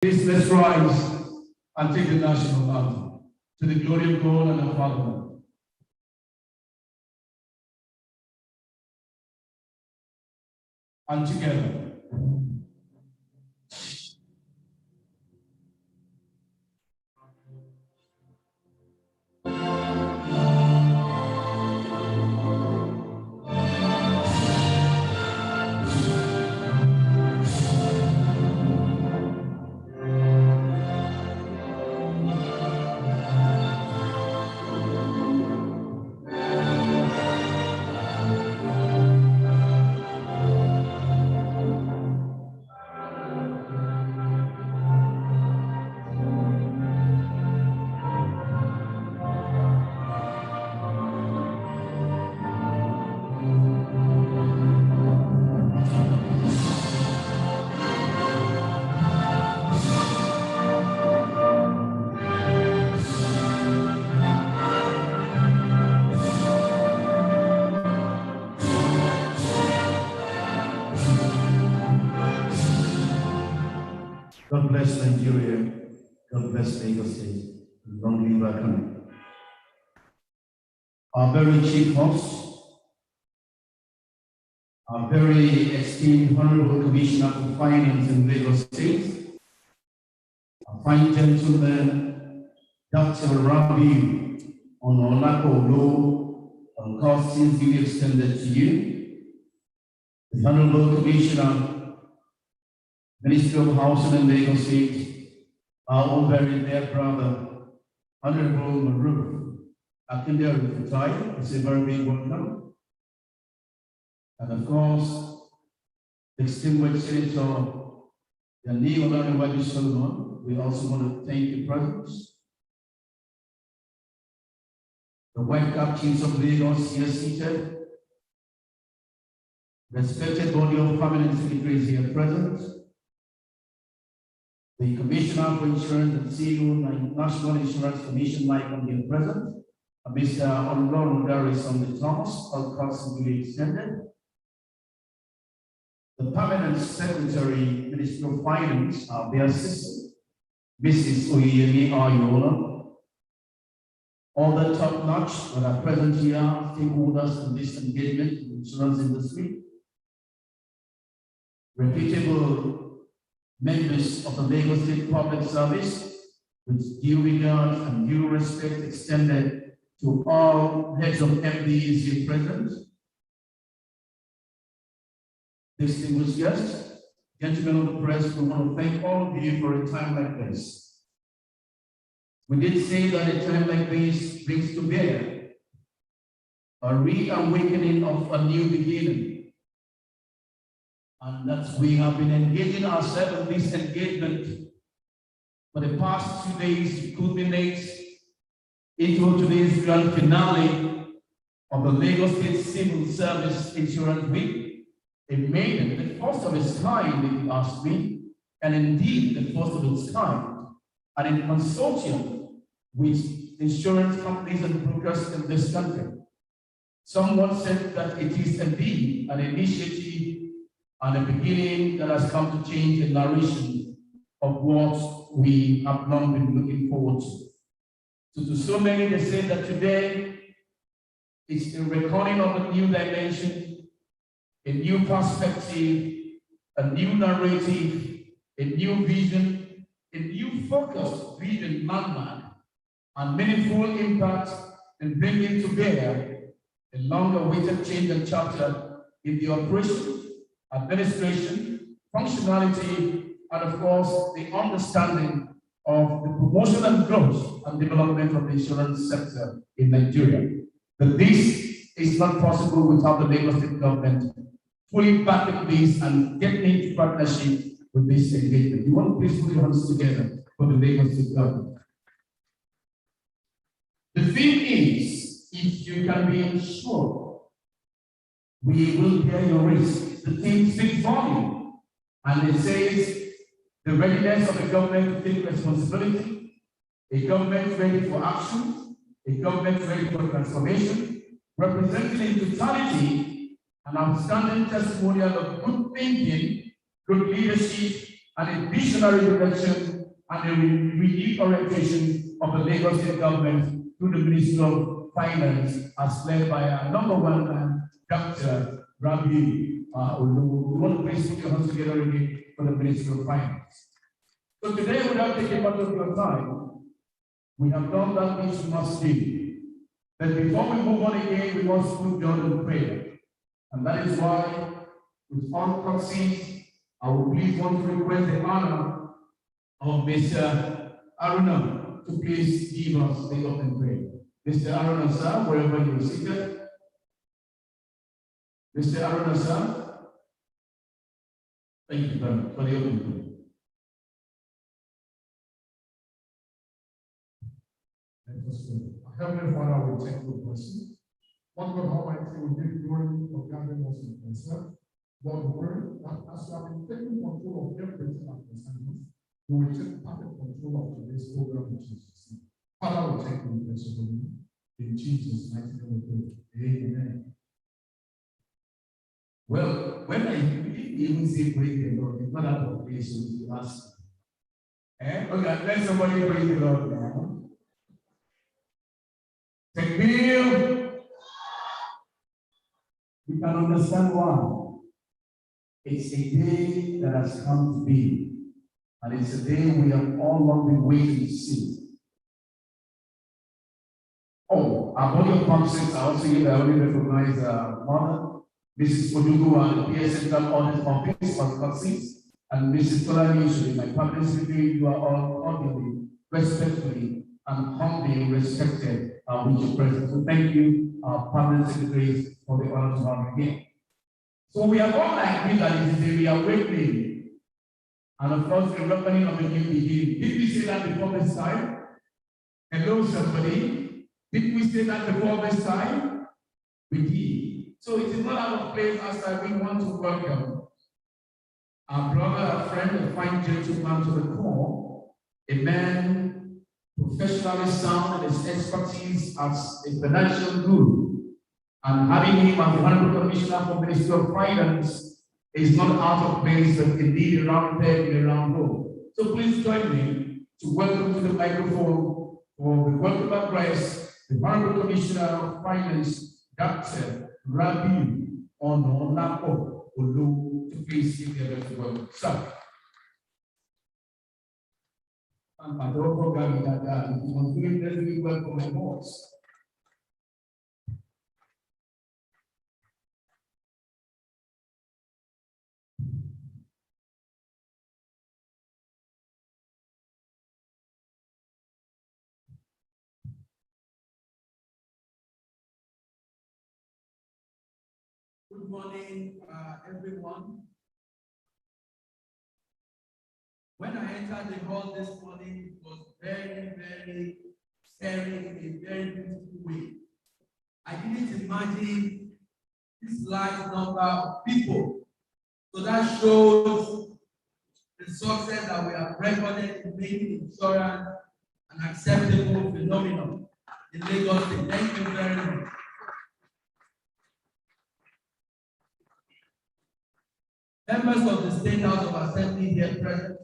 Please let's rise and take the national anthem to the glory of God and our Father. And together. God bless Nigeria. God bless Lagos State. Long live our country. Our very chief host, our very esteemed Honorable Commissioner for Finance in Lagos State, our fine gentleman, Dr. Rabi Onolakolo, our cause sincerely extended to you, the Honorable Commissioner, Minister of Housing in Lagos State, our own very dear brother, Honorable Maruf Akindele Fatai, it's a very big welcome. And of course, the distinguished Senator Yani Olaniwaju Solomon, we also want to thank your presence. The White Cap Chiefs of Lagos here seated, respected body of permanent secretaries here present, the Commissioner for Insurance and CEO, National Insurance Commission, Michael here present, Mr. Olorun Garrison Thomas, all constantly extended. The Permanent Secretary, Minister of Finance, their assistant, Mrs. Oyemi Ayola, all the top-notch that are present here, stakeholders in this engagement in the insurance industry, reputable members of the Lagos State Public Service, with due regard and due respect extended to all heads of MDs here present, distinguished guests, gentlemen of the press, we want to thank all of you for a time like this. We did say that a time like this brings to bear a reawakening of a new beginning. And that we have been engaging ourselves in this engagement for the past 2 days to culminate into today's grand finale of the Lagos State Civil Service Insurance Week. A maiden, the first of its kind, if you ask me, and indeed the first of its kind, and in consortium with insurance companies and brokers in this country. Someone said that it is indeed an initiative and a beginning that has come to change the narration of what we have long been looking forward to. So to so many, they say that today it's a recording of a new dimension, a new perspective, a new narrative, a new vision, a new focused vision landmark, and meaningful impact in bringing to bear a long-awaited change and chapter in the operation, administration, functionality, and of course, the understanding of the promotion and growth and development of the insurance sector in Nigeria. But this is not possible without the Lagos State government fully backing this and getting into partnership with this engagement. You want to please put your hands together for the Lagos State government. The theme is, if you can be ensured, we will bear your risk. The theme speaks volume, and it says, the readiness of the government to take responsibility, a government ready for action, a government ready for transformation, representing in totality an outstanding testimonial of good thinking, good leadership, and a visionary direction and the renewed orientation of the Lagos State government through the Ministry of Finance, as led by our number one man, Dr. Rabi Olu. We want to please put your hands together again for the Ministry of Finance. So today, without taking much of your time, we have done that which we must do. But before we move on again, we must put God in prayer. And that is why, with all consent, I will please want to request the honor of Mr. Aruna to please give us the opening prayer. Mr. Aruna, sir, wherever you are seated. Mr. Aruna, sir. Thank you very much for the opening prayer. Heavenly Father, we thank you for blessing. Lord God Almighty, we give glory for gathering us in yourself. Lord, we pray that as you have been taking control of everything that concerns us, we will take perfect control of today's program in Jesus' name. Father, we thank you, bless your name. In Jesus' mighty name we pray. Amen. Well, when I even say praise the Lord, it's not out of place, so you ask. Okay, let somebody praise the Lord now. Takbir. We can understand why. It's a day that has come to be, and it's a day we have all long been waiting to see. Oh, our body of functions, I only recognize Mother, Mrs. Odugu, and the PS Central Audit Office for Consists, and Mrs. Tolani Usually, my public secretary. You are all cordially, respectfully, and humbly respected with your presence. So thank you, our permanent secretaries, for the honor to have you here. So we are all agreed that it is a reawakening, and of course, the reckoning of a new beginning. Did we say that before this time? Hello, somebody. Did we say that before this time? We did. So it is not out of place as we want to welcome our brother, our friend, a fine gentleman to the core, a man professionally sound in his expertise as a financial guru, and having him as the Honorable Commissioner for Ministry of Finance is not out of place, but indeed a round peg in a round hole. So please join me to welcome to the microphone for the welcome address the Honorable Commissioner of Finance, Dr. Rabi Ononapo Olu, to please give the address to welcome. Sir. I don't forget that if you want to do it, let's welcome my boss. Good morning, everyone. When I entered the hall this morning, it was very, very scary in a very beautiful way. I didn't imagine this large number of people. So that shows the success that we have recorded in making insurance an acceptable phenomenon in Lagos State. Thank you very much. Members of the State House of Assembly here present,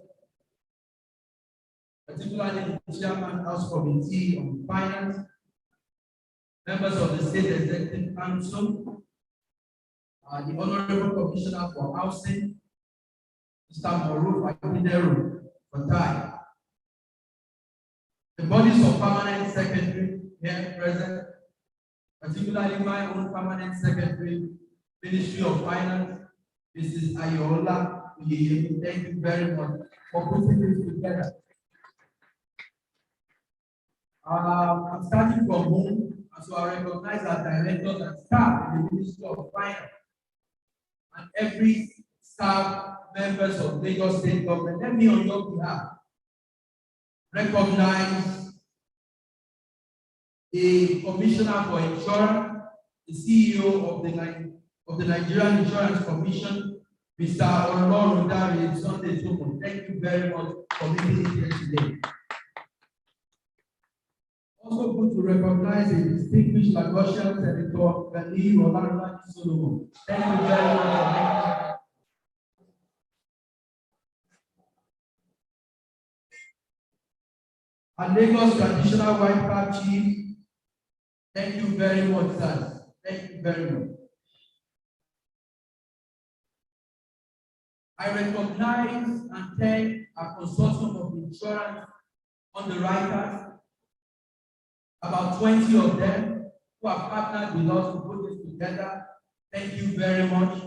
particularly the Chairman House Committee on Finance, members of the State Executive Council, the Honorable Commissioner for Housing, Mr. Moruf Akideru Fatai, the bodies of permanent secretary here present, particularly my own permanent secretary, Ministry of Finance, Mrs. Ayola. Thank you very much for putting this together. I'm starting from home, and so I recognize our directors and staff in the Ministry of Finance and every staff members of Lagos State Government. Let me, on your behalf, recognize the Commissioner for Insurance, the CEO of the Nigerian Insurance Commission, Mr. Olorundare Sunday Tomo. Thank you very much for being here today. Also good to recognize a distinguished Lagosian Senator, Gali Olarolaki Solomon. Thank you very much for being here. Our Lagos traditional white cap chief, thank you very much, sir. Thank you very much. I recognize and thank our consortium of insurance underwriters, about 20 of them who have partnered with us to put this together. Thank you very much.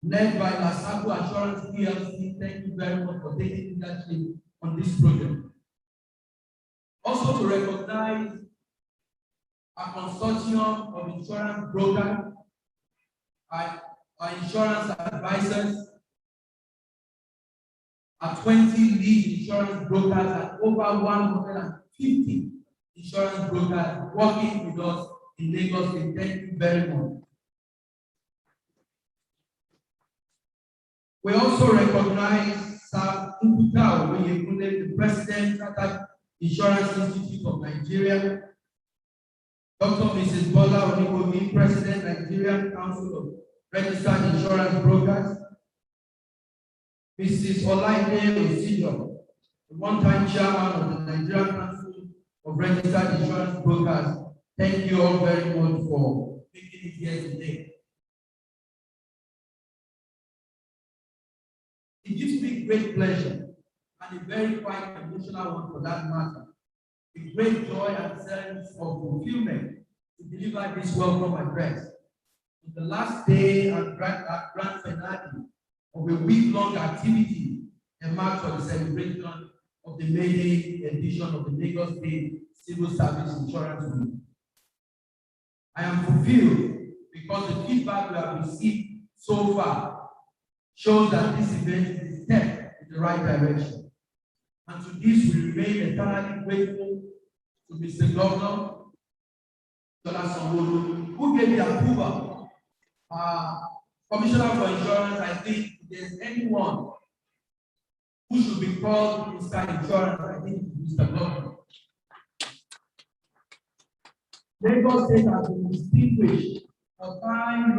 Led by Lasaco Assurance PLC, thank you very much for taking leadership on this project. Also to recognize our consortium of insurance brokers, our insurance advisors, our 20 lead insurance brokers, and over 150 insurance brokers working with us in Lagos. Thank you very much. We also recognize Sir Nkutao Oyekunle, the President of the Insurance Institute of Nigeria, Dr. Mrs. Bola Onikomi, President, Nigerian Council of Registered Insurance Brokers, Mrs. Olaide Osijo, the one-time chairman of the Nigerian Council of Registered Insurance Brokers. Thank you all very much for making it here today. It gives me great pleasure and a very quite emotional one for that matter, a great joy and sense of fulfillment to deliver this welcome address on the last day and grand finale of a week-long activity and marked for the celebration of the May Day edition of the Lagos State Civil Service Insurance Week. I am fulfilled because the feedback we have received so far shows that this event is a step in the right direction. And to this, we remain eternally grateful to Mr. Governor Tola Sanwo-Olu, who gave the approval. Commissioner for Insurance, I think if there's anyone who should be called Mr. Insurance, I think it's Mr. Governor. Lagos State has been distinguished for time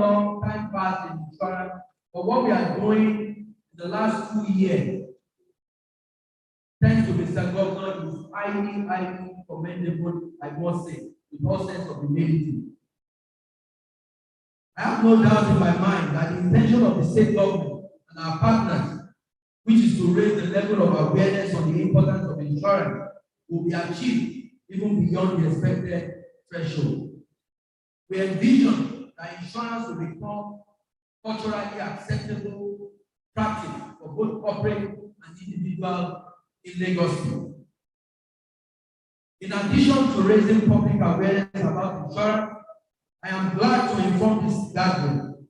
past in insurance. But what we are doing in the last 2 years, thanks to Mr. Governor, is highly commendable, I must say, with all sense of humility. I have no doubt in my mind that the intention of the state government and our partners, which is to raise the level of awareness on the importance of insurance, will be achieved even beyond the expected threshold. We envision that insurance will become culturally acceptable practice for both corporate and individual in Lagos State. In addition to raising public awareness about insurance, I am glad to inform this gathering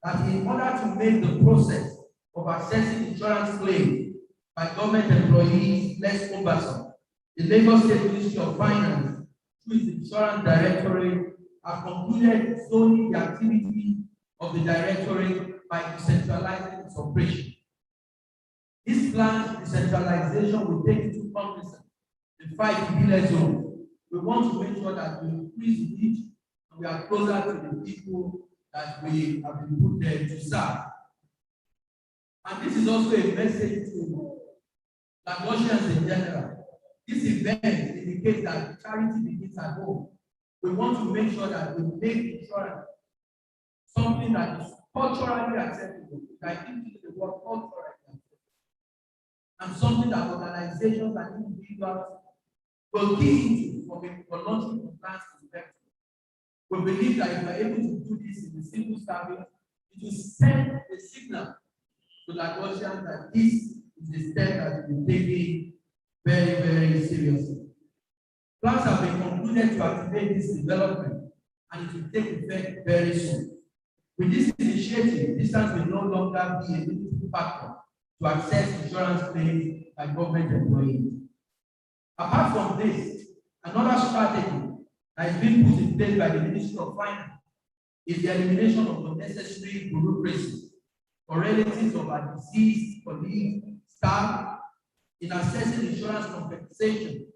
that in order to make the process of assessing insurance claims by government employees less cumbersome, the Lagos State Ministry of Finance, through its insurance directorate, have concluded zoning the activity of the directorate by decentralizing its operation. This planned decentralization will take into cognizance the 5 village zones. We want to make sure that we increase reach and we are closer to the people that we have been put there to serve. And this is also a message to Lagosians in general. This event indicates that charity begins at home. We want to make sure that we make insurance something that is culturally acceptable. I think the word culturally acceptable. And something that organizations and individuals will key into from a voluntary compliance perspective. We believe that if we are able to do this in the civil service, it will send a signal to Lagosians that this is a step that we are taking very, very seriously. Plans have been concluded to activate this development, and it will take effect very soon. With this initiative, distance will no longer be a limiting factor to access insurance claims by government employees. Apart from this, another strategy that is being put in place by the Ministry of Finance is the elimination of unnecessary bureaucracy for relatives of our deceased colleagues, staff, in assessing insurance compensation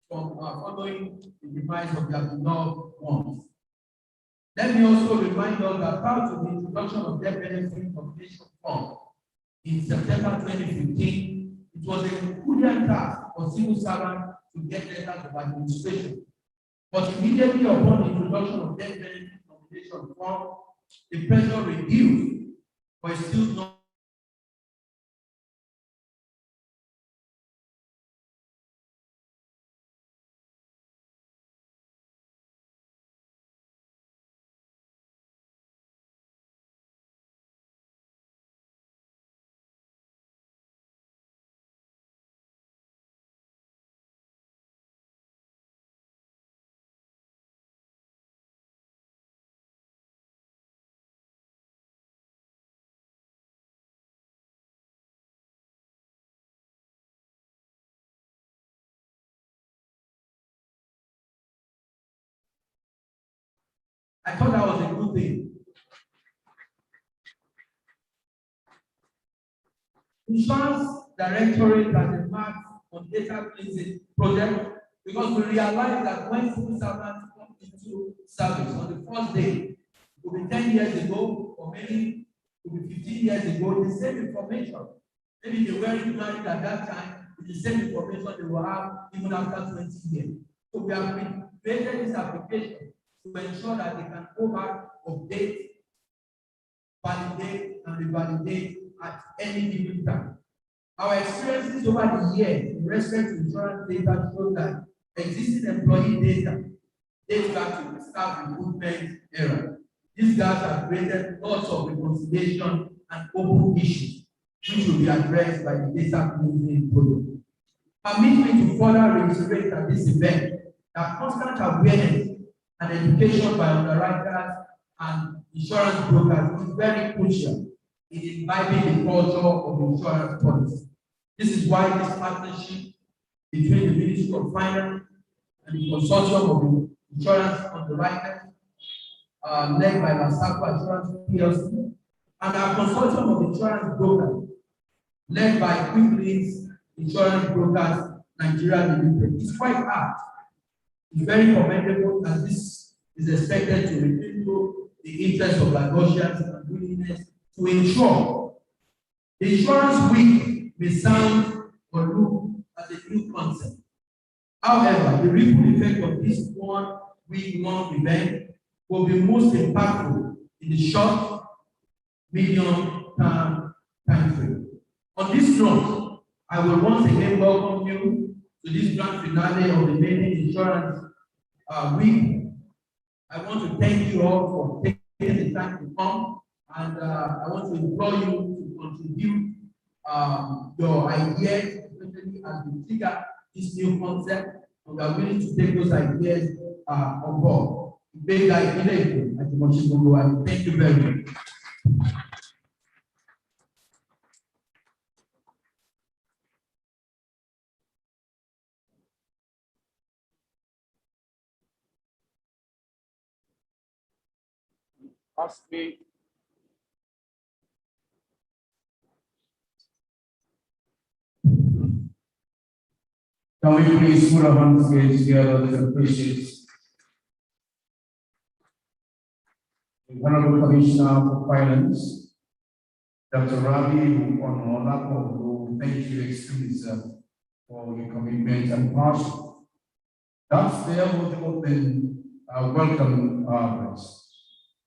from following the demise of their beloved ones. Let me also remind us that prior to the introduction of Death Benefit Compensation Fund in September 2015, it was a good Herculean task for civil servants to get letters of administration. But immediately upon the introduction of death benefit nomination form, the pressure reduced, but still not. I thought that was a good thing. Insurance Directorate has embarked on data cleansing project because we realize that when civil servants come into service on the first day, it could be 10 years ago, or maybe it could be 15 years ago, the same information. Maybe they weren't married at that time, it's the same information they will have even after 20 years. So we have created this application to ensure that they can go back, update, validate, and revalidate at any given time. Our experiences over the years in respect to insurance data show that existing employee data dates back to the staff recruitment era. These gaps have created lots of reconciliation and open issues, which will be addressed by the data cleansing project. Permit me to further reiterate at this event that constant awareness and education by underwriters and insurance brokers is very crucial in imbibing the culture of insurance policy. This is why this partnership between the Ministry of Finance and the Consortium of Insurance Underwriters, led by Masako Assurance PLC, and our Consortium of Insurance Brokers, led by QuickLinks Insurance Brokers Nigeria Limited, is quite apt. It's very commendable, as this is expected to rekindle the interest of Lagosians and willingness to insure. The insurance week may sound or look as a new concept. However, the ripple effect of this 1 week long event will be most impactful in the short, medium term time frame. On this note, I will once again welcome you to this grand finale of the maiden insurance week. I want to thank you all for taking the time to come, and I want to implore you to contribute your ideas, especially as we trigger this new concept, and we are willing to take those ideas on board. Thank you very much. Lastly, can we please put our hands together and appreciate the Honorable Commissioner for Finance, Dr. Rabi Onolapo, thank you extremely, sir, for your commitment and passion. That's the open welcome address.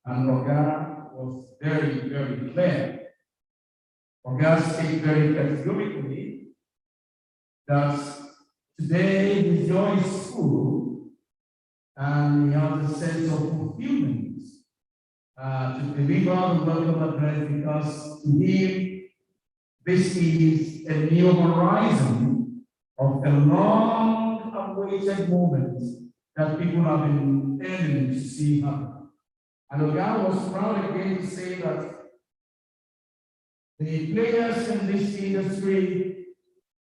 And Oga was very, very clear. Oga stated very categorically that today his joy is full and he has a sense of fulfillment to deliver the welcome address, because to him this is a new horizon of a long awaited moment that people have been yearning to see happen. And Oga was proud again to say that the players in this industry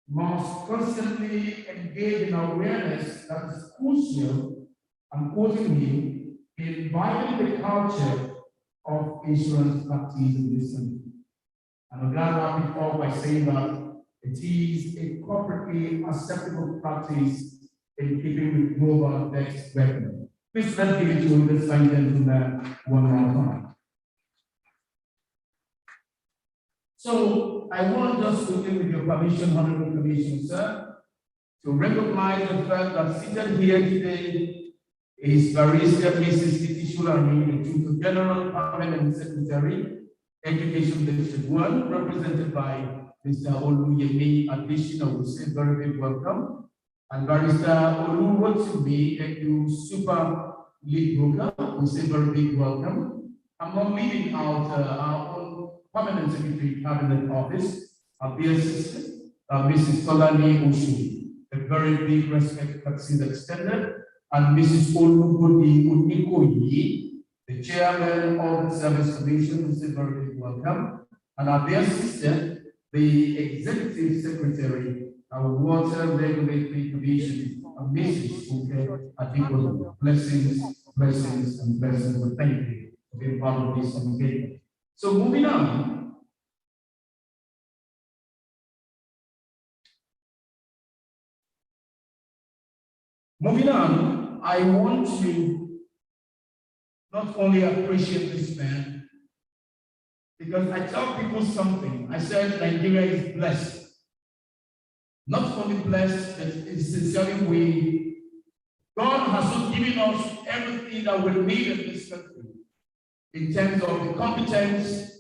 must constantly engage in awareness that is crucial, I'm quoting him, in imbibing the culture of insurance practice in this country. And Oga wrapped it up by saying that it is a corporately acceptable practice in keeping with global best record. Please let's give it to this fine gentleman one more time. So I want just quickly, with your permission, Honorable Commission, sir, to recognize the fact that seated here today is Barrister Mrs. Titi Shulani, the Tutor General, Permanent Secretary, Education District 1, represented by Mr. Oluyemi Additional, we say very big welcome. And Barrister Oluwatumi, Edu Super Lead Broker, we say very big welcome. I'm not leaving out our own Permanent Secretary Cabinet Office, our dear sister, Mrs. Tolani Oshun. A very big respect is extended. And Mrs. Olubodi Unikoyi, the chairman of the Service Commission, we say very big welcome. And our dear sister, the executive secretary, our Water Regulatory Commission, Mrs. Uke Adikolo. Blessings, blessings, and blessings. Well, thank you for being part of this engagement. So moving on. Moving on, I want to not only appreciate this man, because I tell people something. I said Nigeria is blessed. Not only blessed, but essentially God has not given us everything that we need in this country, in terms of the competence,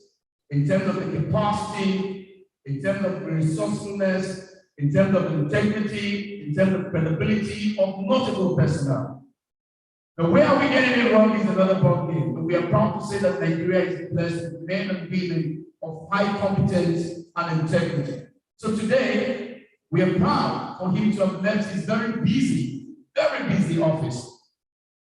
in terms of the capacity, in terms of the resourcefulness, in terms of integrity, in terms of credibility of multiple personnel. The way are we getting it wrong is another ballgame, but we are proud to say that Nigeria is blessed with men and women of high competence and integrity. So today, we are proud for him to have left his very busy office,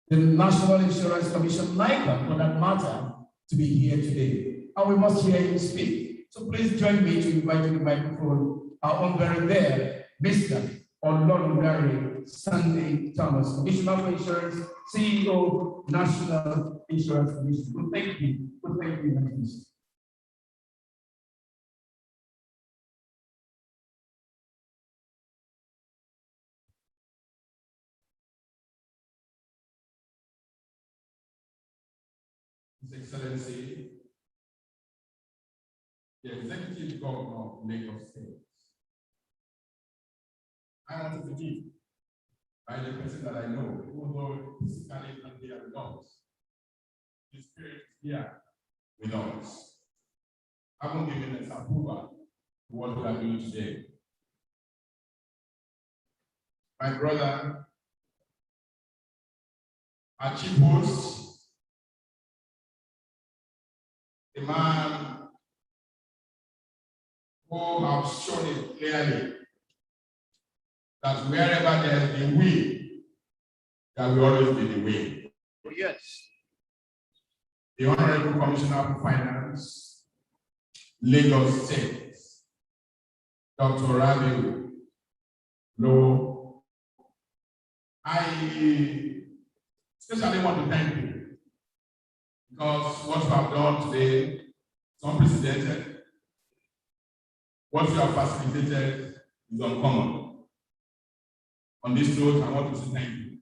the National Insurance Commission, NICA, for that matter, to be here today. And we must hear him speak. So please join me to invite to the microphone our own very there, Mr. Olorunare Sunday Thomas, Commissioner for Insurance, CEO, National Insurance Commission. Well, thank you. Well, thank you, Mr. His Excellency, the Executive Governor of Lagos State, I want to begin by the person that I know, although physically not here with us. The Spirit is here with us. I won't give him a approval to what we are doing today. My brother, our chief host, the man who has shown it clearly that wherever there is the will, there will always be the way. Yes. The Honorable Commissioner for Finance, Lagos State, Dr. Rabiu Low. I especially want to thank you because what you have done today is unprecedented. What you have facilitated is uncommon. On this note, I want to say thank you.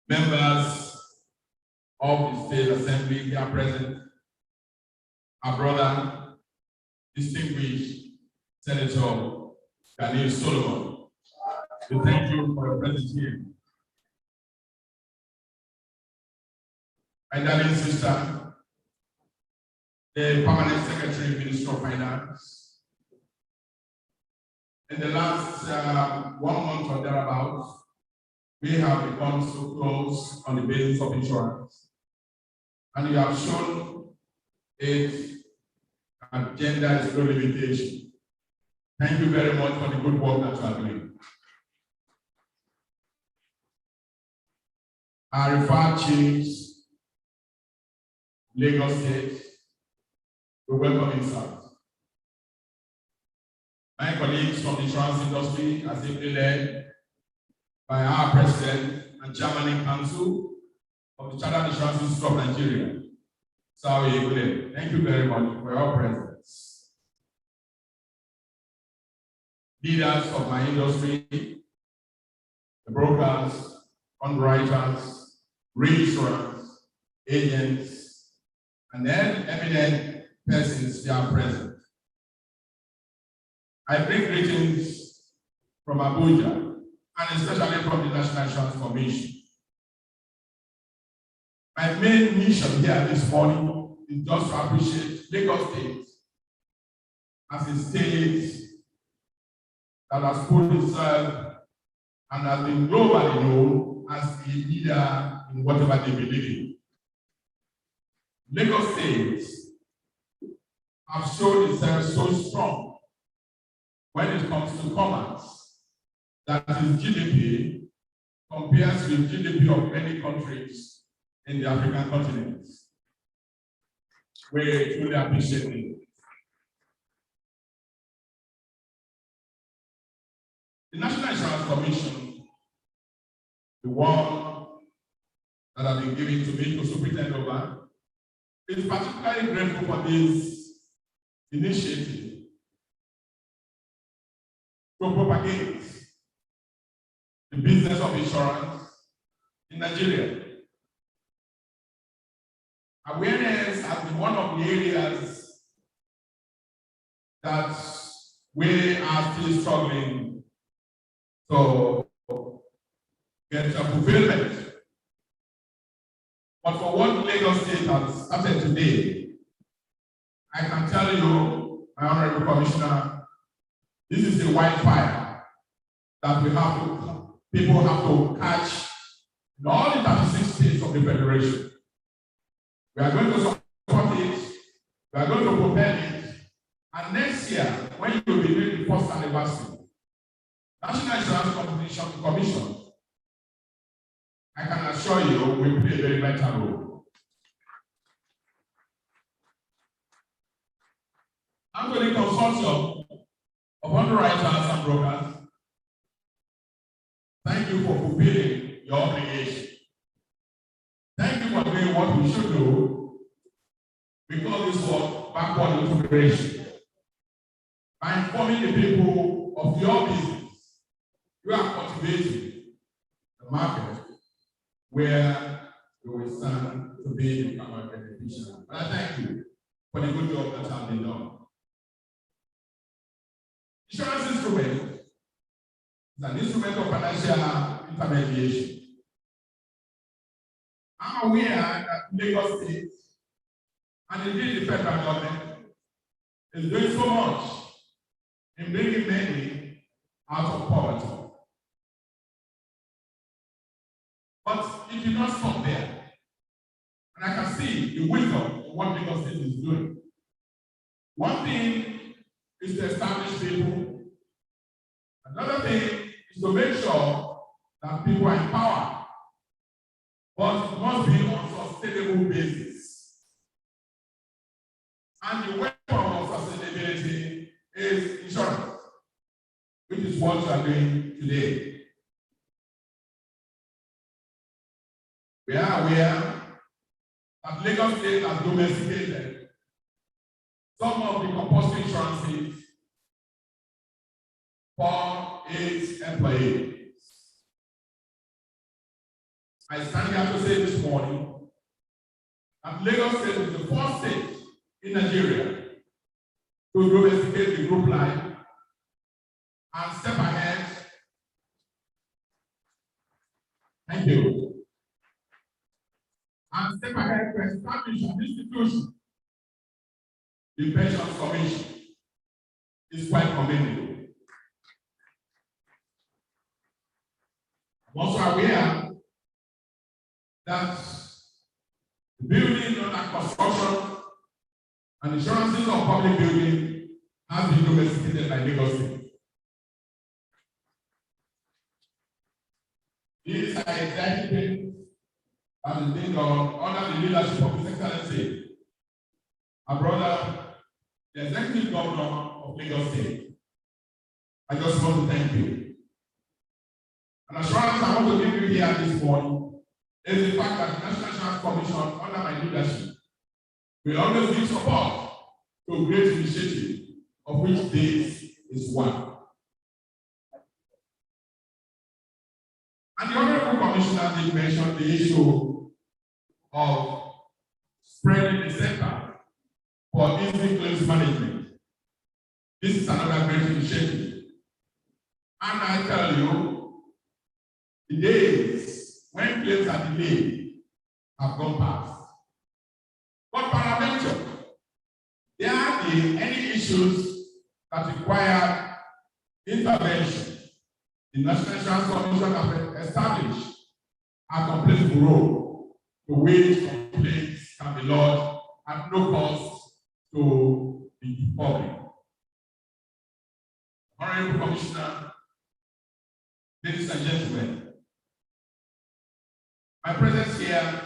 Members of the State Assembly here present, our brother, distinguished Senator Daniel Solomon, we thank you for your presence here. My darling sister, the Permanent Secretary, Minister of Finance. In the last 1 month or thereabouts, we have become so close on the basis of insurance. And you have shown it that gender is no limitation. Thank you very much for the good work that you are doing. Our referred chiefs, Lagos State, we welcome you, sir. My colleagues from the insurance industry, as ably led by our President and Chairman in Council of the Chartered Insurance Institute of Nigeria, Sawi Egule. Thank you very much for your presence. Leaders of my industry, the brokers, underwriters, reinsurers, agents, and then eminent persons here present. I bring greetings from Abuja and especially from the National Insurance Commission. My main mission here this morning is just to appreciate Lagos State as a state that has put itself and has been globally known as a leader in whatever they believe in. Lagos State have shown itself so strong when it comes to commerce that its GDP compares with GDP of many countries in the African continent. We truly appreciate it. The National Insurance Commission, the one that has been given to me to superintend over, is particularly grateful for this initiative to propagate the business of insurance in Nigeria. Awareness has been one of the areas that we are still struggling to get a fulfillment. But for what Lagos State has started today, I can tell you, my Honorable Commissioner, this is the wildfire that people have to catch in all the 36 states of the Federation. We are going to support it, we are going to propel it, and next year, when you will be doing the first anniversary, National Insurance Commission, I can assure you, will play a very vital role. I'm going to consortium of underwriters and brokers. Thank you for fulfilling your obligation. Thank you for doing what we should do, because this was backward integration. By informing the people of your business, you are cultivating the market where you will stand to be become a beneficiary. And I thank you for the good job that has been done. Insurance instrument is an instrument of financial intermediation. I'm aware that Lagos State and indeed the federal government is doing so much in bringing many out of poverty. But it did not stop there. And I can see the wisdom of what Lagos State is doing. One thing is to establish people. Another thing is to make sure that people are empowered. But it must be on a sustainable basis. And the weapon of sustainability is insurance, which is what you are doing today. We are aware that Lagos State has domesticated some of the compulsory insurances for its employees. I stand here to say this morning that Lagos State is the first state in Nigeria to domesticate the group life and step ahead. Thank you. And step ahead to establish an institution. The Pensions Commission is quite commendable. I'm also aware that the building under construction and insurances of public building has been domesticated by Lagos State. These are executives and the thing under the leadership of His Excellency, our brother, the Executive Governor of Lagos State. I just want to thank you. An assurance I want to give you here this morning is the fact that the National Insurance Commission, under my leadership, will always give support to a great initiative, of which this is one. And the Honorable Commissioner did mention the issue of spreading the center for easy claims management. This is another great initiative. And I tell you, the days when claims are delayed have gone past. But paraventure, there are any issues that require intervention. The National Insurance Commission has established a complaint bureau to which complaints can be lodged at no cost to the public. Honorable Commissioner, ladies and gentlemen, my presence here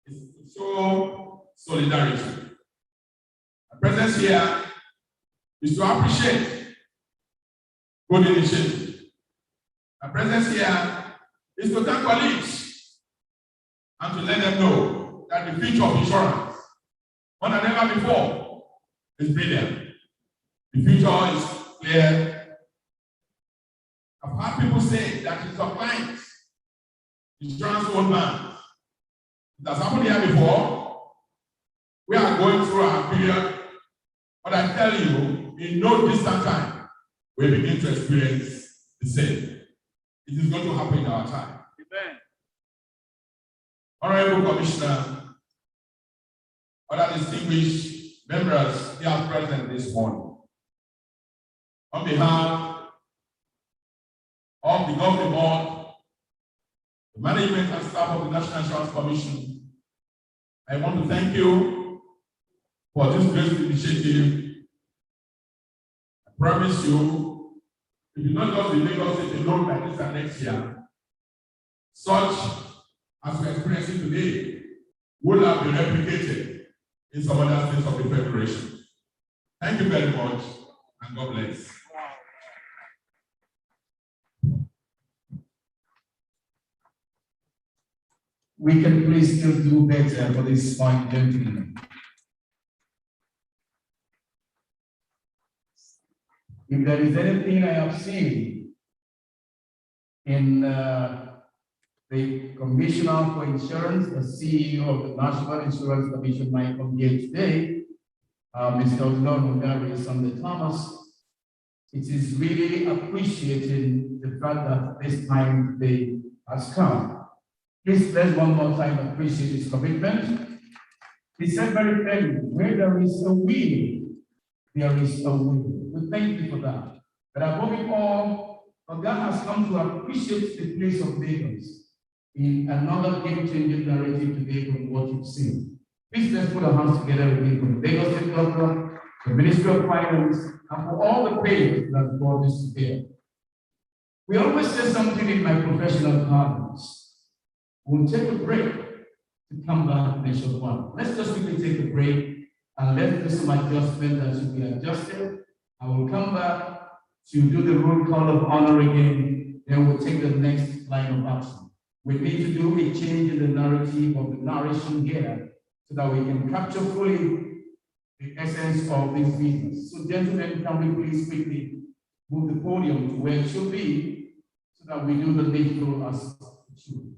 is to show solidarity. My presence here is to appreciate good initiative. My presence here is to thank colleagues and to let them know that the future of insurance, more than ever before, is brilliant. The future is clear. I've heard people say that it's our clients, insurance old man. It has happened here before. We are going through our period, but I tell you, in no distant time, we begin to experience the same. It is going to happen in our time. Amen. Honorable Commissioner, other distinguished members here present this morning, on behalf of the Governing Board, the management and staff of the National Insurance Commission, I want to thank you for this great initiative. I promise you, if you not just the Lagos State alone by this and next year, such as we're experiencing today will have been replicated in some other states of the Federation. Thank you very much, and God bless. We can please still do better for this fine gentleman. If there is anything I have seen in the Commissioner for Insurance, the CEO of the National Insurance Commission, might come here today, Mr. Odilon Mugari Sunday Thomas, it is really appreciating the fact that this time today has come. Please, let's one more time appreciate his commitment. He said very clearly, where there is a will, there is a way. We thank you for that. But above it all, God has come to appreciate the place of Lagos in another game-changing narrative today from what you've seen. Please let's put our hands together again for the Lagos State Governor, the Ministry of Finance, and for all the players that brought this to bear. We always say something in my professional parlance. We'll take a break to come back nation one. Let's just quickly take a break and let's do some adjustment that should be adjusted. I will come back to do the roll call of honor again, then we'll take the next line of action. We need to do a change in the narrative of the narration here so that we can capture fully the essence of this business. So gentlemen, can we please quickly move the podium to where it should be so that we do the needful as it should.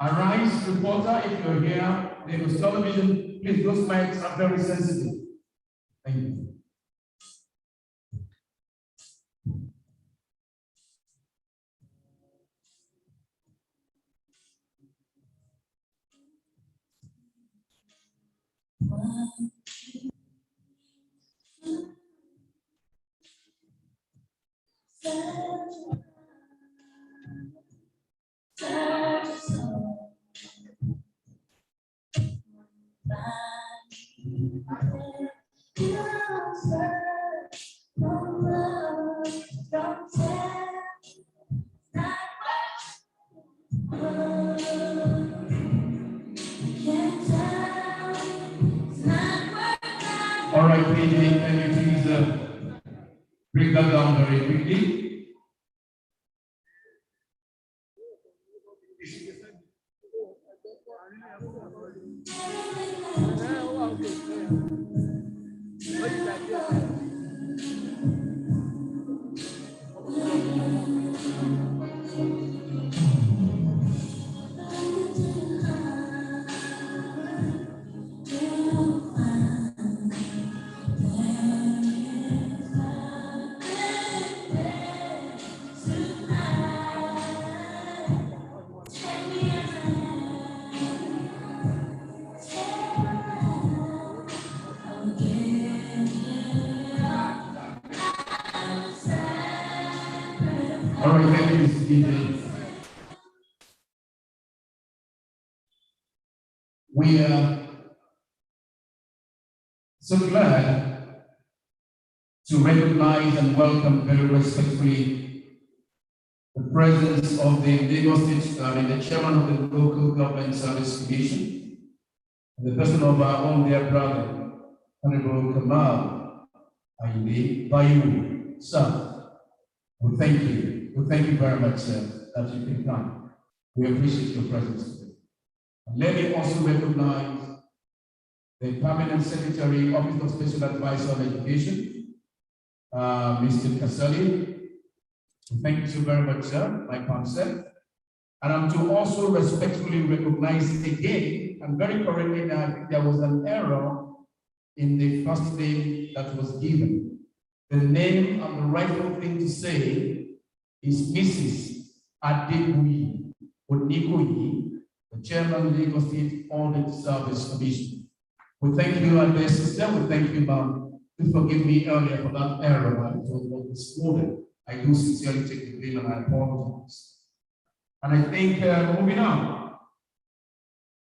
Arise, reporter, if you're here, Lagos Television, please, those mics are very sensitive. Thank you. All right, PJ, can you please bring that down very quickly? Praise be to God. We are so glad to recognize and welcome very respectfully the presence of the Lagos State, the chairman of the Local Government Service Commission, the person of our own dear brother, Honorable Kamal Ayinde Bayu. Sir, we thank you. We thank you very much, sir, that you can come. We appreciate your presence today. And let me also recognize the Permanent Secretary, Office of Special Advisor on Education, Mr. Kasali. Thank you so very much, sir, my concept. And I'm to also respectfully recognize again, and very correctly now, I think there was an error in the first name that was given. The name and the rightful thing to say is Mrs. Adebuyi Onikoyi, the chairman of the Lagos State Audit Service Commission. We thank you, and dear sister, we thank you, ma'am, to forgive me earlier for that error. It was misquoted. I do sincerely take the blame and I apologize. And I think moving on,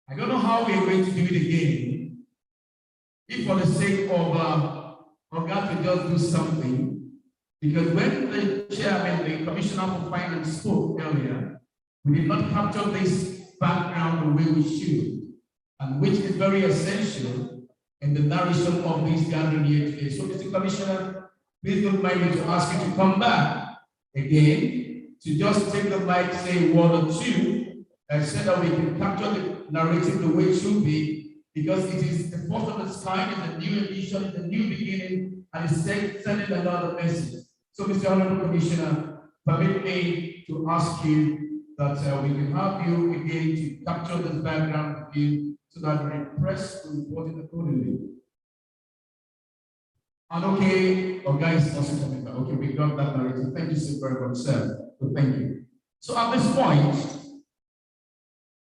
I don't know how we're going to do it again. If for the sake of God to just do something, because when the chairman, the commissioner for finance spoke earlier, we did not capture this background the way we should, and which is very essential in the narration of this gathering here today. So, Mr. Commissioner, please don't mind me to ask you to come back again, to just take the mic, say a word or two, and so that we can capture the narrative the way it should be, because it is the first of its kind, it's a new edition, it's a new beginning, and it's sending another message. So, Mr. Honorable Commissioner, permit me to ask you that we can have you again to capture this background again, so that the press will report it accordingly. And okay, our guys also coming back. Okay, we got that narrative. Thank you so very much, sir. So thank you. So at this point,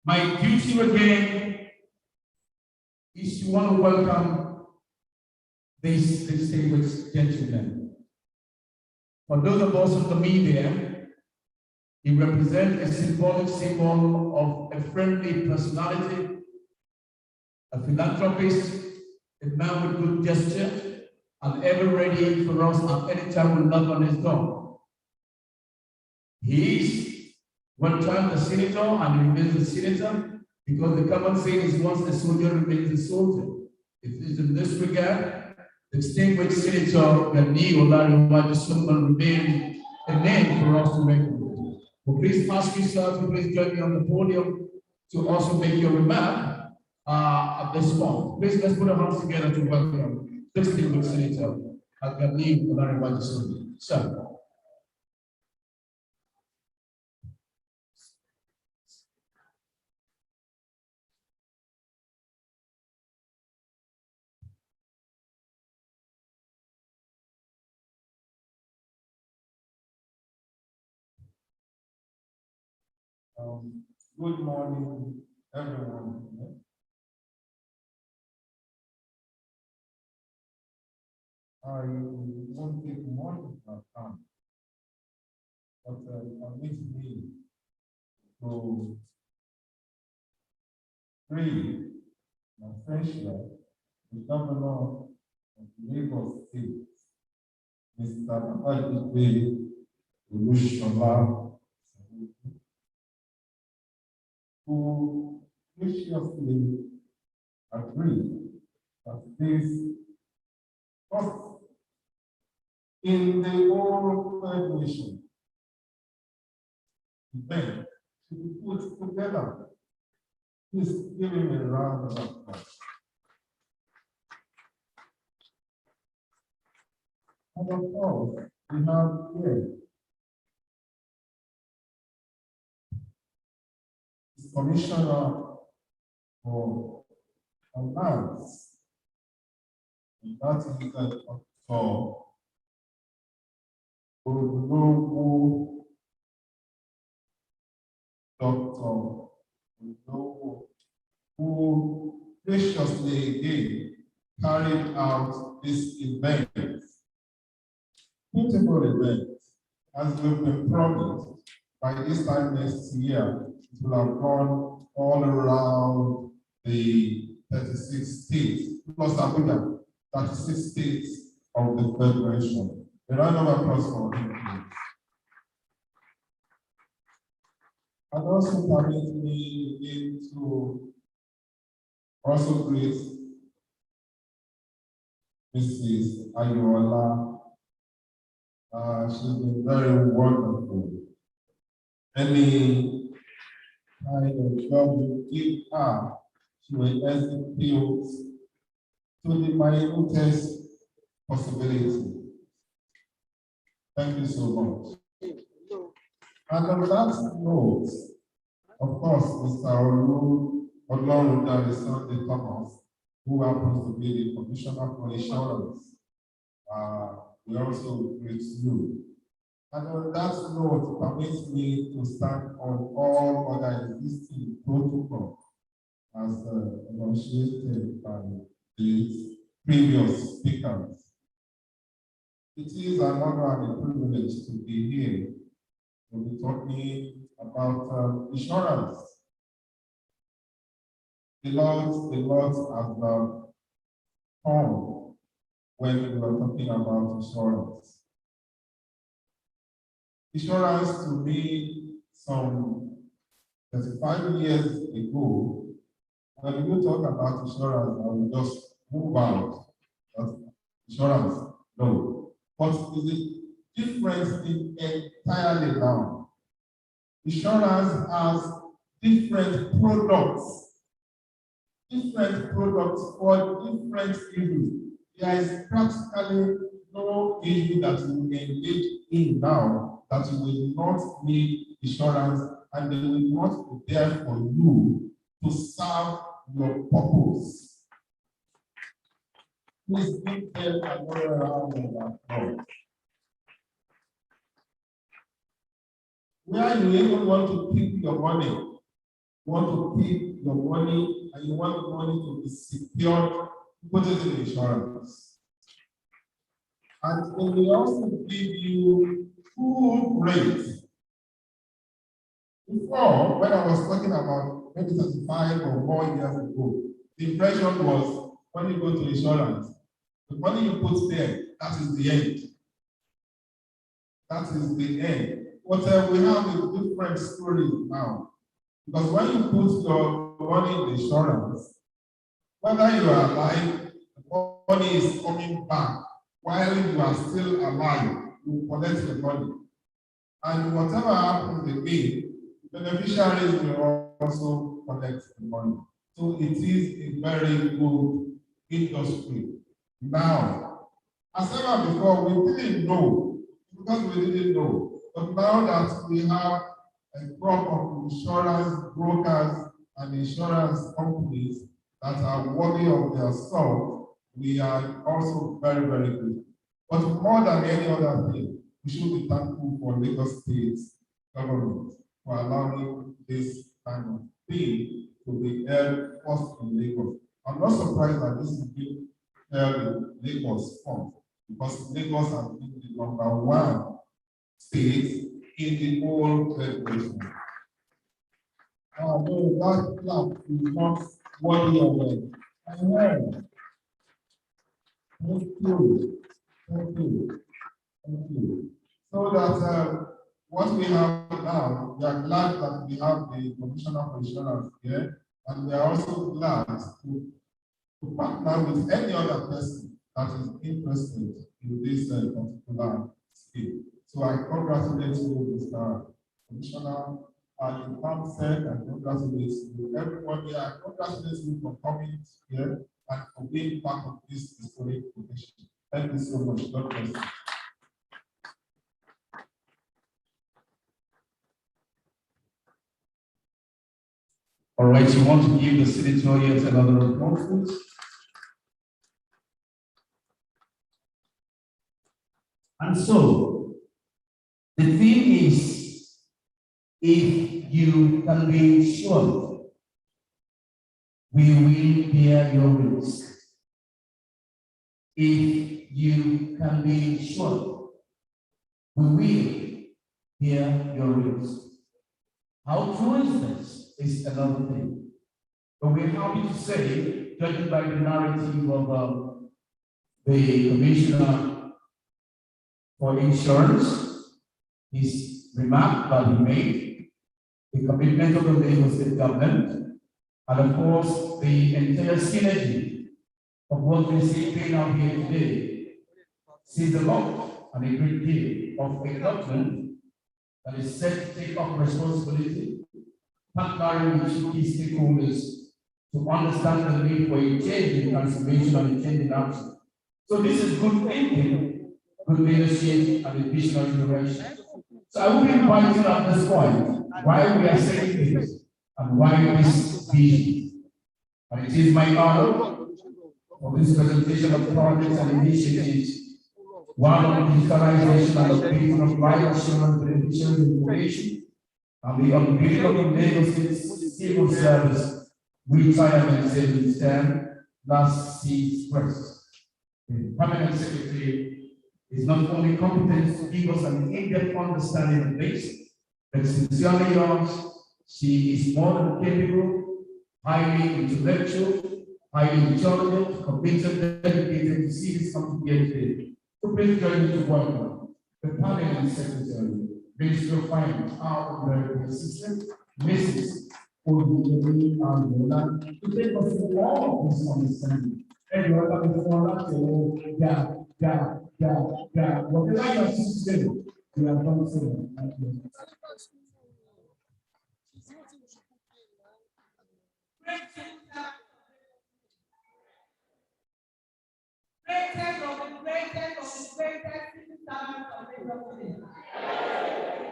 my duty again is to want to welcome these distinguished gentlemen. For those of us in the media, he represents a symbolic symbol of a friendly personality, a philanthropist, a man with good gesture, and ever ready for us at any time will knock on his door. He is one time a senator and remains a senator, because the common saying is once a soldier remains a soldier. It is in this regard, the distinguished Senator Gani Olariwaju Solomon remains a name for us to recognize. But please ask yourself to please join me on the podium to also make your remark at this point. Please let's put our hands together to welcome distinguished Senator Gani Olariwaju Solomon. Sir. Good morning, everyone. I won't take much of my time, but permit me to greet my friendship, the governor of Lagos State, Mr. Ayinde Olusola, who graciously agreed that this first in the whole Third Nation event to be put together. Please give him a round of applause. And of course, we have here the Commissioner for Finance, and that is Dr. Olowo, who graciously again carried out this event, beautiful event, as we've been promised, by this time next year, it will have gone all around the 36 states, plus Abuja, 36 states of the Federation. A round of applause for him, please. And also permit me again to also greet Mrs. Ayola. She's been very wonderful. Any kind of job you give her, she will execute to the minutest possibility. Thank you so much. And on that note, of course, Mr. Olorunda Sunday Thomas, who happens to be the Commissioner for Insurance, we also greet you. And on that note, permit me to stand on all other existing protocols as enunciated by the previous speakers. It is an honor and a privilege to be here to be talking about insurance. The Lord has come when we were talking about insurance. Insurance to me, some 35 years ago, when you talk about insurance, I will just move out. Insurance, no. But is it different entirely now? Insurance has different products for different issues. There is practically no issue that you engage in now that you will not need insurance, and they will not be there for you to serve your purpose. Please give them another round of applause. Where you even want to keep your money, and you want the money to be secured, put it in insurance. And it will also give you full rate. Before, when I was talking about maybe 35 or more years ago, the impression was when you go to insurance, the money you put there, that is the end. That is the end. But we have a different story now. Because when you put your money in insurance, whether you are alive, the money is coming back. While you are still alive, you collect the money. And whatever happens again, the beneficiaries will also collect the money. So it is a very good industry. Now, as ever before, we didn't know, because we didn't know. But now that we have a crop of insurance brokers and insurance companies that are worthy of their salt, we are also very, very good. But more than any other thing, we should be thankful for Lagos State government for allowing this kind of thing to be held first in Lagos. I'm not surprised that this is being held in Lagos first, because Lagos has been the #1 state in the whole federation. No, that clap is not worthy of it. I know. Thank you. Thank you. Thank you. So that what we have now, we are glad that we have the Commissioner for Insurance here, and we are also glad to partner with any other person that is interested in this particular scheme. So I congratulate you, Mr. Commissioner, and in said, I congratulate you, everybody. I congratulate you for coming here and for being part of this historic occasion. Thank you so much. God bless you. All right, you want to give the senator yet another applause? And so, the thing is, if you can be insured, we will bear your risk. If you can be insured, we will hear your request. How true is this is another thing. But we're happy to say, judging by the narrative of the Commissioner for Insurance, his remark that he made, the commitment of the Lagos State government, and of course, the entire synergy of what we see playing out here today, sees a lot and a great deal of a government that is set to take up responsibility, partnering with key stakeholders to understand the need for a change in transformation and a change in action. So this is good thinking, good leadership, and a visionary direction. So I will be inviting at this point why we are saying this and why this vision. And it is my honor for this presentation of projects and initiatives, one on digitalization and updating of life assurance beneficiary information, and the upgrading of the Lagos State Civil Service retirement savings term, last seats first. The permanent secretary is not only competent to give us an in-depth understanding of this, but sincerely yours, she is more than capable, highly intellectual, highly intelligent, committed, dedicated to see this come together today. So please join me to welcome the permanent secretary, Minister of Finance, our American assistant, Mrs. Oludemi Angola, to take us through all of this understanding. And you're coming for that, whatever you are saying, we have done so. Greatest of the greatest civil servants of Lagos State.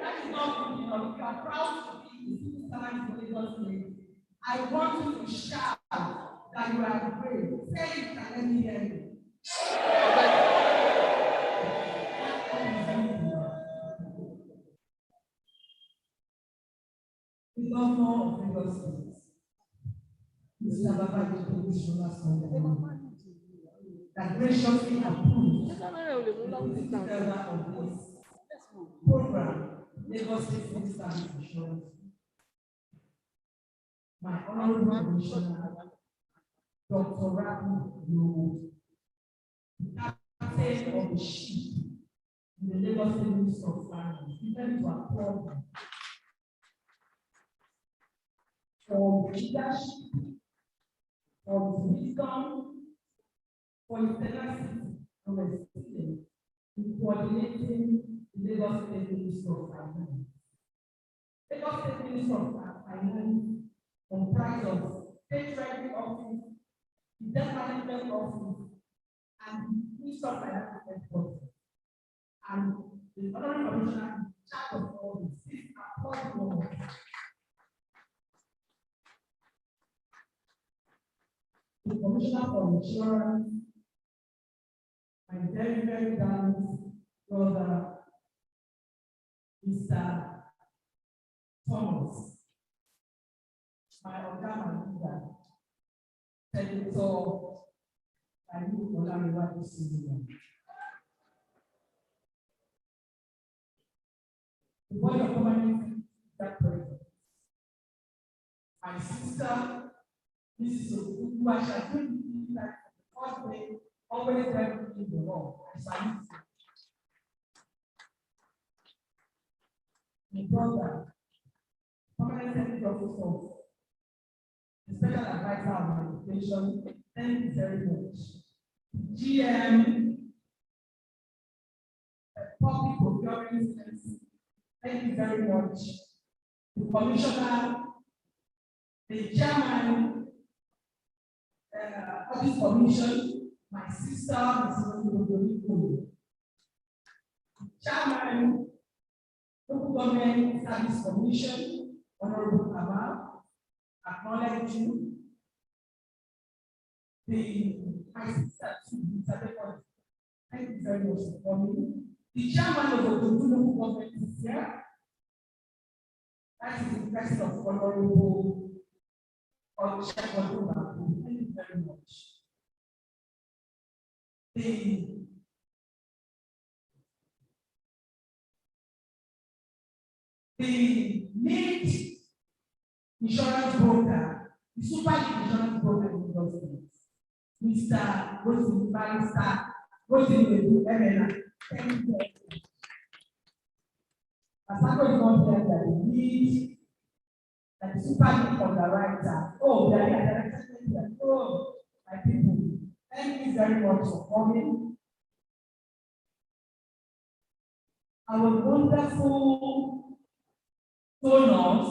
That is not good enough. You are proud to be the civil servants of Lagos State. I want you to shout that you are great. Say it and let me hear you. The governor of Lagos State, Mr. Babajide Sanwo-Olu, that graciously approved the together of this program, Lagos State Civil Service Assurance. My honorable commissioner, Dr. Rafi Yobo, captain of the ship in the Lagos State Ministry of Finance, even to applaud them for leadership, for wisdom, for his tenacity and resilience in coordinating the Lagos State Ministry of Finance. Lagos State Ministry of Finance comprised of State Treasury Office, the Debt Management Office, and the Ministry of Finance Headquarters. And the honorable commissioner in charge of all this is applauding. The Commissioner for Insurance, my very, very gallant brother, Mr. Thomas, my leader, Senator Aliu Olamiwaju Senior. The board of permanent that president, my sister, Mrs. Oku, who I shall bring you that the first day, always ready in the law. I salute you. My brother, permanent secretary officer, the special advisor on education, thank you very much. GM, public procurement, thank you very much. The commissioner, the chairman, Office Commission, my sister, Mrs. Oludemi, chairman, Local Government Service Commission, Honorable Kamal, acknowledge you. My sister, thank you very much for coming. The chairman of the Local Government is here. That is the president of Honorable Olusegun. Thank you very much. The the lead insurance broker, the super lead insurance broker in Lagos State, Mr. Rotimi Barrister Rotimi Emena. Thank you very much. Asako is not here that the lead, that the super lead underwriter. Oh, they are here. Oh, my people. Thank you very much for coming. Our wonderful donors,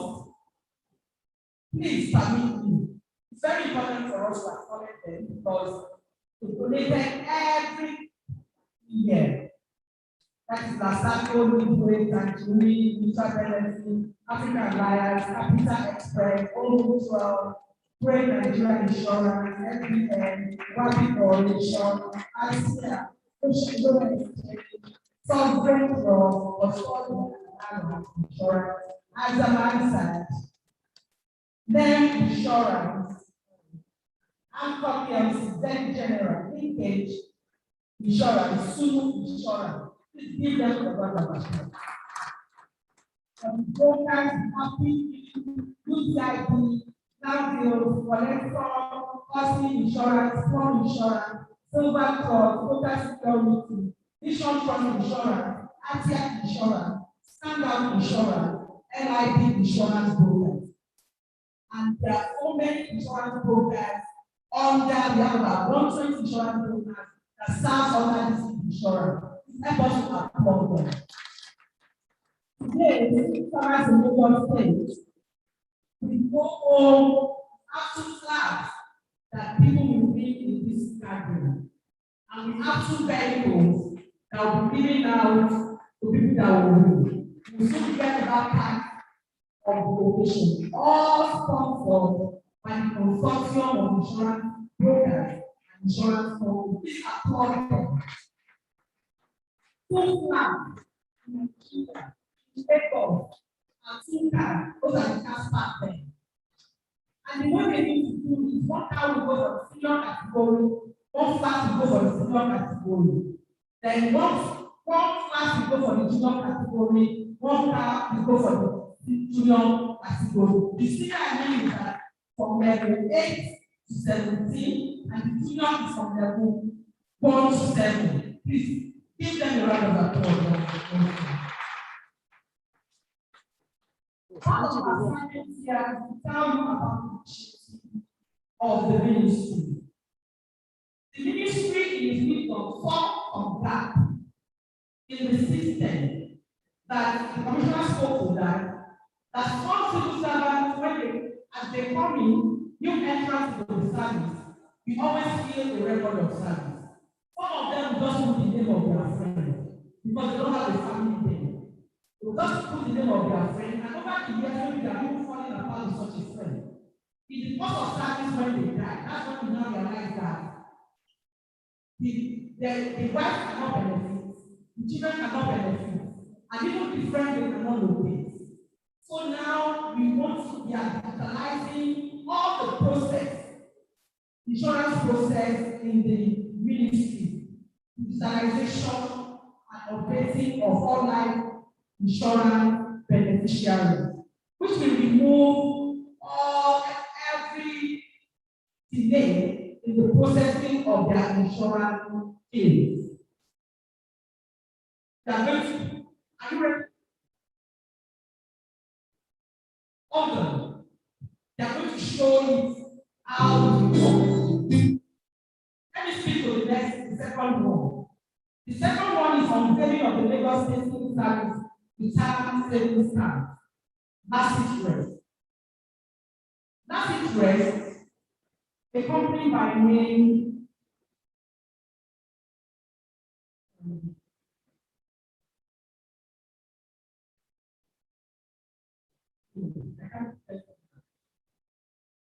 please permit me. It's very important for us to acknowledge them because they donated every year. That is Lasako, Midway, Tanjuri, Mutual Benefit, African Alliance, Capital Express, Old Mutual, Great Nigeria Insurance, FBN, Rapid Coalition, ICA, Ocean Exchange, Sovereign Law, Authority Insurance, Azaman Then Insurance, Anchor PLC, then General, Linkage Insurance, Sunu Insurance. Please give them the brother. Brokers, happy, UCIP, now deals, collector, costly insurance, farm insurance, silver cross, total security, vision trust insurance, ATIA insurance, standout insurance, LIB insurance brokers. And there are so many insurance brokers under the other 120 insurance brokers that serve under this insurance. Help us to applaud them. Today, the customers in Lagos State, we go home after class that people will be in this gathering. And we have 2 vehicles that will be giving out to people that will move. We soon get that part of the location, all sponsored by the consortium of insurance brokers and insurance companies. Please applaud them. 2 plans, Lagos, and 2 cars, those are the cars parked there. And the way they need to do is 1 car will go for the senior category, 1 flat will go for the senior category. Then 1 flat will go for the junior category, 1 car will go for the junior category. The senior I mean is that from level 8 to 17, and the junior is from level 1 to 7. Please give them a round of applause. Part of our assignment here is to tell you about the duty of the ministry. The ministry is with the form of gap in the system that the commissioner spoke to that some civil servants, as they come in, new entrants to the service, we always feel the record of service. Some of them just put the name of their friend because they don't have a family name. They just put the name of their friend, and over the years, maybe they are even falling apart with such a friend. It's because of service when they die. That's when we now realize that the wife cannot benefit, the children cannot benefit, and even the friend they cannot locate. So now we want to be digitalizing all the process, insurance process in the ministry, digitalization and updating of all life insurance beneficiaries, which will remove every delay in the processing of their insurance claims. Are you ready? They are going to show you how to work. Let me speak to the second one. The second one is unveiling of the Lagos State Civil Service Retirement Savings Plan. Massive Rest. Massive Rest, a company by name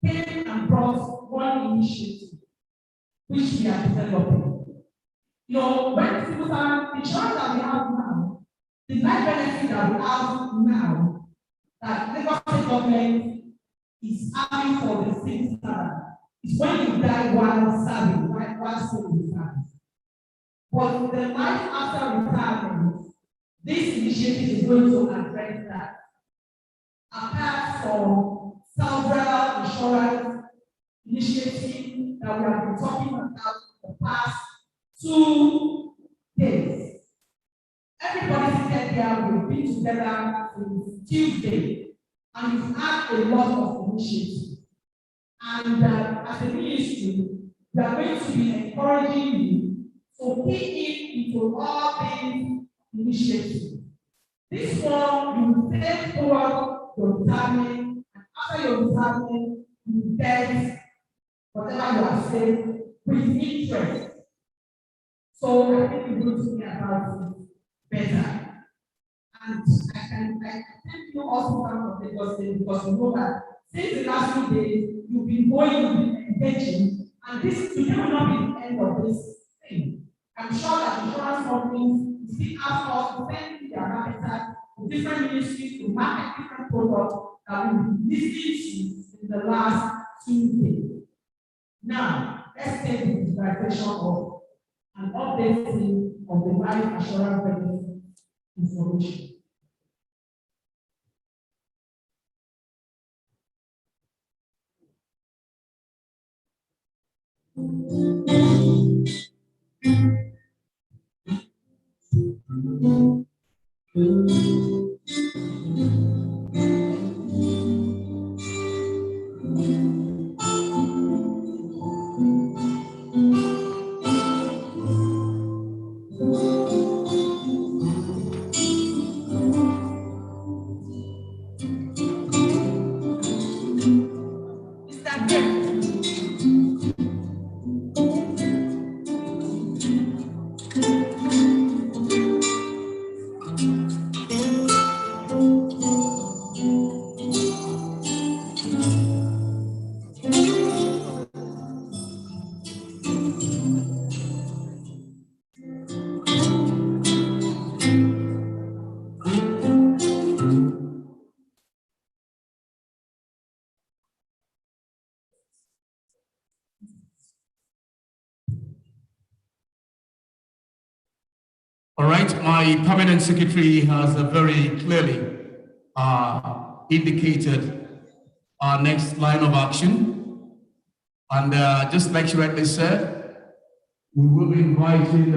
came and brought one initiative which we are developing. You know, when the civil servant, the insurance that we have now, the life benefit that we have now, that Lagos State government is having for the civil servant, is when you die while serving, while serving service. But the life after retirement, this initiative is going to address that. apart from several insurance initiatives that we have been talking about for the past 2 days. Everybody seated here will be together since Tuesday, and we've had a lot of initiatives. And as a ministry, we are going to be encouraging you to kick in into all these initiatives. This one, you will take forward your retirement, and after your retirement, you will get whatever you have saved with interest. So I think you're going to hear about it better. And I thank you also for Lagos State, because you know that since the last 2 days, you've been going, you've been engaging, and this today will not be the end of this thing. I'm sure that insurance companies still ask us to send their marketers to different ministries to market different products that we will be listening to in the last 2 days. Now, let's take the visualization of an updating of the life assurance benefit information. All right, my permanent secretary has very clearly indicated our next line of action. And just like she rightly said, we will be inviting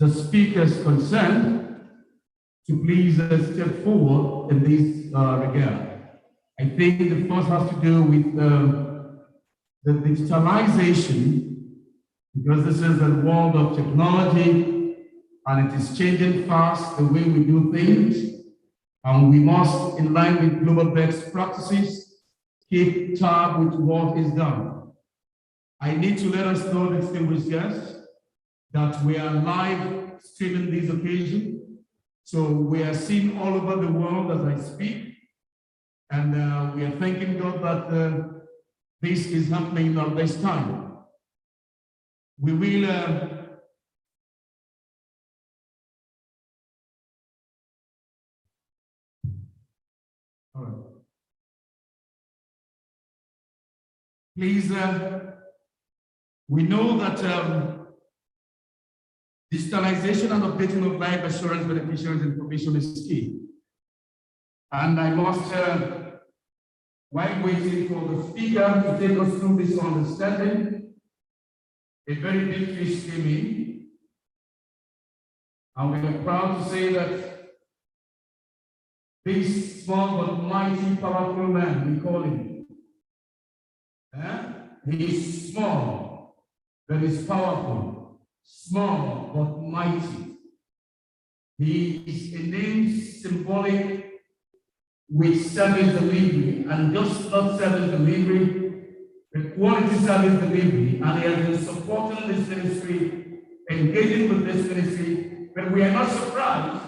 the speakers concerned to please step forward in this regard. I think the first has to do with the digitalization, because this is a world of technology and it is changing fast the way we do things. And we must, in line with global best practices, keep tab with what is done. I need to let us know, distinguished guests, that we are live streaming this occasion. So we are seen all over the world as I speak. And we are thanking God that this is happening at this time. We will all right. Please, we know that digitalization and updating of life assurance beneficiaries information is key. And I must, while waiting for the speaker to take us through this understanding, a very big fish came in, and we are proud to say that this small but mighty, powerful man, we call him, he is small, but is powerful, small but mighty. He is a name symbolic with service delivery, and just not service delivery, the quality service delivery, and he has been supporting this ministry, engaging with this ministry, but we are not surprised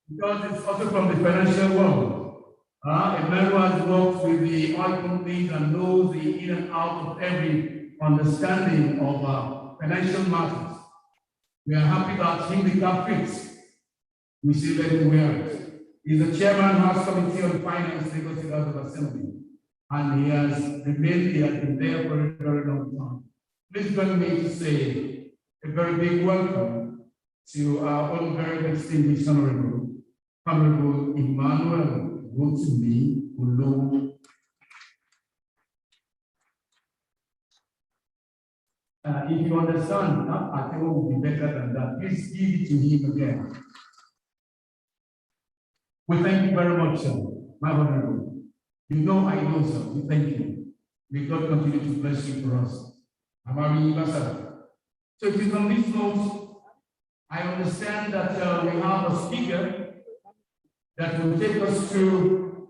because it's also from the financial world. A man who has worked with the oil companies and knows the in and out of every understanding of financial matters. We are happy that him the cap fits. We see that he wears. He's the chairman of House Committee on Finance, Lagos State House of Assembly. And he has remained, he has been there for a very long time. Please join me to say a very big welcome to our own very distinguished honorable, Honorable Emmanuel Rotimi Olowo. If you understand, that article will be better than that. Please give it to him again. We thank you very much, sir. My honorable. You know I know, sir. We thank you. May God continue to bless you for us. Amari Ibasa. So it is on this note, I understand that we have a speaker that will take us through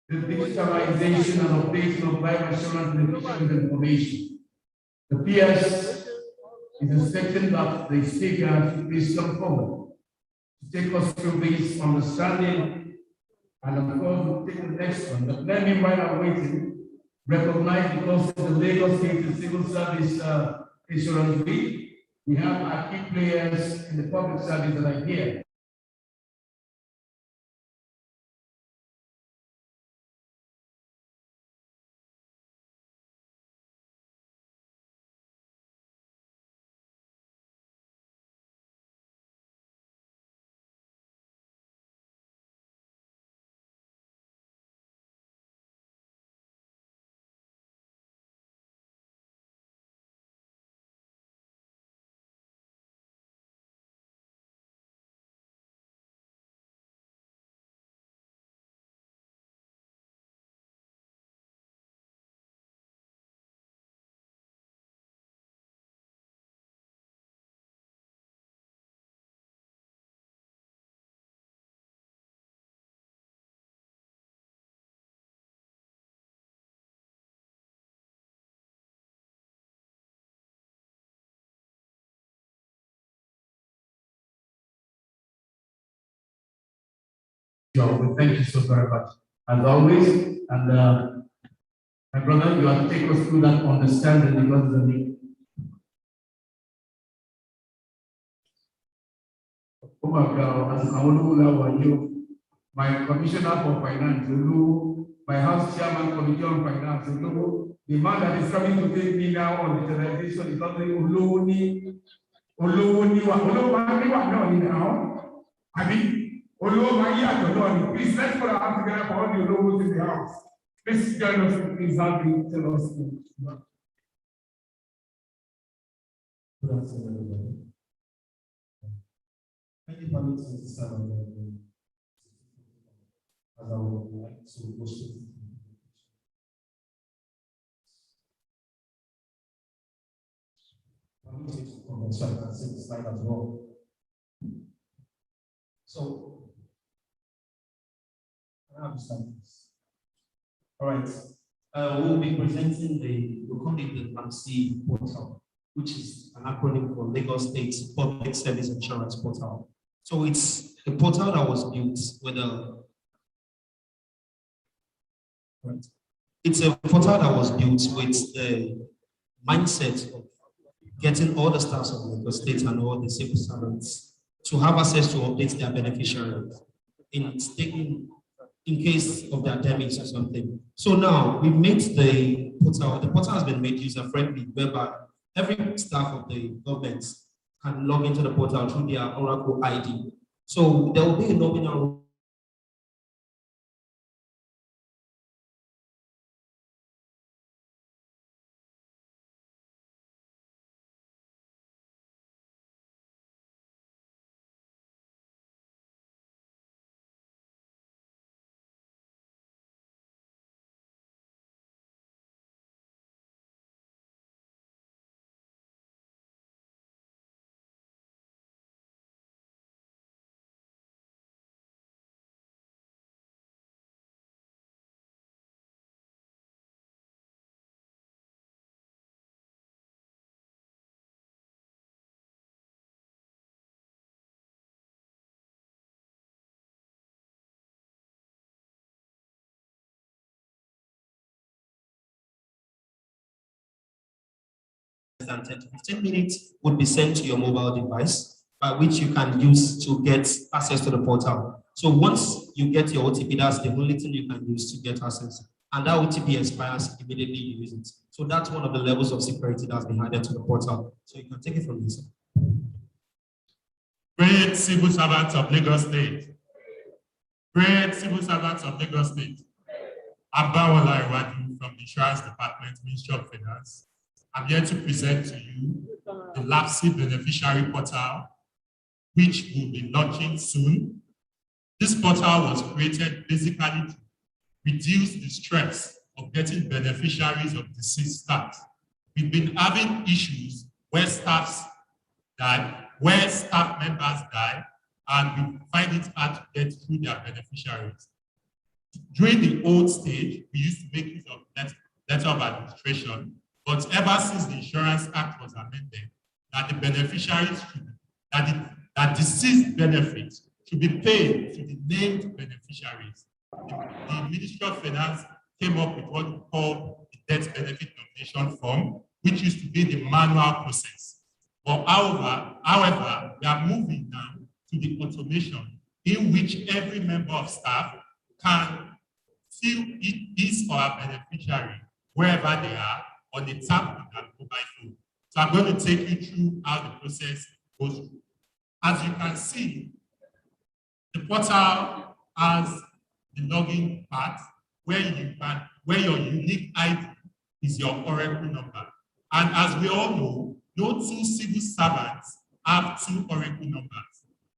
the digitalization and updating of life assurance and efficient information. The PS is expecting that the speaker should please come forward to take us through this understanding, and of course we'll take the next one. But let me, while I'm waiting, recognize, because of the Lagos State Civil Service Insurance Week, we have our key players in the public service that are here. So thank you so very much, as always. And my brother, you have to take us through that understanding, because of the oh my God, as my commissioner for finance, my house chairman committee on finance, the man that is coming to take me now on the television is not Oloni now. I mean, please let's put our hands together for all the logos in the house. Please join us, please help me tell us. Good afternoon, everybody. Thank you for permit me to start on as I would like to go straight to the permit me to come so I can see the slide as well. So I understand this. All right. We will be presenting we'll call it the LAMC portal, which is an acronym for Lagos State Public Service Insurance Portal. So it's a portal that was built with it's a portal that was built with the mindset of getting all the staffs of Lagos State and all the civil servants to have access to update their beneficiaries in case of their damage or something. So now we made the portal has been made user-friendly, whereby every staff of the government can log into the portal through their Oracle ID. So there will be a nominal than 10 to 15 minutes would be sent to your mobile device, by which you can use to get access to the portal. So once you get your OTP, that's the only thing you can use to get access. And that OTP expires immediately you use it. So that's one of the levels of security that's been added to the portal. So you can take it from this. Great civil servants of Lagos State. Great civil servants of Lagos State. Abawola Iwaju from the Insurance Department, Ministry of Finance. I'm here to present to you the LAPSI beneficiary portal, which will be launching soon. This portal was created basically to reduce the stress of getting beneficiaries of deceased staff. We've been having issues where staff members die, and we find it hard to get through their beneficiaries. During the old stage, we used to make use of letter of administration, but ever since the Insurance Act was amended, that the beneficiaries that deceased benefits should be paid to the named beneficiaries. The Ministry of Finance came up with what we call the death benefit nomination form, which used to be the manual process. But however, we are moving now to the automation in which every member of staff can fill his or her beneficiary wherever they are on the tap on their mobile phone. So I'm going to take you through how the process goes through. As you can see, the portal has the login part where your unique ID is your Oracle number. And as we all know, no two civil servants have two Oracle numbers.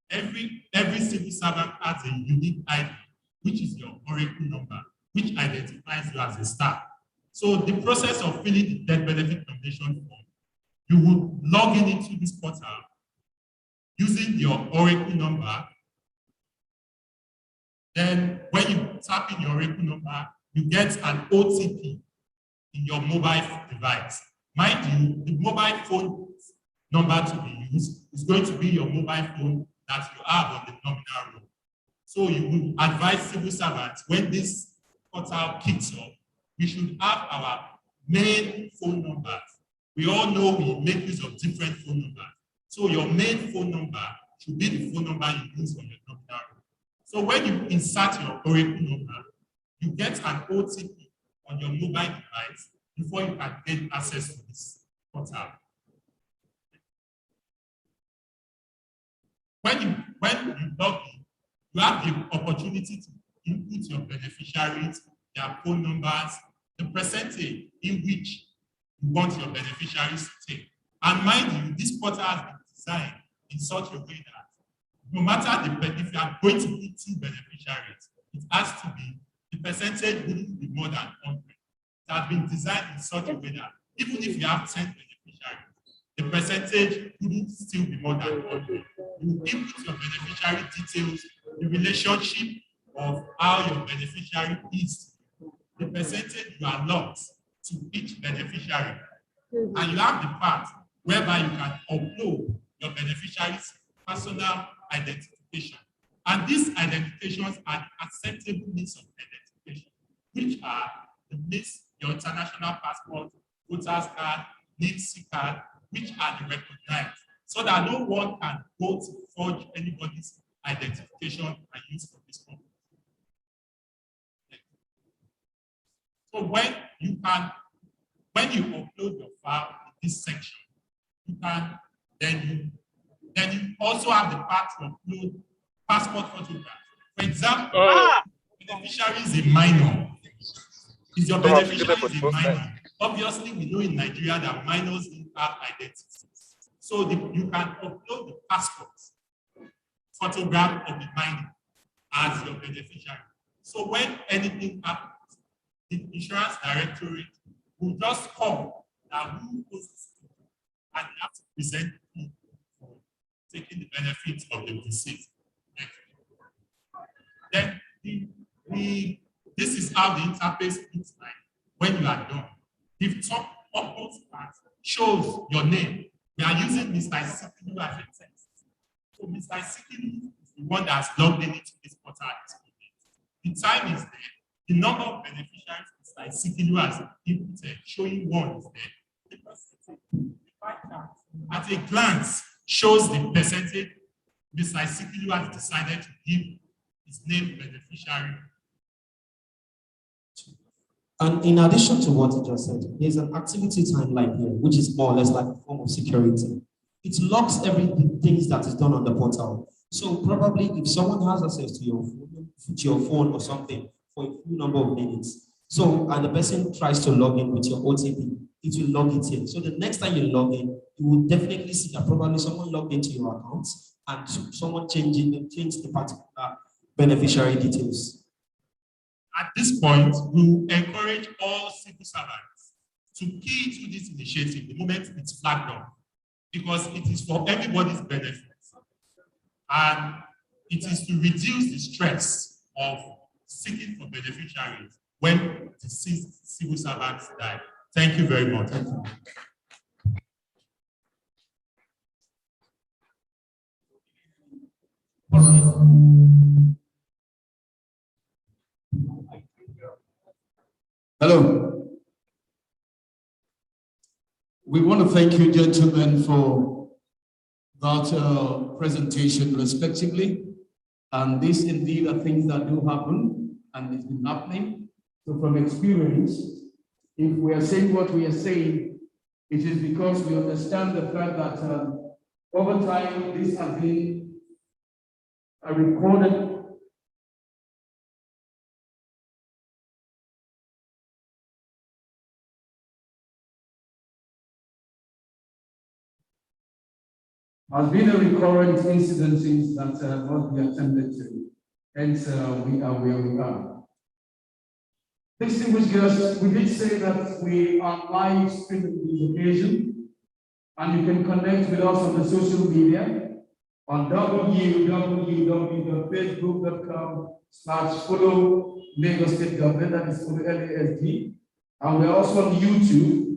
Every civil servant has a unique ID, which is your Oracle number, which identifies you as a staff. So the process of filling the death benefit nomination form, you would log into this portal using your Oracle number. Then when you tap in your Oracle number, you get an OTP in your mobile device. Mind you, the mobile phone number to be used is going to be your mobile phone that you have on the nominal roll. So you would advise civil servants when this portal kicks off, we should have our main phone numbers. We all know we make use of different phone numbers. So your main phone number should be the phone number you use on your nominal roll. So when you insert your Oracle number, you get an OTP on your mobile device before you can gain access to this portal. When you log in, you have the opportunity to input your beneficiaries, their phone numbers, the percentage in which you want your beneficiaries to take. And mind you, this portal has been designed in such a way that no matter if you are going to put two beneficiaries, it has to be, the percentage wouldn't be more than 100. It has been designed in such a way that even if you have 10 beneficiaries, the percentage wouldn't still be more than 100. You input your beneficiary details, the relationship of how your beneficiary is, the percentage you allot to each beneficiary, and you have the part whereby you can upload your beneficiary's personal identification. And these identifications are the acceptable means of identification, which are the means, your international passport, voter's card, NIMSI card, which are the recognized, so that no one can go to forge anybody's identification and use for this purpose. So when you upload your file in this section, you can then you also have the part to upload passport photographs. For example, beneficiary is a minor. Is your beneficiary is a minor? Obviously, we know in Nigeria that minors don't have identities. So you can upload the passport photograph of the minor as your beneficiary. So when anything happens, the insurance directorate will just call that who owns this, and you have to present proof for taking the benefits of the deceased. Then this is how the interface looks like when you are done. The top upmost part shows your name. We are using Mr. Sikilu as a text. So Mr. Sikilu is the one that's logged into this portal. The time is there. The number of beneficiaries Mr. Sikilu has inputted, showing one is there. The pie chart at a glance shows the percentage Mr. Sikilu has decided to give his named beneficiary. And in addition to what he just said, there's an activity timeline here, which is more or less like a form of security. It logs everything that is done on the portal. So probably if someone has access to your phone or something for a few number of minutes, so and the person tries to log in with your OTP, it will log it in. So the next time you log in, you will definitely see that probably someone logged into your account and someone changed the particular beneficiary details. At this point, we will encourage all civil servants to key into this initiative the moment it's flagged up, because it is for everybody's benefit. And it is to reduce the stress of seeking for beneficiaries when deceased civil servants die. Thank you very much. Thank you. Hello. We want to thank you, gentlemen, for that presentation respectively. And these indeed are things that do happen, and it's been happening. So from experience, if we are saying what we are saying, it is because we understand the fact that over time, this has been a recorded has been a recurrent incidences that must be attended to. Hence, we are where we are. Distinguished guests, we did say that we are live streaming this occasion, and you can connect with us on the social media on www.facebook.com/follow Lagos State Government, that is follow LASD. And we're also on YouTube,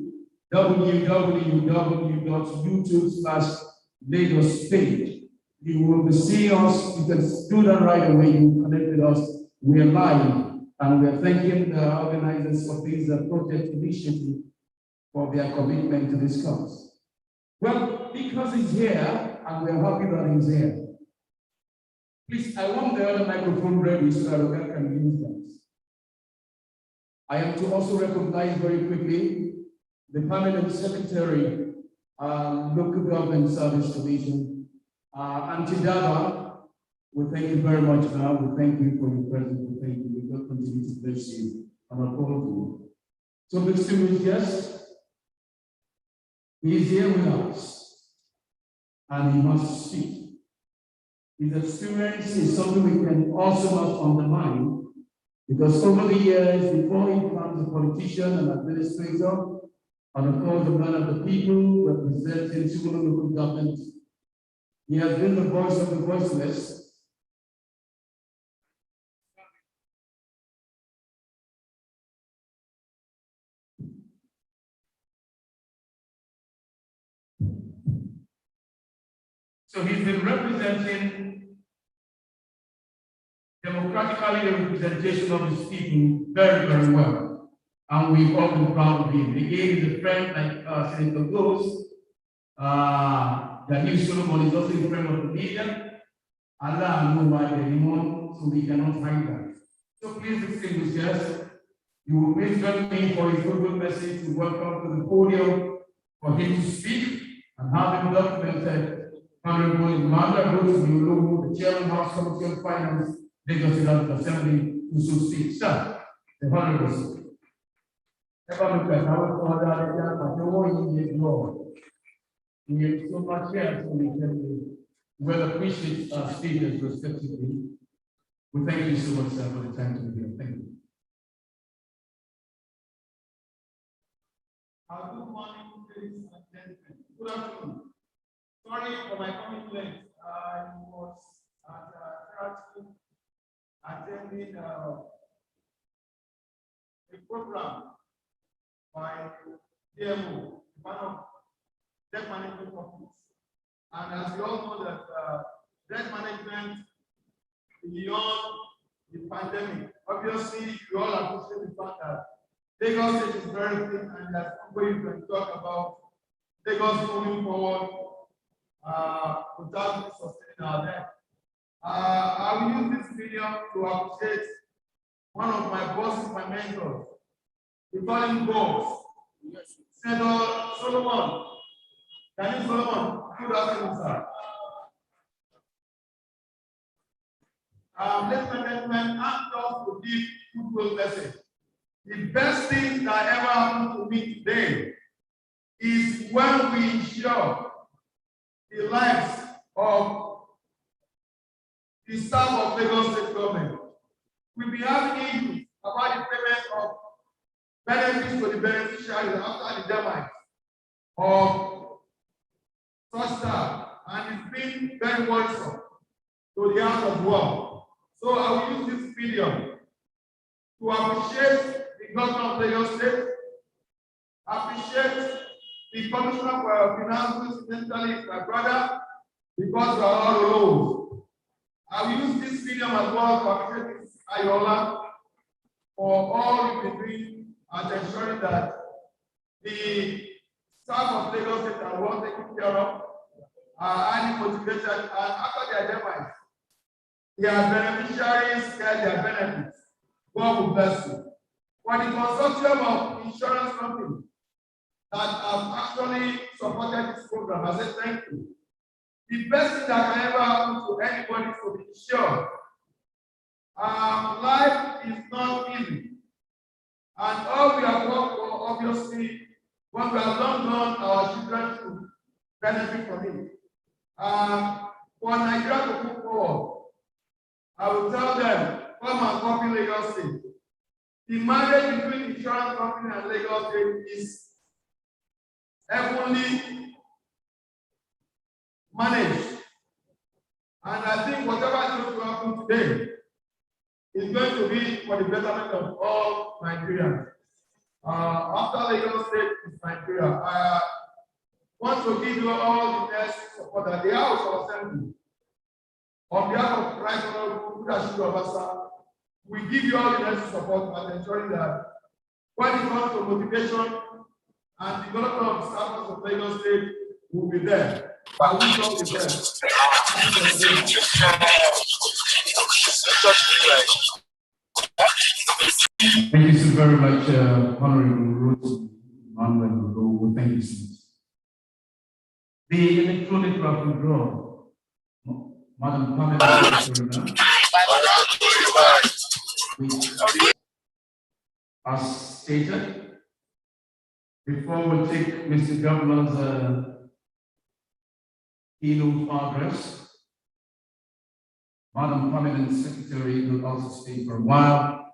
www.youtube.com/Lagos State. You will be seeing us. You can do that right away. You connect with us. We are live, and we are thanking the organizers of this project initiative for their commitment to this cause. Well, because he's here, and we're happy that he's here. Please, I want the other microphone ready so that we can use that. I am to also recognize very quickly the permanent secretary, Local Government Service Division, Auntie Daba. We thank you very much now. We thank you for your presence. We thank you. We will continue to bless you and uphold you. So, distinguished guests, he is here with us, and he must speak. His experience is something we can also not undermine, because over the years, before he becomes a politician and administrator, and of course the man of the people representing civil and local government, he has been the voice of the voiceless. So he's been representing democratically the representation of his people very, very well. And we've all been proud of him. Again, he's a friend like Senator Ghost. Daniel Solomon is also a friend of the media. Allah knows why anyone, so we cannot hide that. So please, distinguished guests, you will please join me for his good message to welcome to the podium for him to speak and have him documented. Honorable Manda Bruce Yulu, the Chairman House Committee on Finance, Lagos State Assembly, to speak. Sir, the Honorable. Ever look at our order, but no one is Lord. We have so much here, so we can well appreciate our speakers respectively. We thank you so much, sir, for the time to be here. Thank you. Good morning, ladies and gentlemen. Good afternoon. Sorry for my coming late. I was at attending a program by DMO, one of debt management companies. And as we all know that debt management beyond the pandemic, obviously you all appreciate the fact that Lagos State is very thin, and that's one way you can talk about Lagos moving forward without sustaining our debt. I will use this video to appreciate one of my bosses, my mentors. We call him Boss. Senator Solomon. Daniel Solomon, good afternoon, sir. ladies and gentlemen, I'm just to give goodwill message. The best thing that ever happened to me today is when we ensure the lives of the staff of Lagos State Government. We'll be having issues about the payment of benefits to the beneficiaries after the demise of such staff, and it's been very worrisome to the House of War. So I will use this medium to appreciate the governor of Lagos State, appreciate the Commissioner for Finance, who incidentally is my brother, because we are all alone. I will use this medium as well to appreciate Ms. Ayola for all you've been doing and ensuring that the staff of Lagos State are well taken care of, highly motivated, and after their demise, their beneficiaries get their benefits. God will bless you. For the consortium of insurance companies that have actually supported this program, I say thank you. The best thing that can ever happen to anybody is to be sure. Life is not easy. And all we have worked for, obviously, when we have done, our children to benefit from it. For Nigeria to move forward, I will tell them, come and copy Lagos State. The marriage between insurance company and Lagos State is heavily managed. And I think whatever is going to happen today is going to be for the betterment of all Nigerians. After Lagos State is Nigeria, I want to give you all the necessary support that the House of Assembly, on behalf of Right Honorable Leadership Obasa, we give you all the necessary support and ensuring that when it comes to motivation and development of the staff of Lagos State, will be there. But we will be there. Thank you so very much, Honorable Ruth Manuel. Thank you so much. The electronic rapid draw, Madam Pamela, as stated, before we take Mr. Governor's keynote address, Madam Permanent Secretary will also speak for a while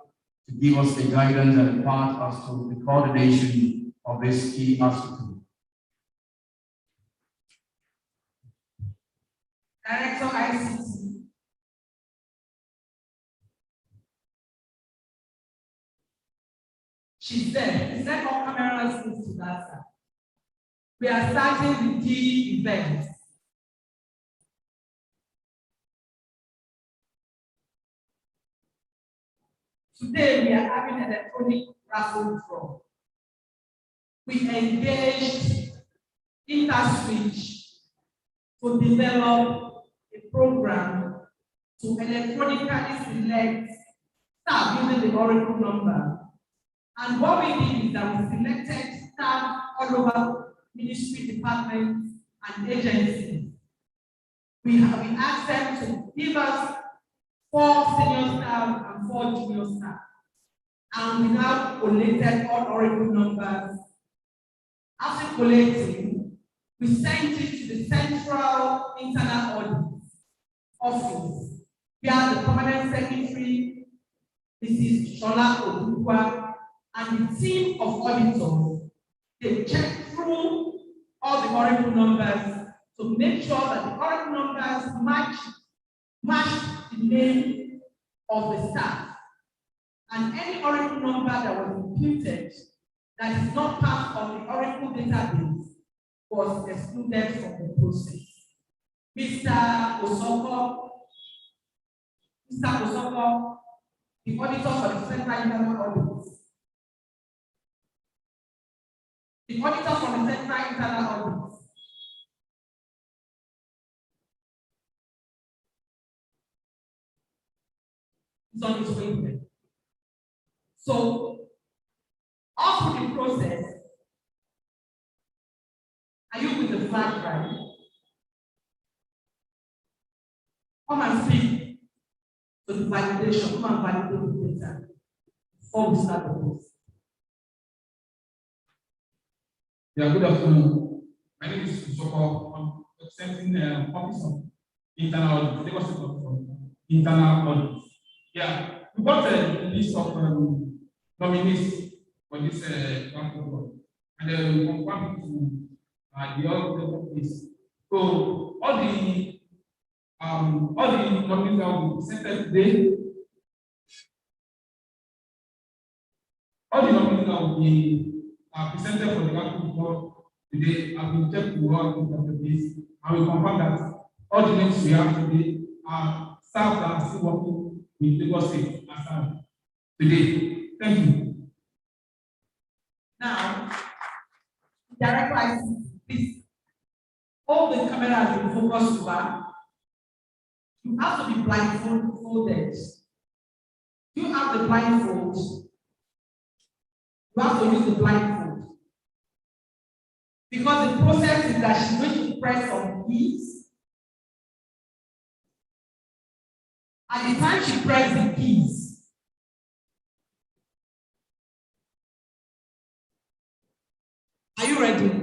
to give us the guidance and part as to the coordination of this key aspect. Director ICT. She said, is that all cameras need to that side? We are starting the key events. Today we are having an electronic raffle draw. We engaged InterSwitch to develop a program to electronically select staff using the Oracle number. And what we did is that we selected staff all over ministry departments and agencies. We asked them to give us 4 senior staff and 4 junior staff. And we now collated all Oracle numbers. After collating, we sent it to the Central Internal Audit Office, via the Permanent Secretary, Mrs. Shola Odukwa, and the team of auditors. They checked through all the Oracle numbers to make sure that the Oracle numbers match the name of the staff. And any Oracle number that was imputed that is not part of the Oracle database was excluded from the process. Mr. Osoko, the auditor for the Central Internal Audit. The auditor from the Central Internal Audit. Is on its way there. So, all through the process, are you with the flag drive? Come and speak. So the validation, come and validate the data before we start the post. Yeah, good afternoon. My name is Usoko. I'm representing Office of Internal Audit, Lagos State Office of Internal Audit. Yeah, we got a list of nominees for this platform, and then we confirmed to the office. So all the nominees that will be presented today, all the nominees that will be presented for the platform today have been checked to work of the case, and we confirm that all the names we have today are staff that are still working with Lagos State as staff today. Thank you. Now, Director, please, all the cameras will focus over. You have to be blindfolded. You have the blindfold. You have to use the blindfold. Because the process is that she's going to press on keys. At the time she presses the keys, are you ready?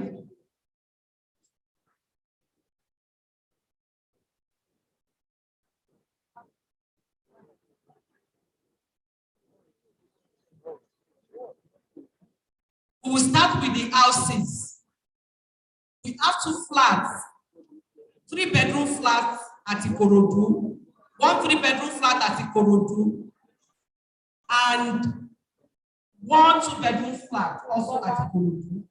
We will start with the houses. We have 2 flats, 3-bedroom flats at Ikorodu, 1 3-bedroom flat at Ikorodu, and 1 2-bedroom flat also at Ikorodu.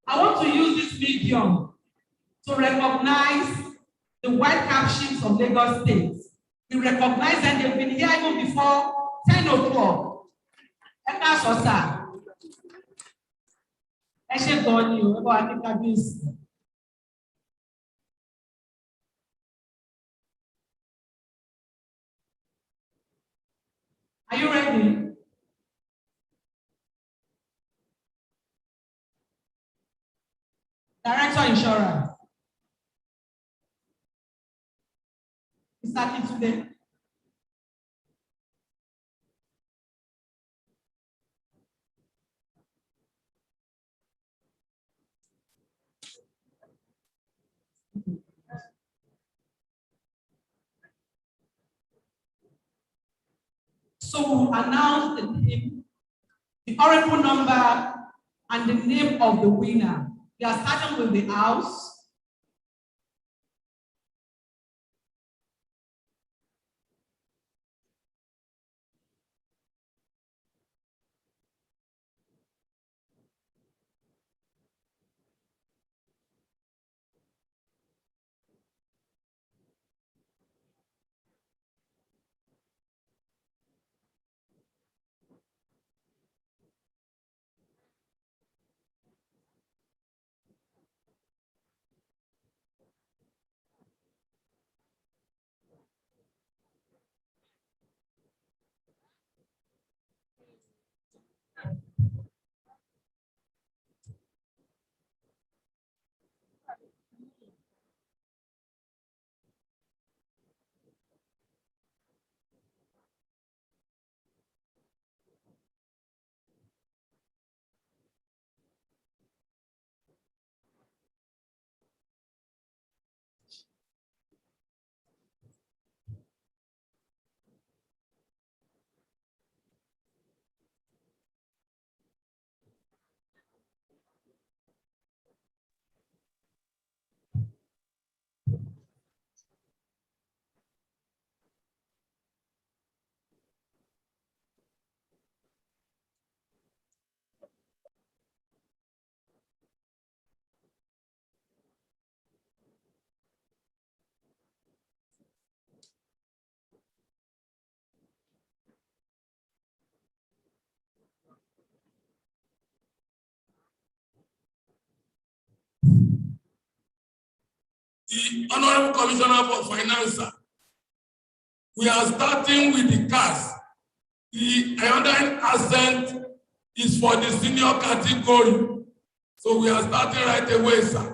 I want to use this medium to recognize the white captions of Lagos State. We recognize that they've been here even before 10 o'clock. Are you ready? Director Insurance. It's starting today. So we'll announce the name, the oracle number, and the name of the winner. We are starting with the house. The Honorable Commissioner for Finance, we are starting with the cars. The Hyundai Accent is for the senior category. So we are starting right away, sir.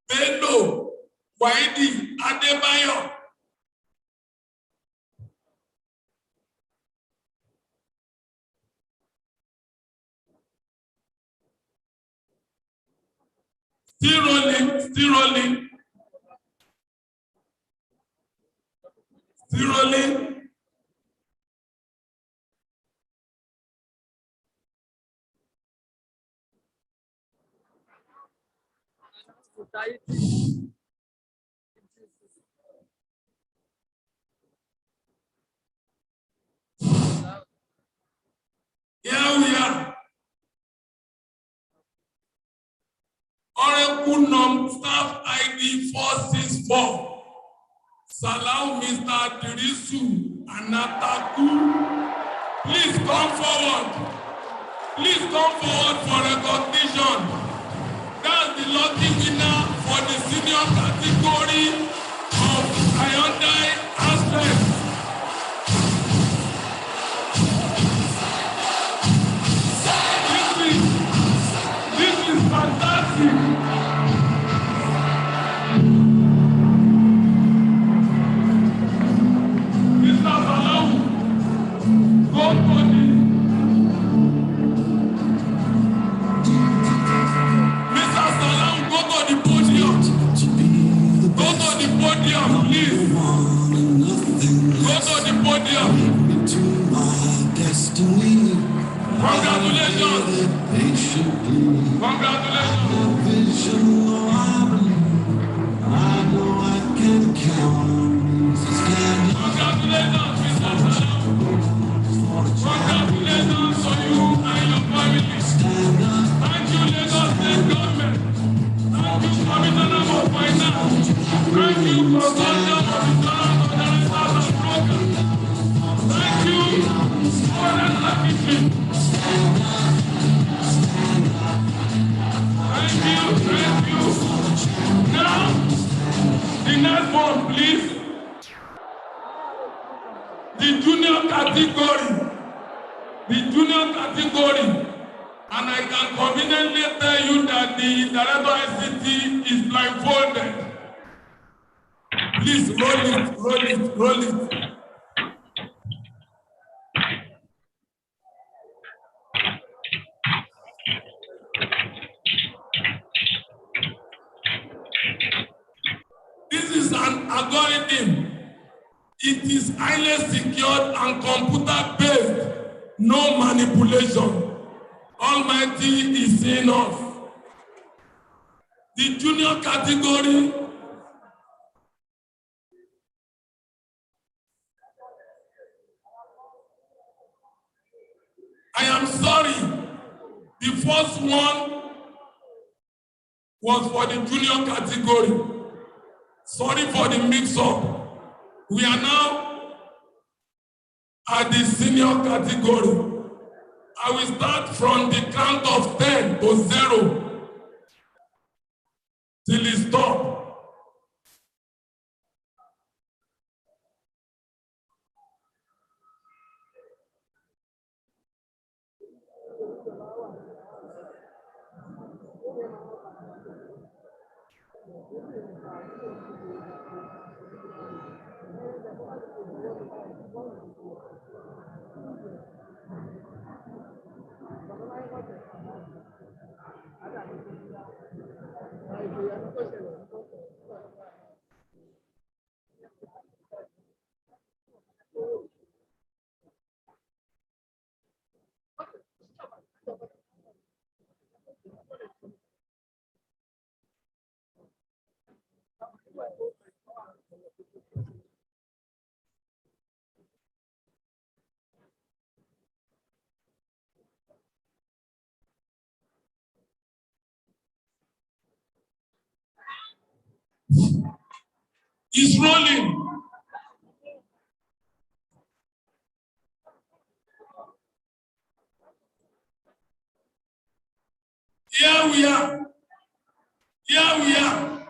Bello Waidi Adebayo. Still rolling, still rolling. Still rolling. Here we are. Oracle num staff ID 464. Salam Mr. Dirisu Anataku. Please come forward. Please come forward for recognition. That's the lucky winner for the senior category of Hyundai Accent. This is fantastic. Mr. Salam, go for the Mr. Salam, go to the podium. Go to the podium, please. Go to the podium. Congratulations. Congratulations. Congratulations, Mr. Salam. Congratulations to you and your family. Thank you, Lagos State Government. Thank you, Commissioner for Finance. Thank you, Consortium of Insurance Organizers and Brokers. Thank you, Foreign Secretary. Thank you. Now, the next one, please. The junior category. And I can conveniently tell you that the director ICT is blindfolded. Please roll it. This is an algorithm. It is highly secured and computer-based. No manipulation. Almighty is seeing us. The junior category. I am sorry. The first one was for the junior category. Sorry for the mix-up. We are now at the senior category. I will start from the count of 10 to 0 till it stops. It's rolling. Here we are. Here we are.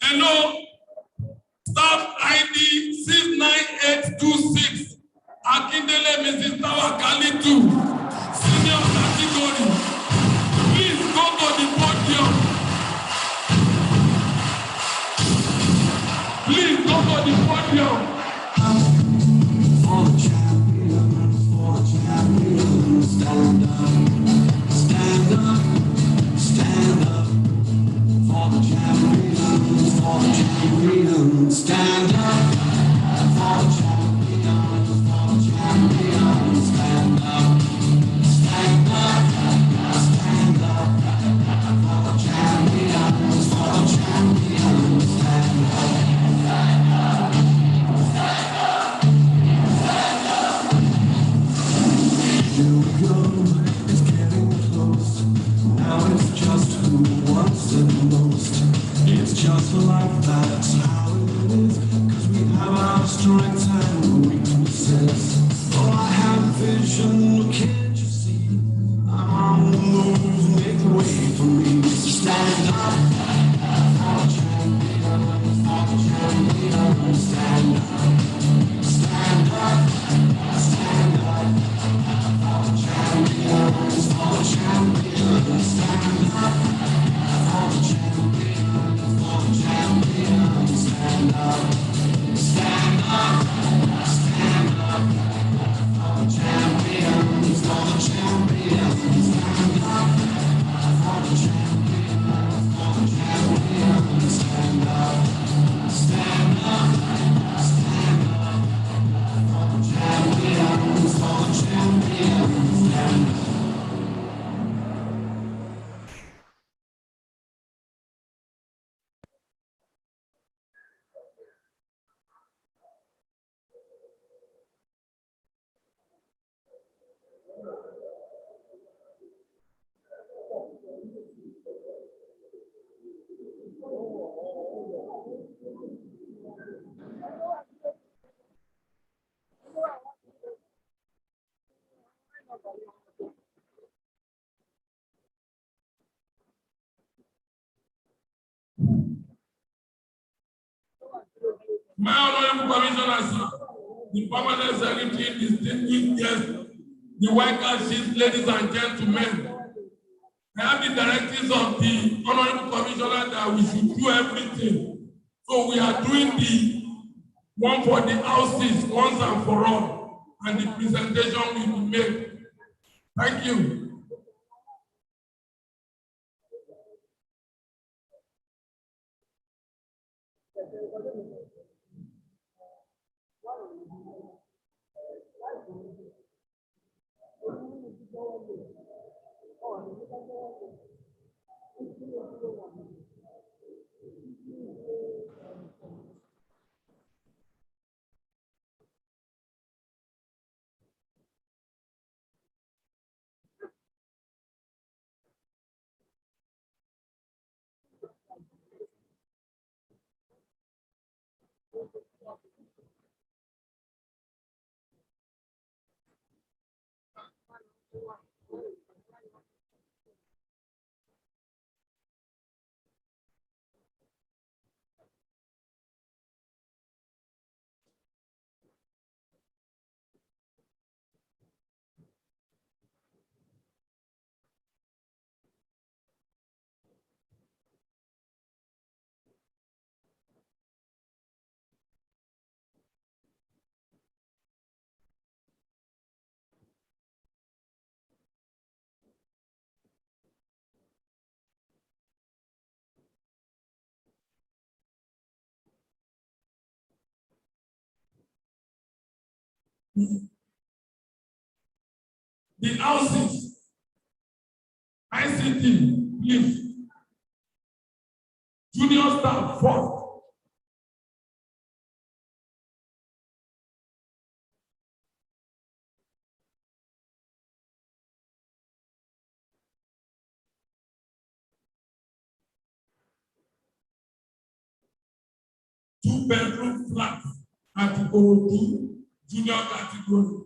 Hello. Staff ID 69826. Akindele Mrs. Tawakali 2. Senior category. Please go to the podium. Please go to the podium. For the champion, stand up, stand up, stand up. For the champion, stand up. For the champion, stand up, stand up, stand up. For the champion, stand up. Here we go, it's getting close. Now it's just who wants it most. It's just like that's how it is. Cause we have our strengths and weaknesses. Oh, I have vision, can't you see? I'm on the move, make way for me. Stand up for the champion, stand up, stand up, stand up. Champions, for the champions, stand up. For the champions, stand up. Stand up, stand up. For the champions, stand up. For the champions, stand up. Stand up, stand up. For the champions, stand up. My honorable commissioners, the permanent secretary, distinguished guests, the white card chiefs, ladies and gentlemen. I have the directives of the honorable commissioner that we should do everything. So we are doing the one for the houses once and for all, and the presentation will be made. Thank you. The houses, ICT, please. Junior staff first. 2-bedroom flat at Ikorodu junior category.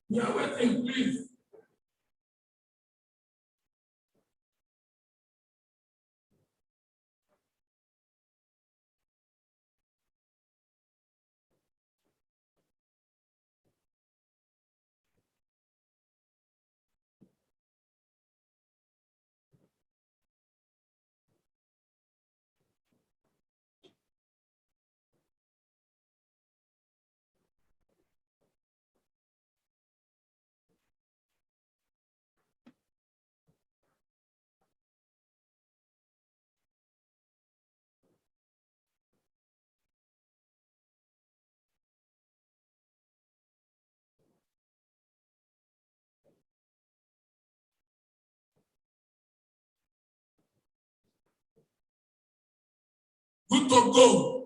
We are waiting, please. Good to go.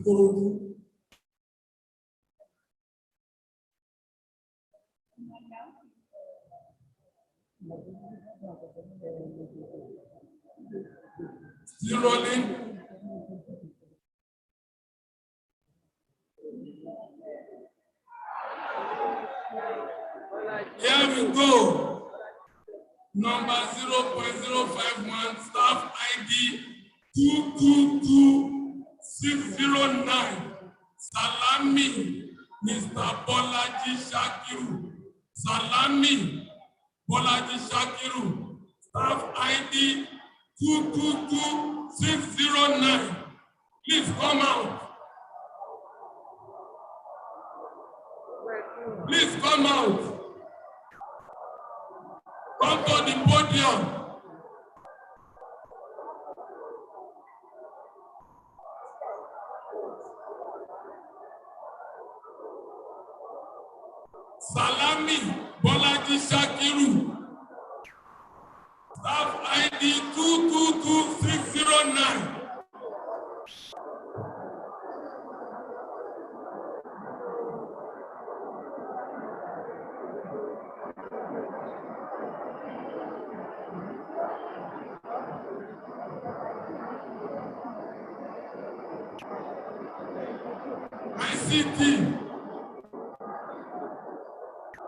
Ikorodu. Still rolling. Here we go. Number 0.051, staff ID 222609. Salami, Mr. Bolaji Shakiru. Salami, Bolaji Shakiru. Staff ID 222609. Please come out. Please come out. Come to the podium. Salami Bolaji Shakiru. Staff ID 222609. ICT.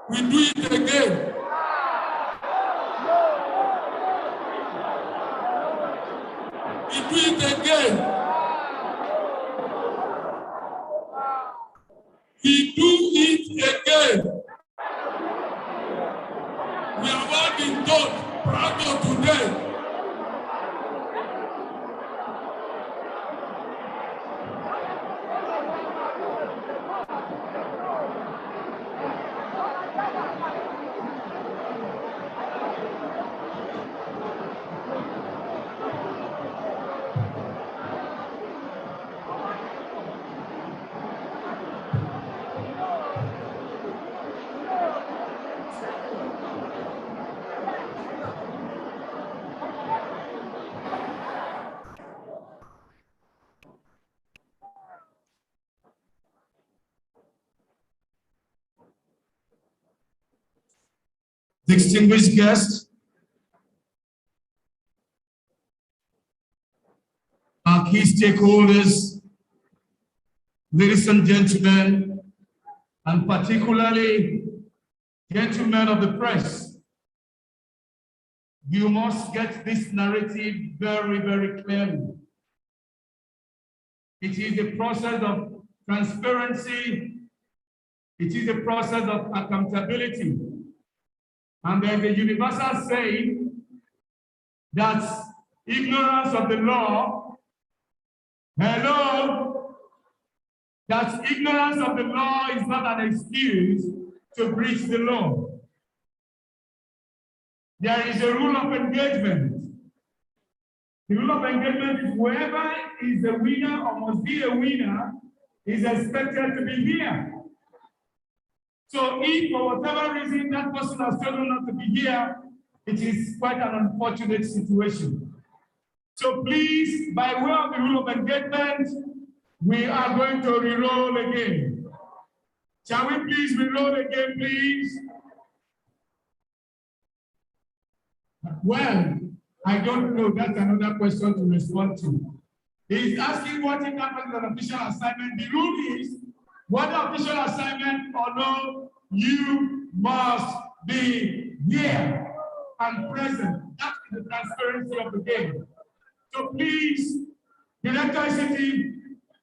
We do it again. We do it again. We do it again. We have all been told proud of today. Distinguished guests, our key stakeholders, ladies and gentlemen, and particularly gentlemen of the press, you must get this narrative very, very clearly. It is a process of transparency. It is a process of accountability. And there's a universal saying that ignorance of the law, that ignorance of the law is not an excuse to breach the law. There is a rule of engagement. The rule of engagement is whoever is a winner or must be a winner is expected to be here. So if for whatever reason that person has chosen not to be here, it is quite an unfortunate situation. So please, by way of the rule of engagement, we are going to re-roll again. Shall we please re-roll again, please? Well, I don't know. That's another question to respond to. He's asking what it happens with an official assignment. The rule is, whether official assignment or no, you must be here and present. That's the transparency of the game. So please, Director ICT,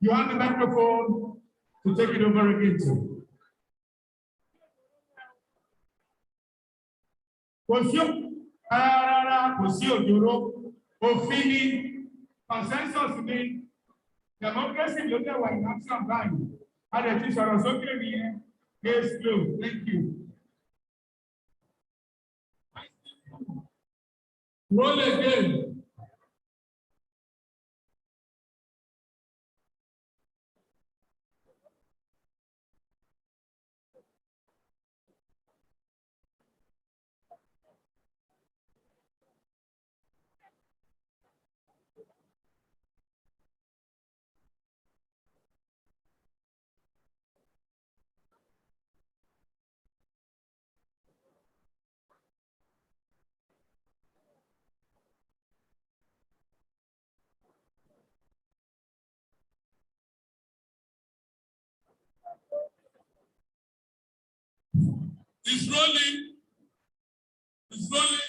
you have the microphone to take it over again too. Consensus means democracy look at what action value. And the teacher was okay. Case closed. Thank you. Roll again. It's rolling. It's rolling.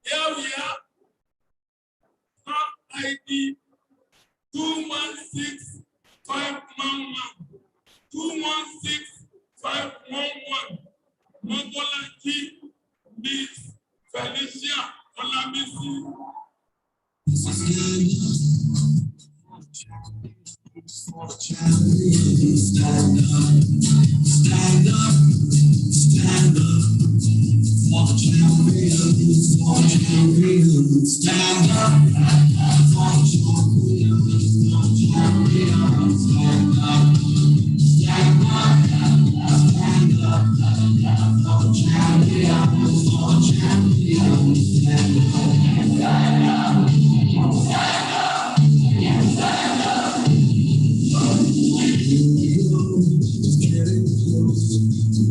Here we are. ID 216511. 216511. Mongolaji Miss Felicia Olamisi. For the champions, stand up, stand up, stand up. For the champions, stand up. For the champions, stand up, stand up, stand up. For the champions, stand It's getting close.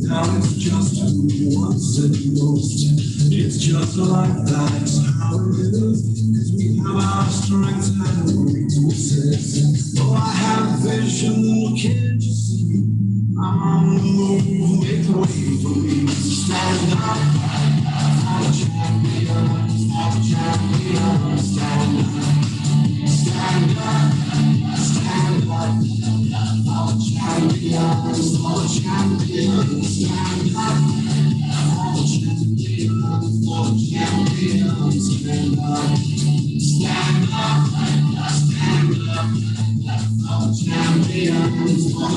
Now it's just who wants it most. It's just like that's how it is. Cause we have our strengths and weaknesses. Oh, I have vision, can't you see? I'm on the move, make way for me. Stand up, for the champions, stand up, stand up, stand up. For the champions, stand up. For the champions, stand up. Stand up, stand up. For the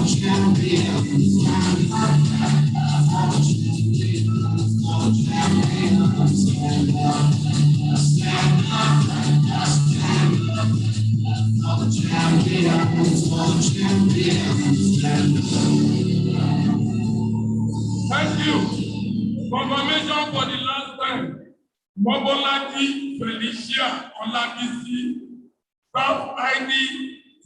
champions, stand up. For the champions, stand up. Stand up, stand up. For the champions, stand up. Thank you. Confirmation for the last time. Mobolaji Felicia Olamisi. Staff ID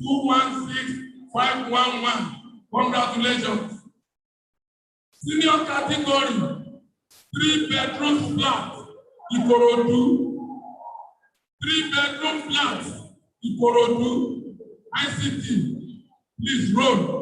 216511. Congratulations. Senior category, 3-bedroom flat, Ikorodu. 3-bedroom flat, Ikorodu. ICT, please roll.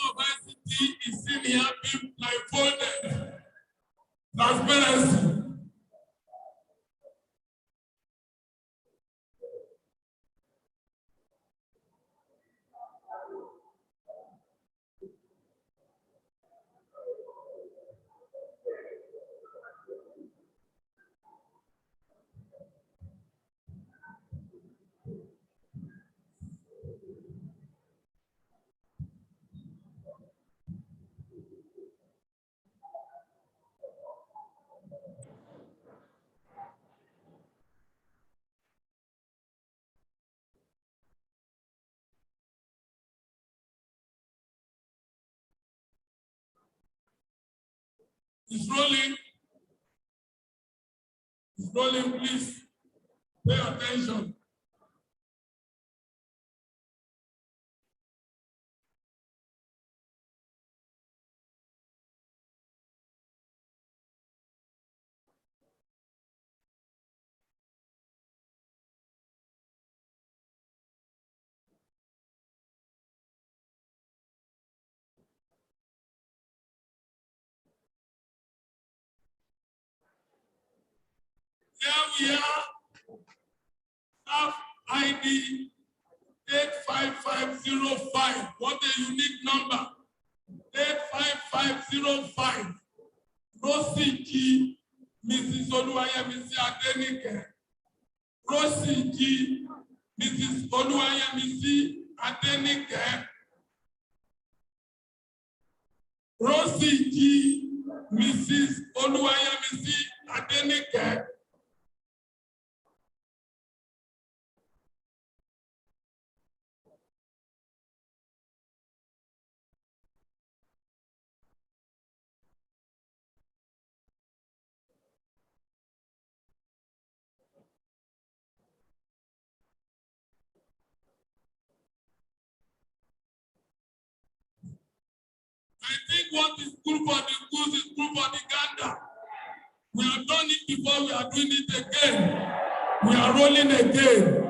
Of ICT is seen here being blindfolded. Transparency. It's rolling. It's rolling, please. Pay attention. Here we are. Staff ID 85505. What a unique number. 85505. Rosie G. Mrs. Oluwayemisi Adenike. Rosie G. Mrs. Oluwayemisi Adenike. Rosie G. Mrs. Oluwayemisi Adenike. I think what is good for the goose is good for the gander. We have done it before, we are doing it again. We are rolling again.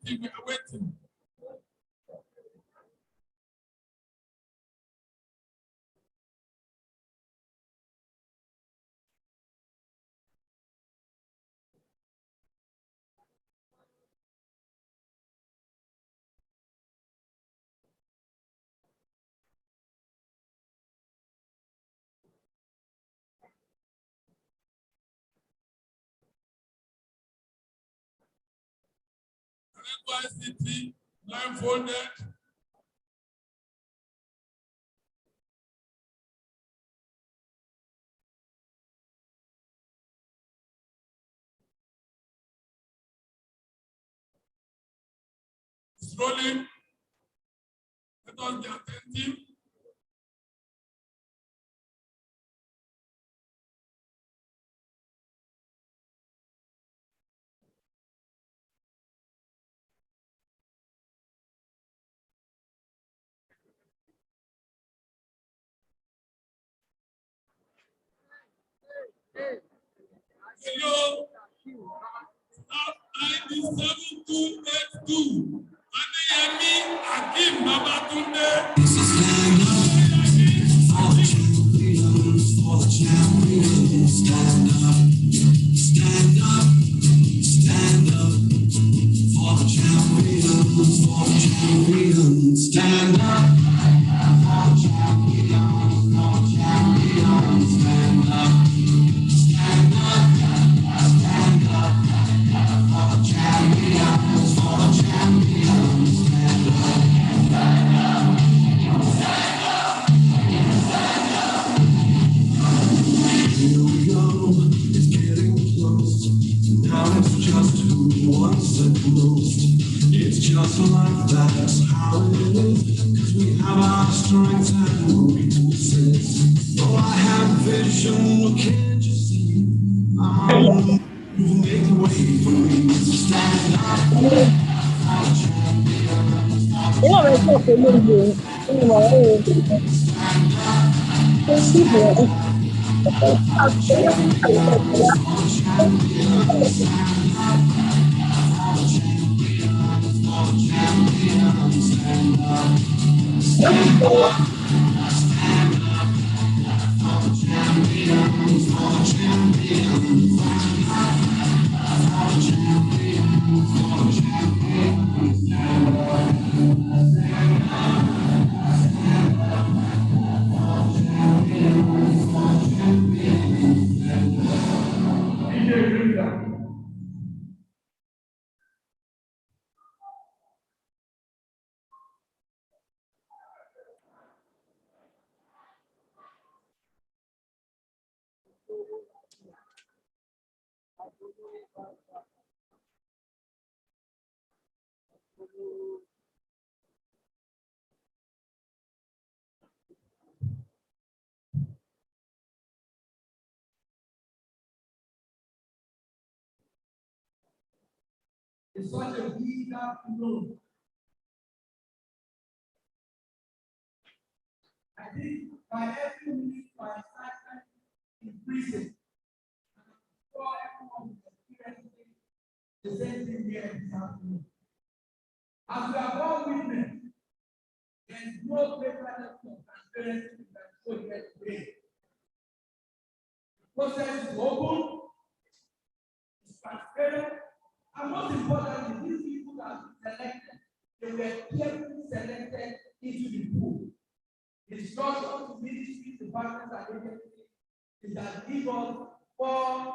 We are waiting. City, blindfolded. It's rolling. Let us be attentive. Hello. Staff ID 7282. Adeyemi Akim Babatunde. For the champions, stand up, stand up, stand up. For the champions, stand up. For the champions, stand up, stand up, stand up. For the champions, stand up. Here we go, it's getting close. Now it's just who wants it most. It's just like that's how it is. Cause we have our strengths and weaknesses. Oh, I have vision, what can't you see? I'm make the way for me. So stand up. is such a big afternoon. I think by every minute my excitement increases. And I'm sure everyone is experiencing the same thing here this afternoon. As we have all witnessed, there is no greater level of transparency than show here today. The process is open, it's transparent, and most importantly, these people that have been selected, they were carefully selected into the pool. The instruction to ministries, departments, and agencies is that give us 4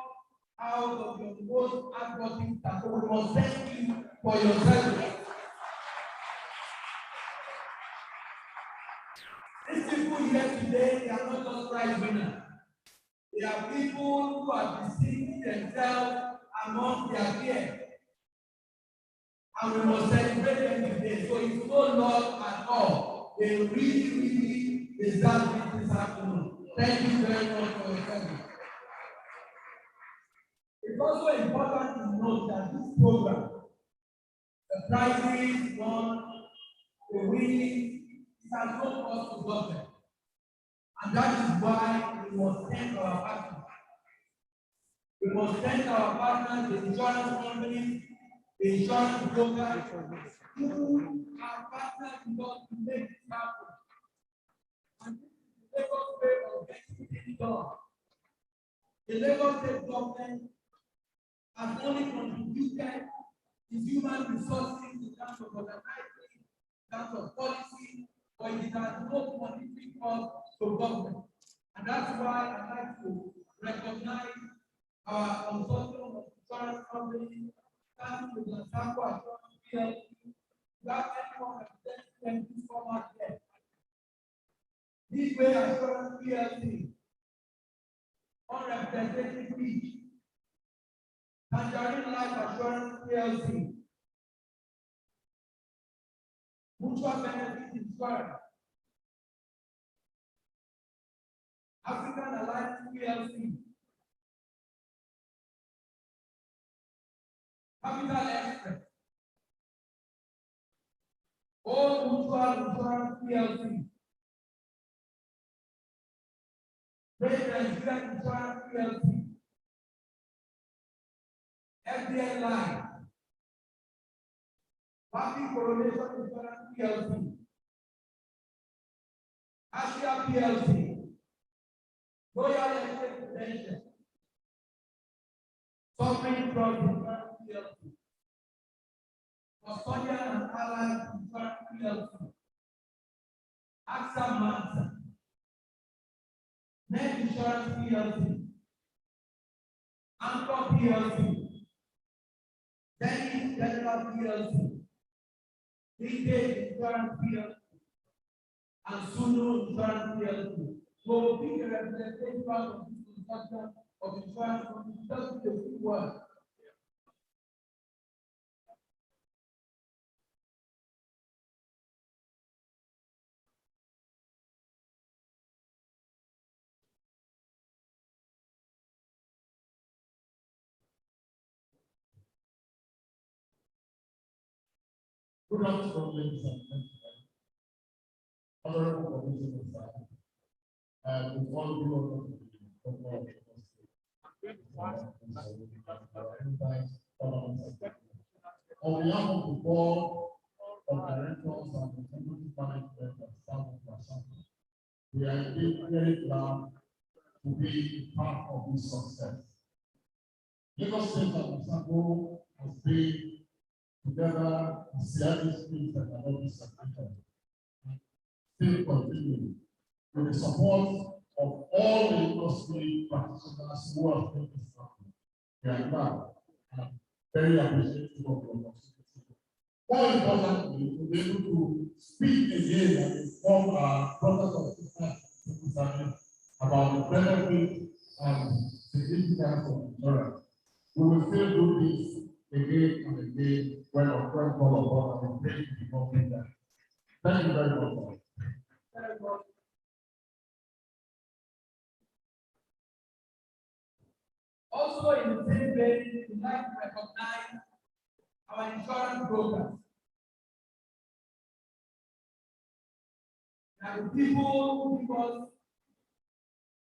out of your most hardworking staff. So we must thank you for your service. These people here today, they are not just prize winners. They are people who are distinguishing themselves among their peers. And we must celebrate them today. So it's no love at all. They really deserve it this afternoon. Thank you very much for your service. It's also important to note that this program, the prizes won, the winning, it has no cost to government. And that is why we must thank our partners. We must thank our partners, the insurance companies, the insurance brokers, who are partners with us to make this happen. And this is the Lagos way of getting things done. The Lagos State government has only contributed its human resources in terms of organizing, in terms of policy, but it has no monetary cost to government. And that's why I'd like to recognize our consortium of insurance companies, starting with the Sampo Assurance PLC, without anyone representing them this format yet. Midway Assurance PLC, unrepresentative Beach, Tangerine Life Assurance PLC, Mutual Benefit Insurance, African Alliance PLC, Capital Express, Old Mutual Insurance PLC, Great Nigerian Insurance PLC, FDN Line, Happy Coronation Insurance PLC, Asia PLC, Royal Estate Prudential, Sovereign Trust Insurance PLC, Custodian and Allied Insurance PLC, AXA Mansa, Net Insurance PLC, Anchor PLC, Zenith General PLC, Vintage Insurance PLC, and Sunu Insurance PLC. So we be a representative of this consortium of insurance companies, just with a few words. Good afternoon, ladies and gentlemen. Honorable Commissioner, with all due honor to the governor of the state, on behalf of the board of directors and the executive management of South Plaza, we are indeed very glad to be part of this success. Lagos State and Masako has been together service things that are not disappointed. Still continuing with the support of all the industry practitioners who have made this happen. We are glad and very appreciative of your opportunity. More importantly, to be able to speak again and inform our brothers and sisters about the benefit and significance of insurance. We will still do this again and again when our friend call upon and we pray to be more better. Thank you very much. Also, in the same way, we like to recognize our insurance brokers. And the people who give us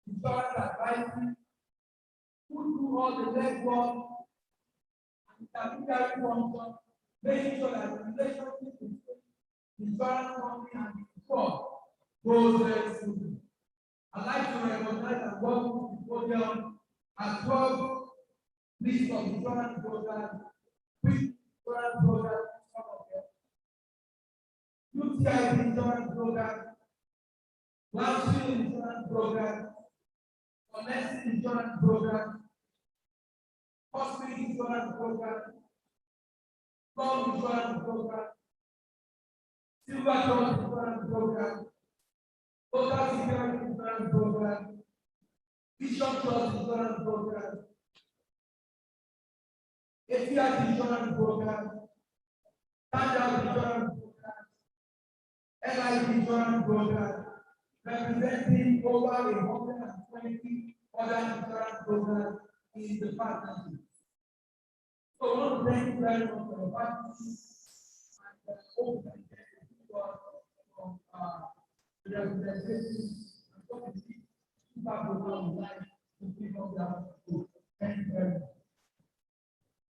insurance advice, who do all the legwork and intermediary function, making sure that the relationship between the insurance company and the insured goes very smoothly. I'd like to recognize and welcome to the podium as 12 list of insurance brokers, which insurance brokers, some of them, UTI insurance brokers, Lansing insurance brokers, Connecting insurance brokers, Hospital insurance brokers, Gold insurance brokers, Silver Cross insurance brokers, Total Security insurance brokers, Bishop Trust insurance brokers, Ethiopia insurance brokers, Standard insurance brokers, LIC insurance brokers, representing over 120 other insurance brokers in the partnership. So I want to thank you very much for your partnership and hope that you from the representation and committee to back program life to pick up their school. Thank you very much.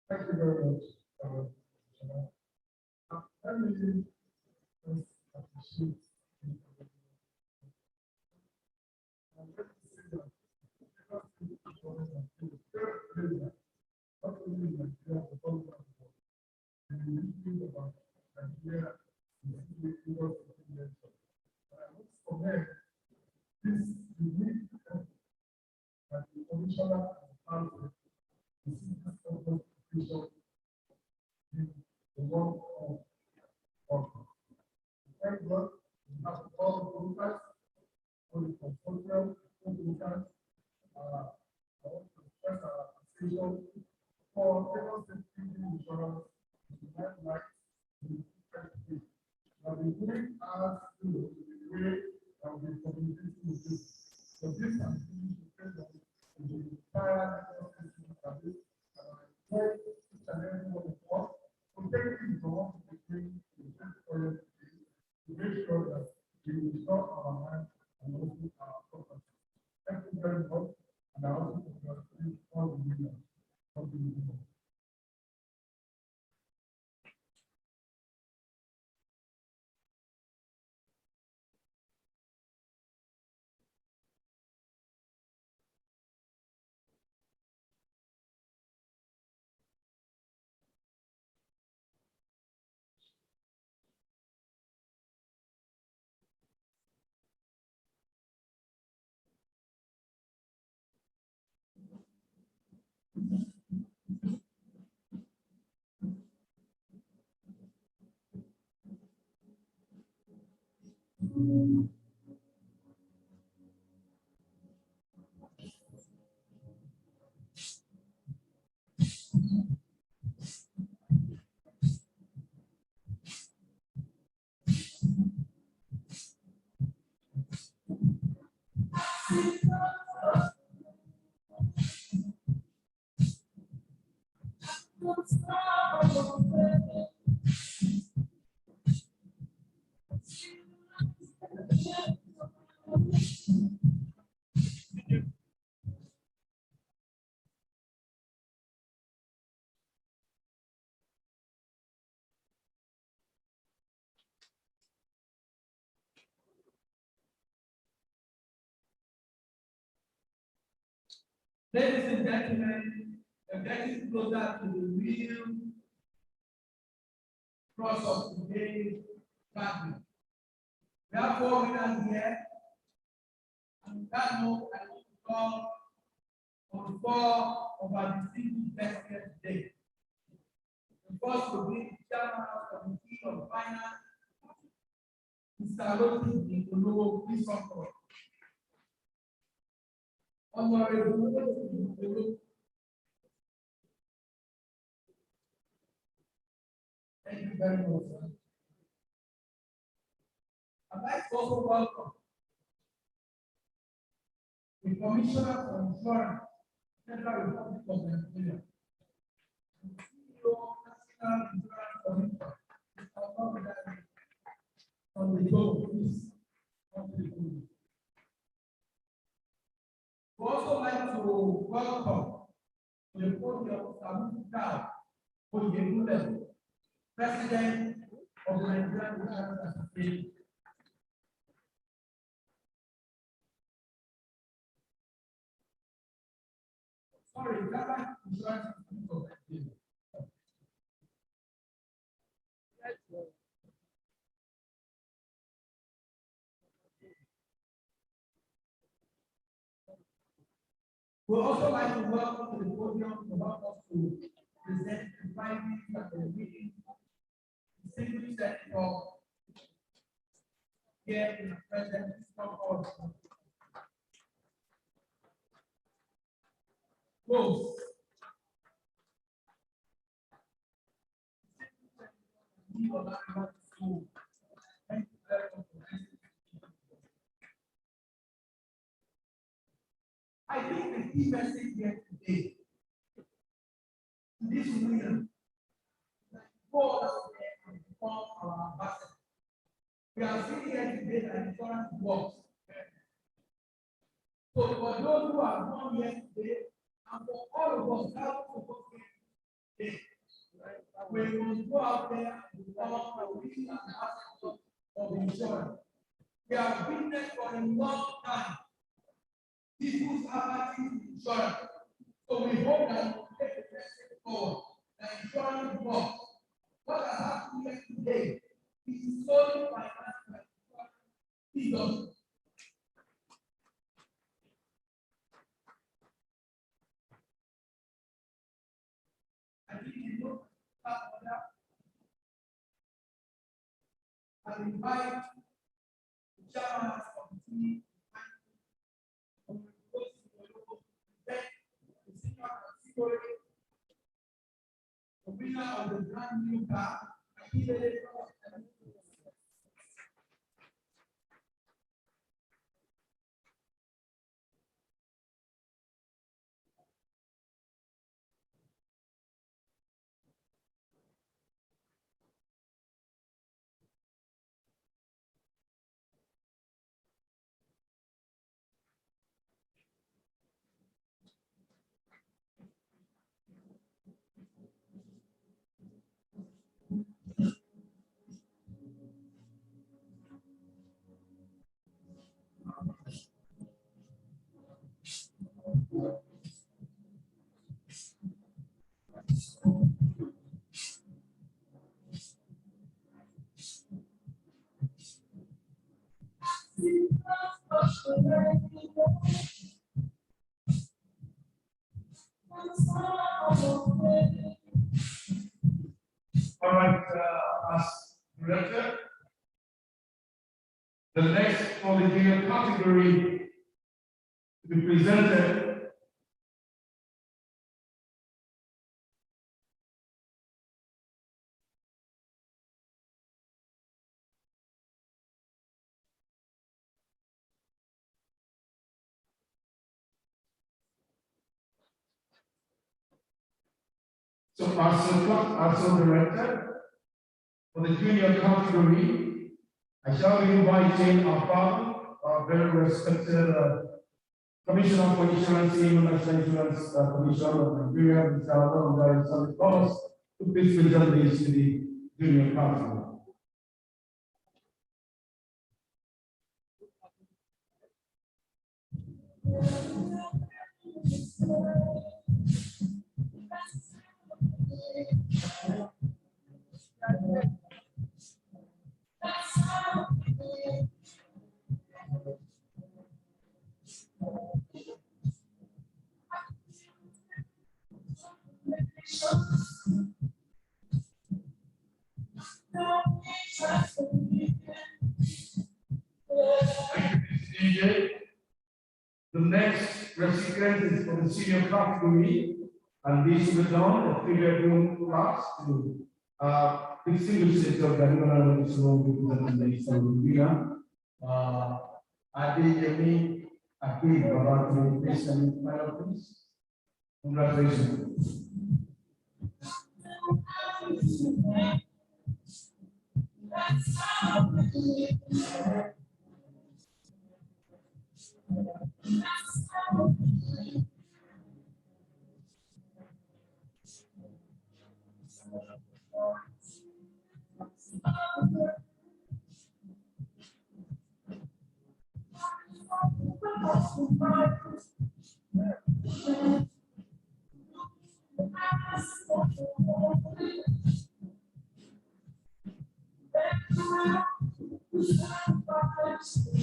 Thank you very much. Let me just appreciate this unique that the commissioner has the senior official in the work of thank God we have all the brokers, all the consultants, all the brokers. I want to express our appreciation for famous safety insurance, the life, the different that we bring us to the way that we communicate with this. So this has been the present in the entire service, and I pray each and every one of us to take it from what we bring to the foreign to make sure that we restore our mind and also our property. Thank you very much, and I also congratulate all the leaders of the movement. Ladies and gentlemen, we're getting closer to the real cross of today's gathering. We have 4 winners here, and with that note, I want to call on 4 of our distinguished guests here today. The first will be the Chairman of the Committee of Finance, Mr. Roti Olowo, please come forward. Honorable Olowo. Thank you very much, sir. I'd like to also welcome the Commissioner for Insurance, Federal Republic of Nigeria, CEO, National Insurance go, please. We also like to welcome the podium Samuel Oyedele, President of the Nigerian Insurance Association. Sorry, Ghana Insurance Institute of Nigeria. We also like to welcome to the podium to help us to present the findings that the meeting single sector here in the present of close. I think the key message here today, this union, God has become our ambassador. We are seeing here today that insurance works. So for those who are not here today, and for all of us that are supposed to be today, we must go out there and become a real ambassador of insurance. We have witnessed for a long time people's apathy to insurance. So we hope that we will take the message forward that insurance works. What has happened here today is solely financed by insurance. I think you know that I invite the chairman of the committee and the winner of the brand new car. All right, as director, the next for the junior category to be presented so as a director for the junior category, I shall be inviting our father, our very respected Commissioner for Insurance, National Insurance Commission of Nigeria, Mr. Alonso Thomas, to please present this to the junior category. The next recipient is for the senior category, and this will be done a three-bedroom flat to distinguish itself that even this room representing the winner. Adeyemi Akin, about to place and final please. Congratulations.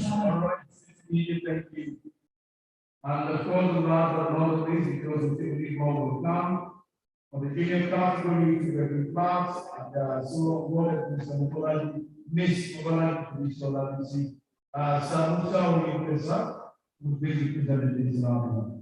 All right, thank you. And of course, last but not least, because the technical moment will come. For the junior class, going to the class, and so what is the Mokola, Miss Mokola, Miss Solanisi, Samusa, we present, who basically presented this now.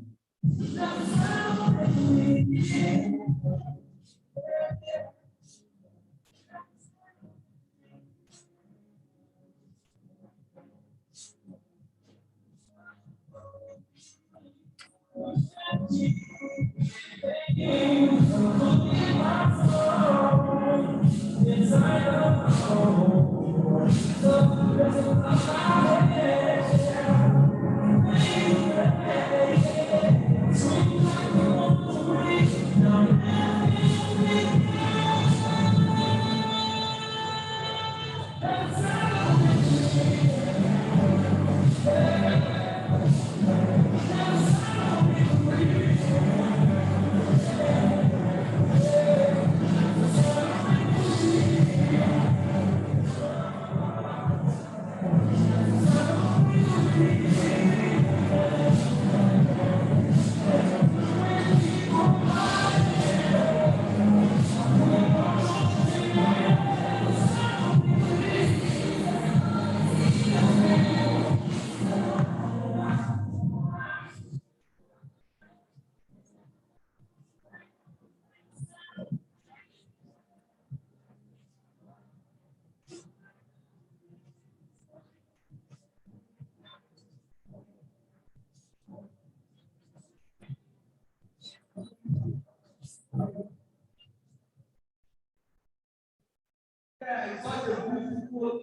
It's such a beautiful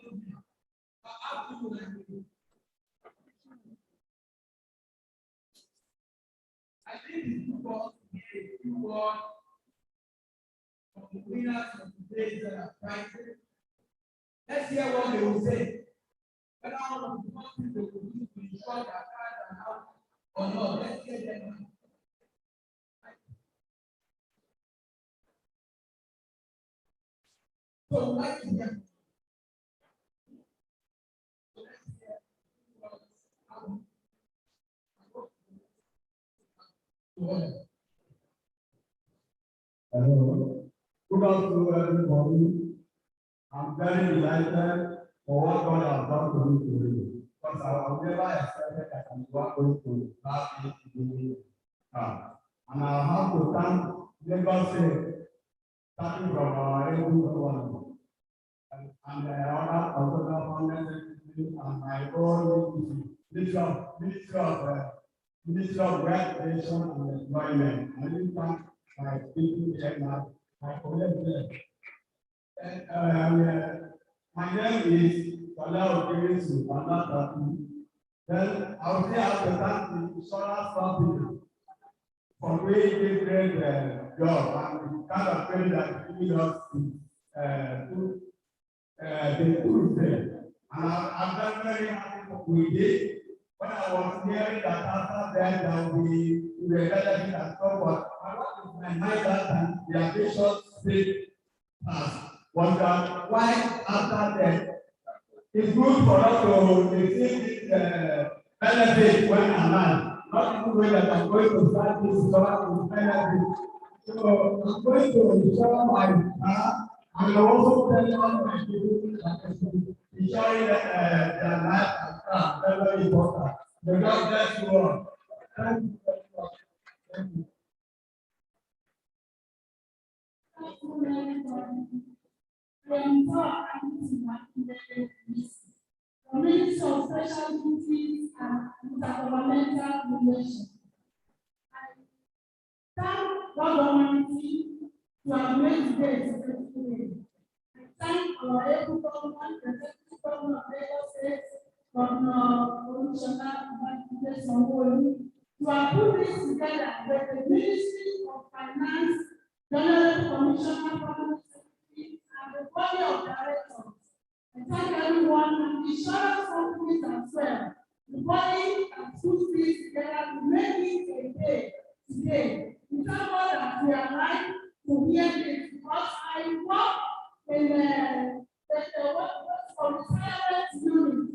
I think it's because a few words from the winners of today's prizes. Let's hear what they will say. Whether one of the first people will use to ensure their cards are out or not. Let's hear them. So let's hear. Hello. Good afternoon, everybody. I'm very delighted for what God has done to me today. Because I would never expected that I'm going to have it today. And I have to thank Lagos State, starting from our able government and the other founders and my own Ministry of Work, Creation and Employment. I really thank my people here now, my colleagues there. My name is Salah Okirisu, Then I would have to thank the insurance company for doing this great job and the kind of training that giving us the tools there. And I'm very happy with it. When I was hearing that after that there will be irrelevant and so forth, I want to remind that the ambitious state was that why after that it's good for us to receive this benefit when alive, not even when that I'm going to start this job with benefit. So I'm going to show my and also tell my people that ensuring that their life and very important. The God bless you all. Thank you very much. Thank you. Community of Special Duties and Intergovernmental Relations. I thank God Almighty to have made today a successful day. I thank our able government, the Deputy Governor of Lagos State, Governor Olusola Babajide Sanwo-Olu, to have put this together with the Ministry of Finance, General Commissioner for Public Safety, and the body of directors. I thank everyone and the insurance companies as well. The body that put this together to make it a day today. We thank God that we are right to hear this because I work in the retirement unit.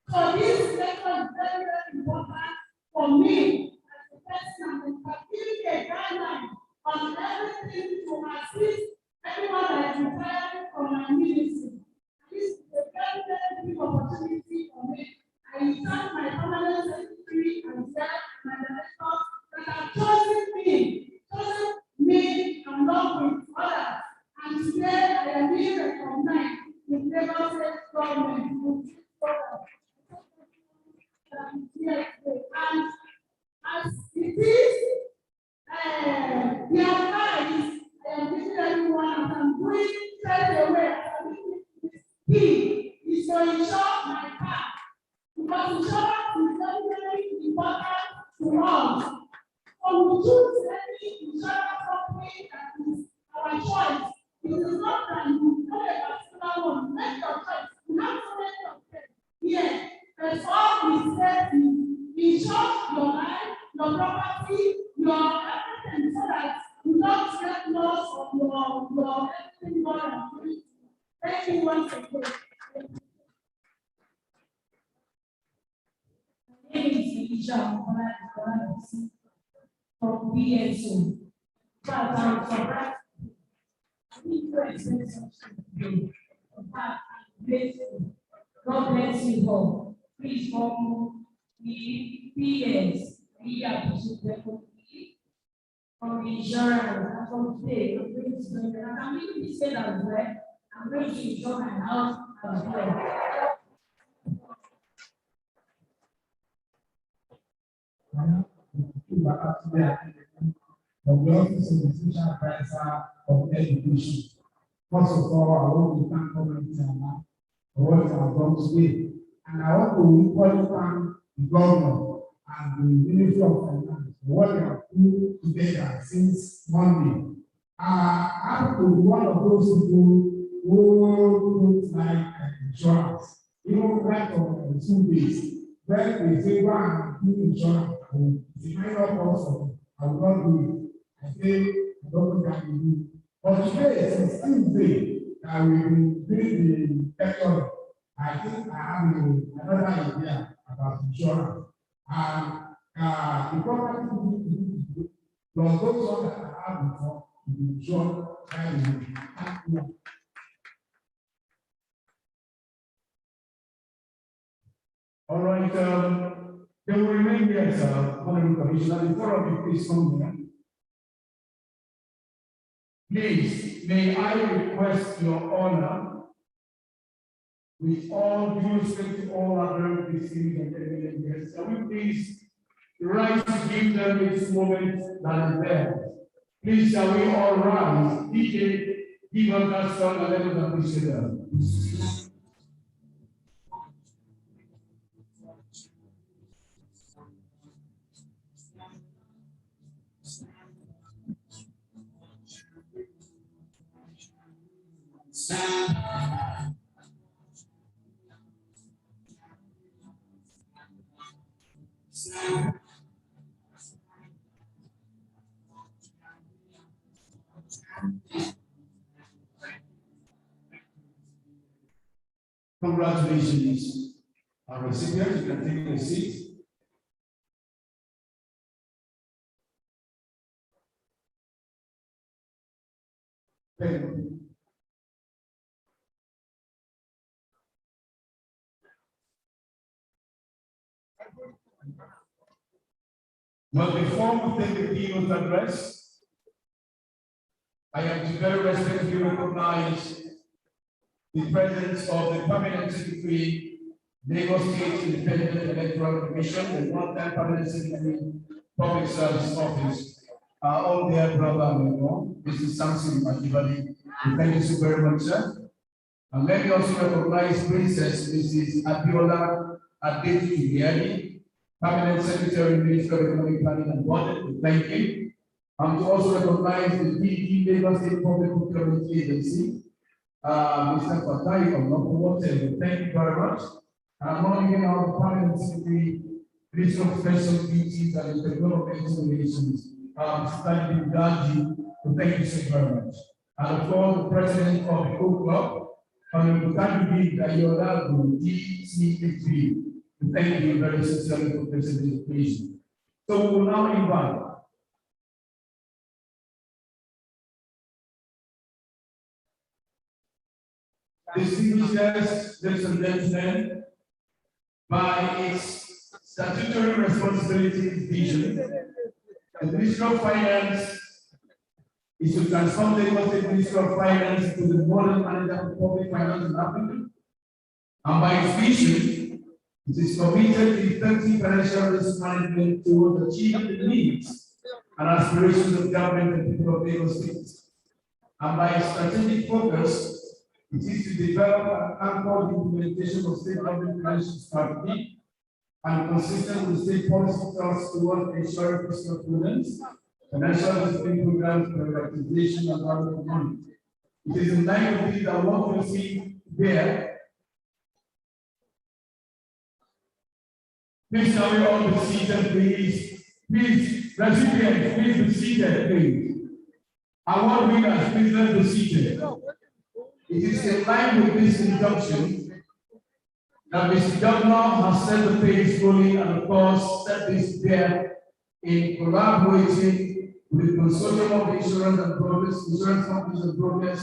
So this letter is very, very important for me as a person and giving a guideline on everything to assist everyone that is retiring from my ministry. This is a very, very big opportunity for me. I thank my permanent secretary and staff, my directors that have chosen me and not with others. And today I am being recognized with Lagos State government. And as it is, the advice I am giving everyone as I'm doing straight away, key is to ensure my car. Because insurance is very, very important to us. So we choose any insurance company that is our choice. It is not that you know a particular one. Make your choice. You have to make your choice. Yes, that's all we say is insure your life, your property, your everything, so that you don't get lost of your everything God has given you. Thank you once again. From BSO. God bless you all. Please form the PS. We appreciate them from the insurance and from today. I'm going to say that as well. I'm going to insure my house as well. Of the Office of the Social Advisor of Education. First of all, I want to thank Government for what they have done today. And I want to equally thank the Governor and the Ministry of Finance for what they have put together since Monday. I have to be one of those people who don't like insurance. Even right on 2 days, when they say, go and do insurance, it's a minor cost. I will not do it. I say, I don't think I can do it. But today, it's Tuesday, I will be doing the lecture. I think I have another idea about insurance. And the property we need to do, plus those ones that I have before, to be insured by the thank you. All right, they will remain here, sir, Honorable Commissioner. The four of you, please come here. Please, may I request your honor, with all due respect to all our very distinguished and eminent guests, can we please rise to give them this moment that is theirs? Please, shall we all rise? DJ, give us that song and let us appreciate them. Congratulations, our recipients. You can take a seat. Thank you. Well, before we take the keynote address, I am to very respectfully recognize the presence of the Permanent Secretary, Lagos State Independent Electoral Commission, the one-time Permanent Secretary, Public Service Office, all their brother, Mr. Samson Makibali. Thank you so very much, sir. And let me also recognize Princess Mrs. Abiola Adetu, Permanent Secretary, Ministry of Economic Planning and Budget. Thank you. And to also recognize the DG Lagos State Public Procurement Agency, Mr. Fatai from Water. Thank you very much. And I'm not giving out the Permanent Secretary, Ministry of Special Duties and Technology Relations, Mr. Tajid Gaji. Thank you so very much. And of course, the President of the Co Club, Honorable Tajid Ayola, DCHB. Thank you very sincerely for this occasion. So we will now invite distinguished guests, ladies and gentlemen, by its statutory responsibilities vision, the Ministry of Finance is to transform the Ministry of Finance into the modern manager of public finance in Africa. And by its vision, it is committed to effective financial risk management towards achieving the needs and aspirations of government and people of Lagos State. And by its strategic focus, it is to develop and anchor the implementation of state government financial strategy and consistent with state policy thrust towards ensuring fiscal prudence, financial discipline programs, privatization, and value for money. It is in line with this that what we see there. Please, can we all be seated, please? Please, recipients, please be seated, please. Award winners, please let's be seated. It is in line with this injunction that Mr. Governor has set the pace fully and of course set this there in collaborating with the consortium of insurance companies and brokers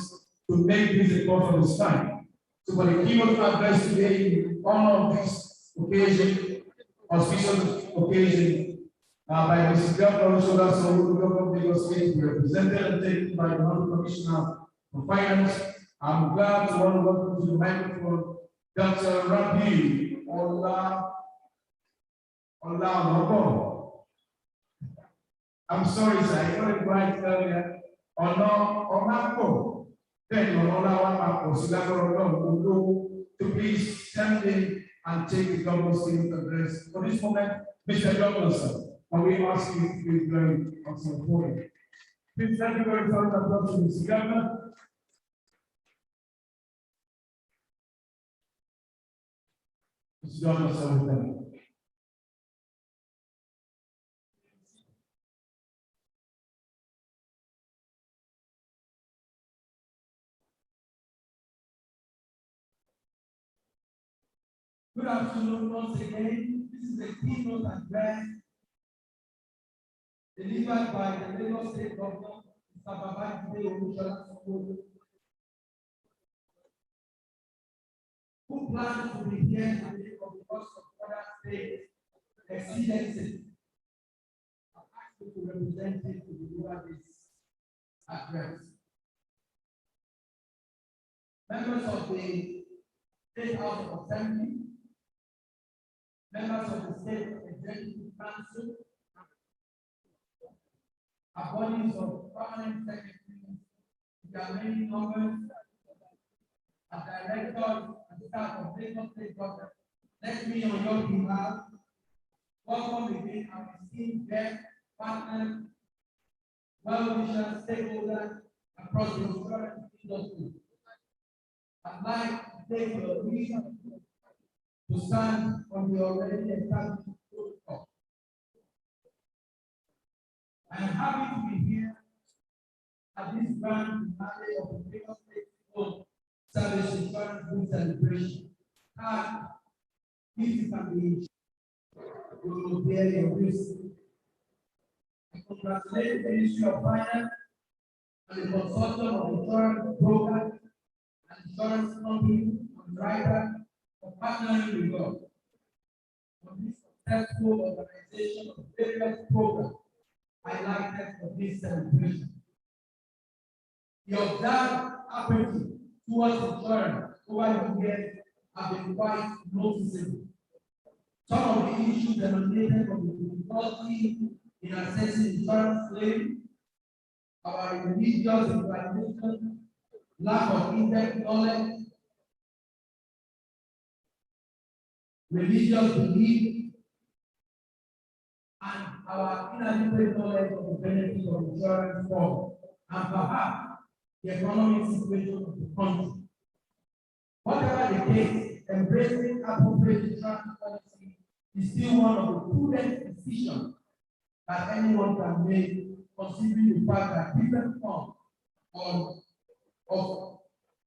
to make this a call for this time. So for the keynote address today, in honor of this occasion, auspicious occasion, by Mr. Governor Shola Sowolu, Governor of Lagos State, represented and taken by the Honorable Commissioner for Finance. I'm glad to want to welcome to the microphone Dr. Rabi Ola Nobo. I'm sorry, sir, I got it right earlier. Onako. Then Ola to please stand in and take the governor's keynote address. For this moment, Mr. Governor, sir, and we ask you to please join us on the podium. Please thank you very much, Mr. Governor. Mr. Governor, sir, we thank you. Good afternoon once again. This is a keynote address delivered by the Lagos State Governor, Mr. Babajide Olusola, who plans to be here today from the cost of other state excellences. I'm asking to represent it to deliver this address. Members of the State House of Assembly, members of the State Executive Council, bodies of permanent secretaries, there are many numbers, directors and staff of Lagos State Government. Let me, on your behalf, welcome again our esteemed guests, partners, well-wishers, stakeholders across the insurance industry. I'd like to take the reason to stand on the already established protocol. I am happy to be here at this grand finale of the Lagos State Service Insurance Group celebration. And if you can be, we will bear your risk. I congratulate the Ministry of Finance and the consortium of insurance brokers and insurance companies and writers for partnering with us on this successful organization of various programs highlighted for this celebration. The observed apathy towards insurance over the years have been quite noticeable. Some of the issues emanated from the difficulty in assessing insurance claims, our religious inclination, lack of in-depth knowledge, religious belief, and our inadequate knowledge of the benefits of insurance fraud, and perhaps the economic situation of the country. Whatever the case, embracing appropriate insurance policy is still one of the prudent decisions that anyone can make, considering the fact that different forms of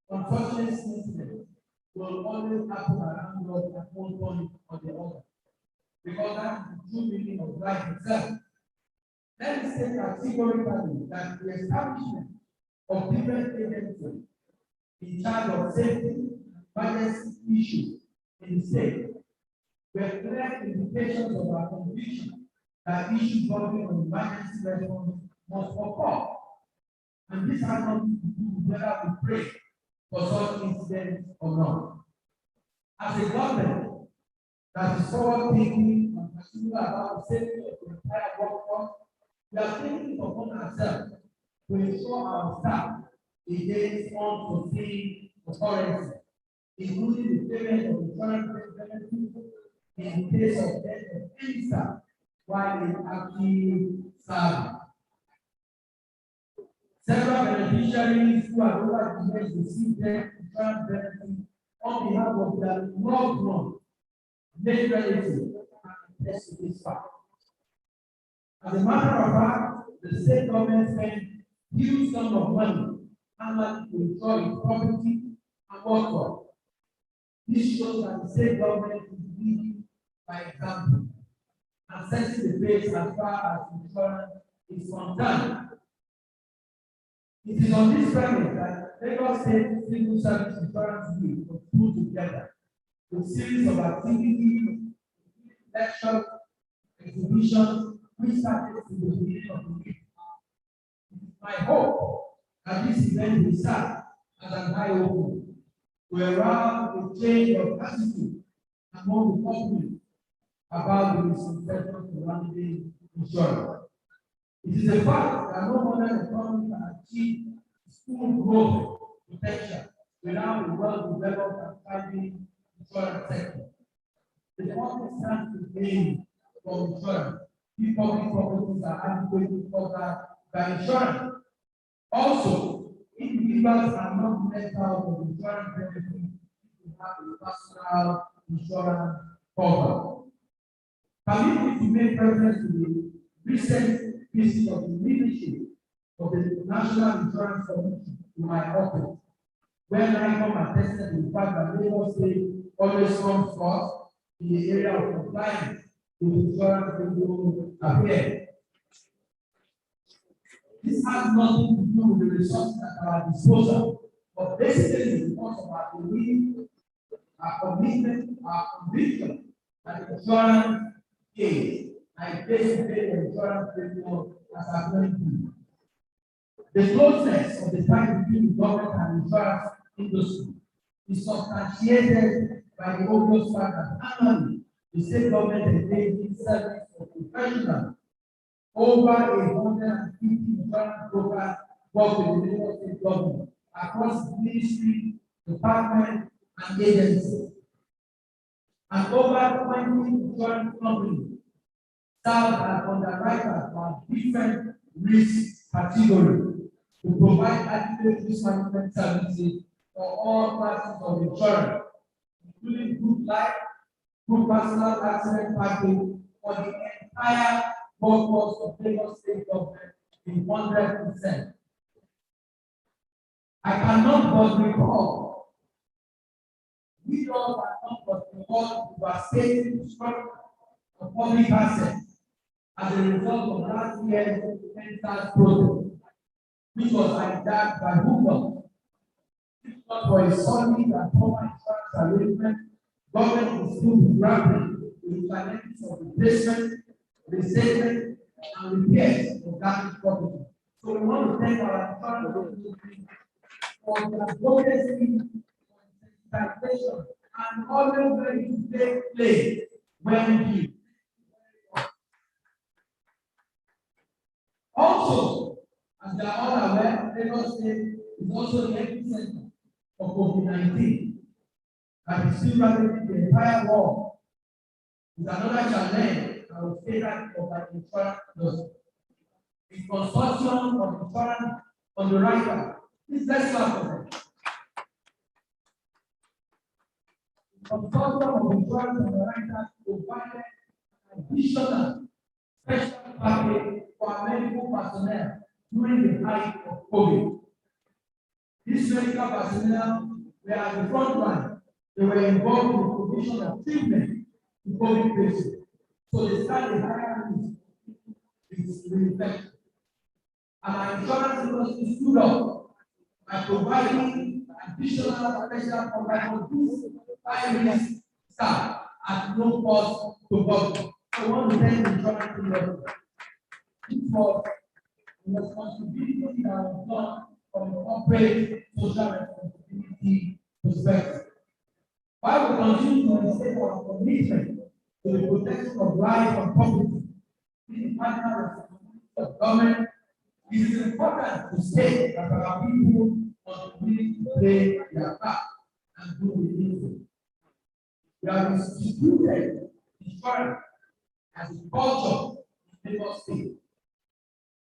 unfortunate incidents will always happen around us at one point or the other. Because that is the true meaning of life itself. Let me say categorically that the establishment of different agencies in charge of safety and emergency issues in the state were clear indications of our conviction that issues governing on emergency response must occur. And this has nothing to do with whether we pray for such incidents or not. As a government that is forward thinking and particular about the safety of the entire workforce, we are taking upon ourselves to ensure our staff against unforeseen occurrences, including the payment of insurance benefits in case of death of any staff while in active service. Several beneficiaries who have over the years received their insurance benefits on behalf of their loved ones, made relatives, and attest to this fact. As a matter of fact, the state government spent huge sums of money annually to insure its property and workforce. This shows that the state government is leading by example and setting the pace as far as insurance is concerned. It is on this premise that Lagos State Civil Service Insurance Bill was put together with a series of activities, lectures, exhibitions, which started in the beginning of the week. It is my hope that this event will serve as an eye-opener to arouse a change of attitude among the public about the misconceptions surrounding insurance. It is a fact that no modern economy can achieve full growth potential without a well-developed and thriving insurance sector. The public stands to gain from insurance if public properties are adequately covered by insurance. Also, individuals are not let out of insurance benefits if they have a personal insurance cover. Permit me to make reference to the recent visit of the leadership of the National Insurance Commission to my office, where NICOM attested the fact that Lagos State always comes first in the area of compliance with insurance legal affairs. This has nothing to do with the resources at our disposal, but basically because of our belief, our commitment, our conviction that insurance is like day-to-day insurance premium as a community. The closeness of the tie between the government and insurance industry is substantiated by the obvious fact that annually the state government engages service of professionals. Over 150 insurance brokers work with the Lagos State government across ministry, department, and agencies. And over 20 insurance companies serve as underwriters for different risk categories to provide adequate risk management services for all classes of insurance, including group life, group personal accident package for the entire workforce of Lagos State government in 100%. I cannot but recall, we all cannot but recall devastating structure of public assets as a result of last year's enterprise project, which was hijacked by Hoover. If not for a solid and proper insurance arrangement, government will still be grappling with the challenges of replacement, restatement, and repairs of damaged property. So we want to thank our insurance industry for their advocacy, for sensitization, and always ready to take place when due. Also, as they are all aware, Lagos State is also the epicenter of COVID-19 that is still ravaging the entire world is another challenge I would say that of the insurance industry. The consortium of insurance underwriter. Please let's clap for them. The consortium of insurance underwriters provided additional special package for our medical personnel during the height of COVID. These medical personnel were at the front line. They were involved in the provision of treatment to COVID patients. So they started higher risk with infection. And our insurance industry stood up by providing additional special coverage for these high-risk staff at no cost to government. So I want to thank the insurance industry. It was the responsibility that was done from the corporate social responsibility perspective. While we continue to maintain our commitment to the protection of life and property, this is partner responsibility of government. It is important to say that our people must be willing to play their part and do the needful. We have instituted insurance as a culture in Lagos State.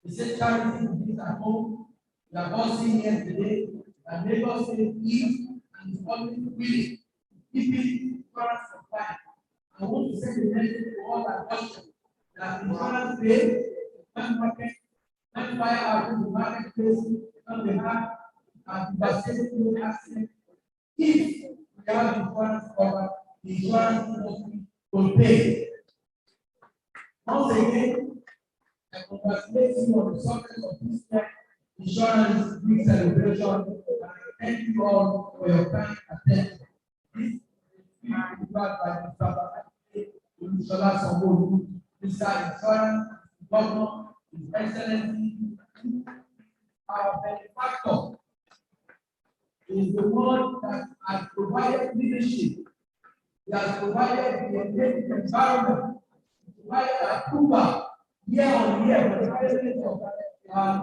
We say charity begins at home. We have all seen here today that Lagos State is and is always willing to keep it insurance compliant. I want to send a message to all that question that insurance pays when market, when fire out in the marketplace, when we have devastating accident. If we have insurance covered, the insurance industry will pay. Once again, I congratulate you on the success of this year insurance week celebration, and I thank you all for your kind attention. This is delivered by Mr. Olusola Sanwo-Olu, Mr. Insurance Governor, His Excellency, our benefactor is the one that has provided leadership. He has provided the environment, provided approval year on year for the president of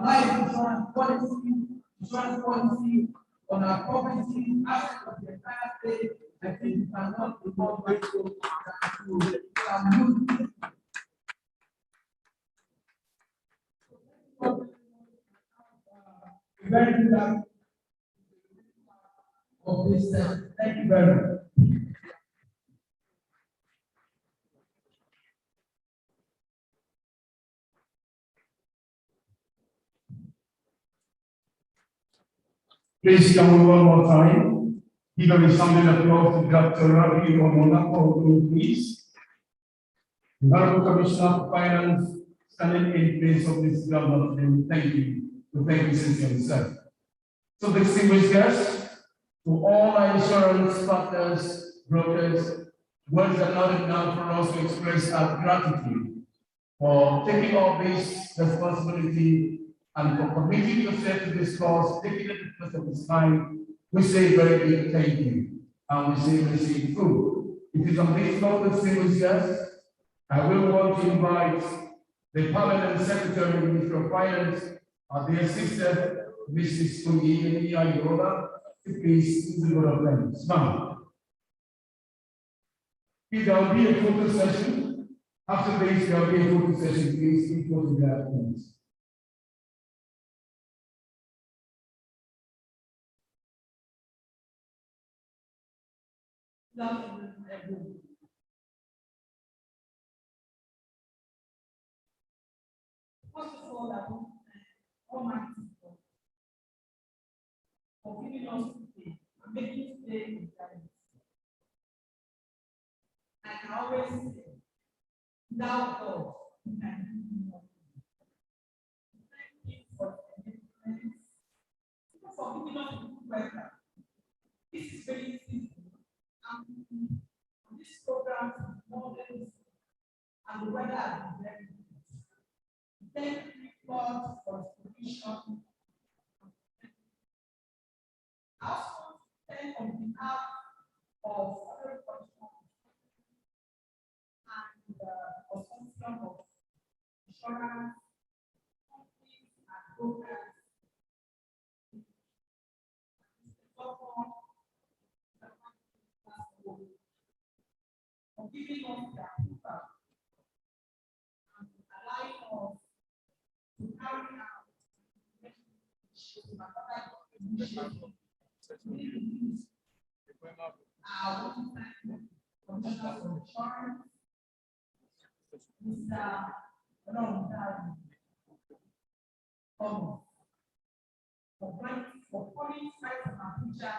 life insurance policy on our property, assets of the entire state. I think we cannot be more grateful to very good of this. Thank you very much. Please come on one more time. Give a resounding applause to Dr. Ravi Omonapo, please. The Honorable Commissioner for Finance, standing in place of this government, thank you. To thank you sincerely, sir. So, distinguished guests, to all our insurance partners, brokers, words are not enough for us to express our gratitude for taking on this responsibility and for committing yourself to this cause, taking it because of this time. We say very big thank you, and we say receive food. It is on this note, distinguished guests, I will want to invite the Permanent Secretary, Minister of Finance, our dear sister, Mrs. Kunyi Yola, to please use the word of thanks. Now, if there will be a photo session, after this, there will be a photo session, please go to that, please. Good afternoon, everyone. First of all, I want to thank Almighty God for giving us today and making today a reality. I can always say, without God, we can do nothing. Thank you for the commitment, for giving us a good weather. This is very simple. And this program is models and the weather has been very good. Thank you, God, for the provision. I also want to thank on behalf of everybody and the consortium of insurance companies and brokers. for giving us the approval and allowing us to carry out our one-time commissioner for insurance, Mr. Ronald Thomas, for coming straight from Abuja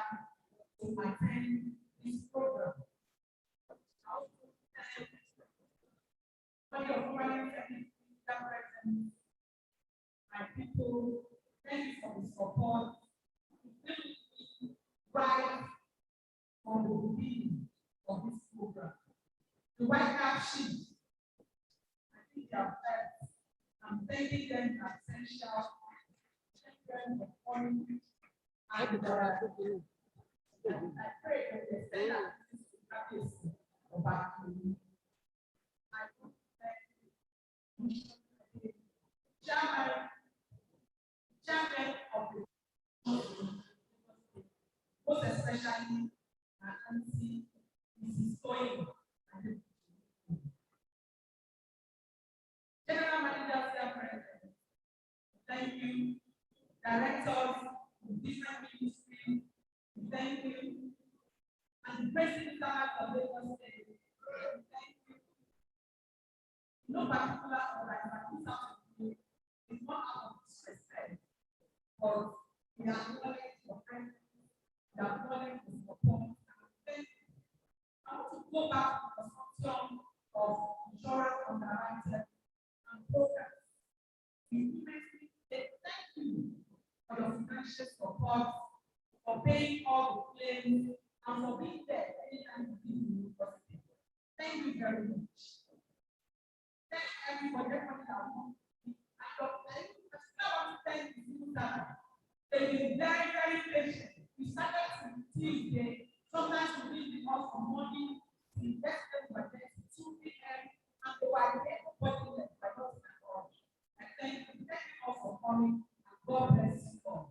to attend this program. For your friends and presence, my people, thank you for the support. Right from the beginning of this program. The White House sheet, I think they are first. I'm thanking them as essential children of quality. And I pray that they say that this is practice of our community. I want to thank the chairman of the most especially my auntie, Mrs. Toyin. General Manager, President, thank you. Directors in different ministries, thank you. And the President of Lagos State, thank you. No particular organization is not out of disrespect, but we acknowledge your friends. I want to go back to the construction of insurance underwriting and programs. We immensely say thank you for your financial support, for paying all the claims, and for being there anytime you need university. Thank you very much. Thank everybody that wants to thank you. I want to thank the civil servants. They've been very, very patient. We started on Tuesday, sometimes we need the house for morning, we invested by 2 p.m. and they were able to work in it by those time. I thank you all for coming and God bless you all.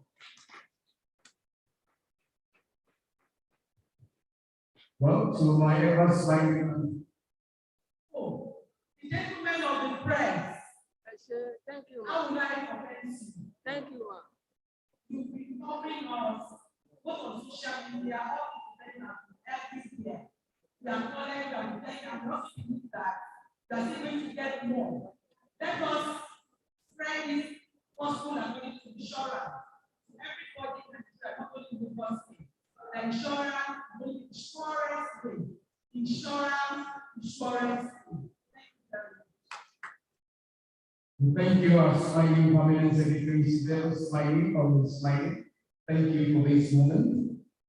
Well, so my ever smiling. Oh, the gentlemen of the press. Thank you. How would I commend you? Thank you, ma'am. You've been covering us both on social media, all everywhere. We acknowledge and thank and not believe that that's going to get more. Let us spread this gospel and going to insurance to everybody in Nigeria, not only the gospel. The insurance, the insurance way. Insurance way. Thank you very much. Thank you, our smiling permanent secretary, still smiling, always smiling. Thank you for this moment.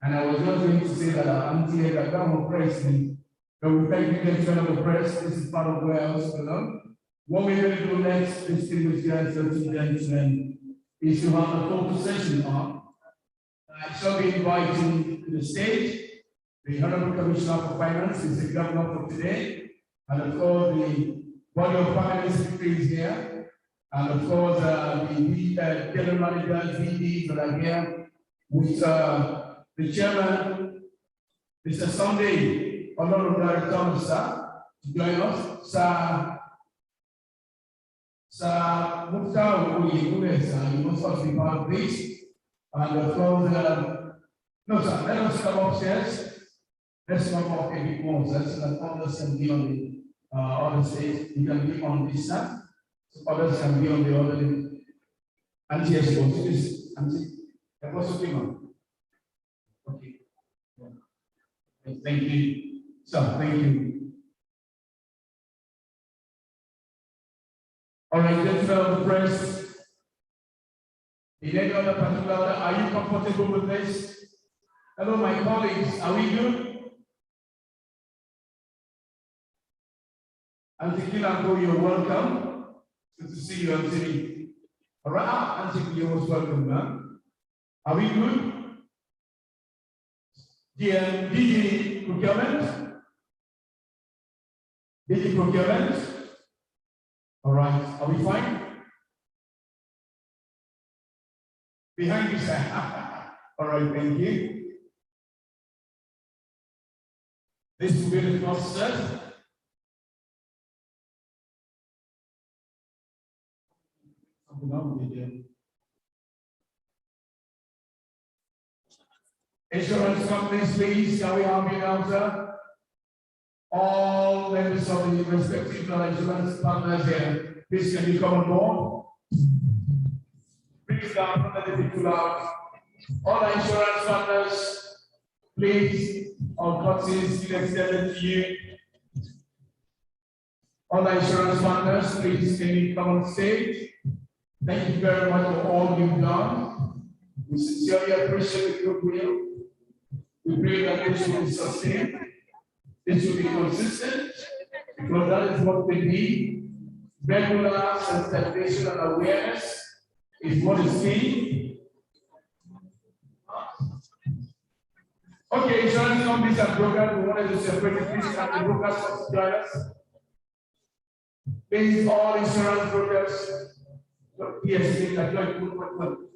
And I was just going to say that our auntie had a government president. But we thank you, gentlemen of the press. This is part of where I was going. What we're going to do next, distinguished guests and gentlemen, is to have a photo session on. I shall be inviting to the stage the Honorable Commissioner for Finance, is the governor for today, and of course the body of permanent secretaries here, and of course the general managers, VDs that are here, with the chairman, Mr. Sunday, Honorable Thomas, to join us. Sir Mukhtar, you must also be part of this. And of course, no, sir, let us come upstairs. Let's come up a bit more, so that others can be on the other stage. You can be on this side, so others can be on the other. And yes, okay. Thank you. Sir, thank you. All right, gentlemen of the press. In any other particular order, are you comfortable with this? Hello, my colleagues, are we good? Auntie Kilango, you're welcome. Good to see you, Auntie. All right, Auntie, you're most welcome, man. Are we good? DG procurement? DG procurement? All right, are we fine? Behind you, sir. All right, thank you. This will be the first set. Insurance companies, please, can we have you now, sir? All members of the respective insurance partners here, please can you come on board? Bring it down from the people loud. All the insurance partners, please, all courtesies still extended to you. All the insurance partners, please can you come on stage? Thank you very much for all you've done. We sincerely appreciate your goodwill. We pray that this will be sustained. This will be consistent, because that is what we need. Regular sensitization and awareness is what is key. Okay, insurance companies and brokers, we wanted to separate it. Please have the brokers come to join us. Please, all insurance brokers. Yes, come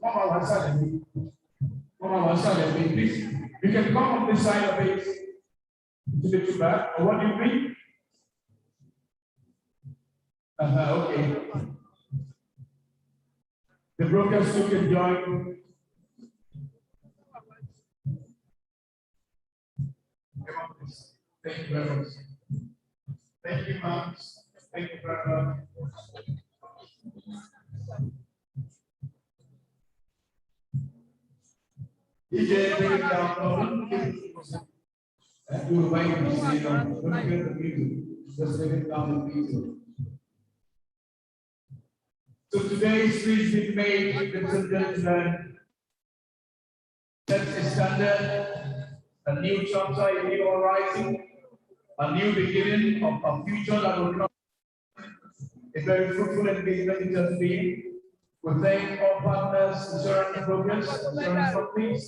on one side of me. Come on one side of me, please. You can come on this side of it. To the two back, or what do you think? Okay. The brokers who can join. Thank you very much. Thank you, ma'am. Thank you very much. DJ, bring it down. You are going to see don't hear the music. Just bring it down the music. So today's speech being made, ladies and gentlemen, sets a standard, a new chapter, a new horizon, a new beginning of a future that will come. A very fruitful engagement it has been. We thank all partners, insurance brokers, insurance companies.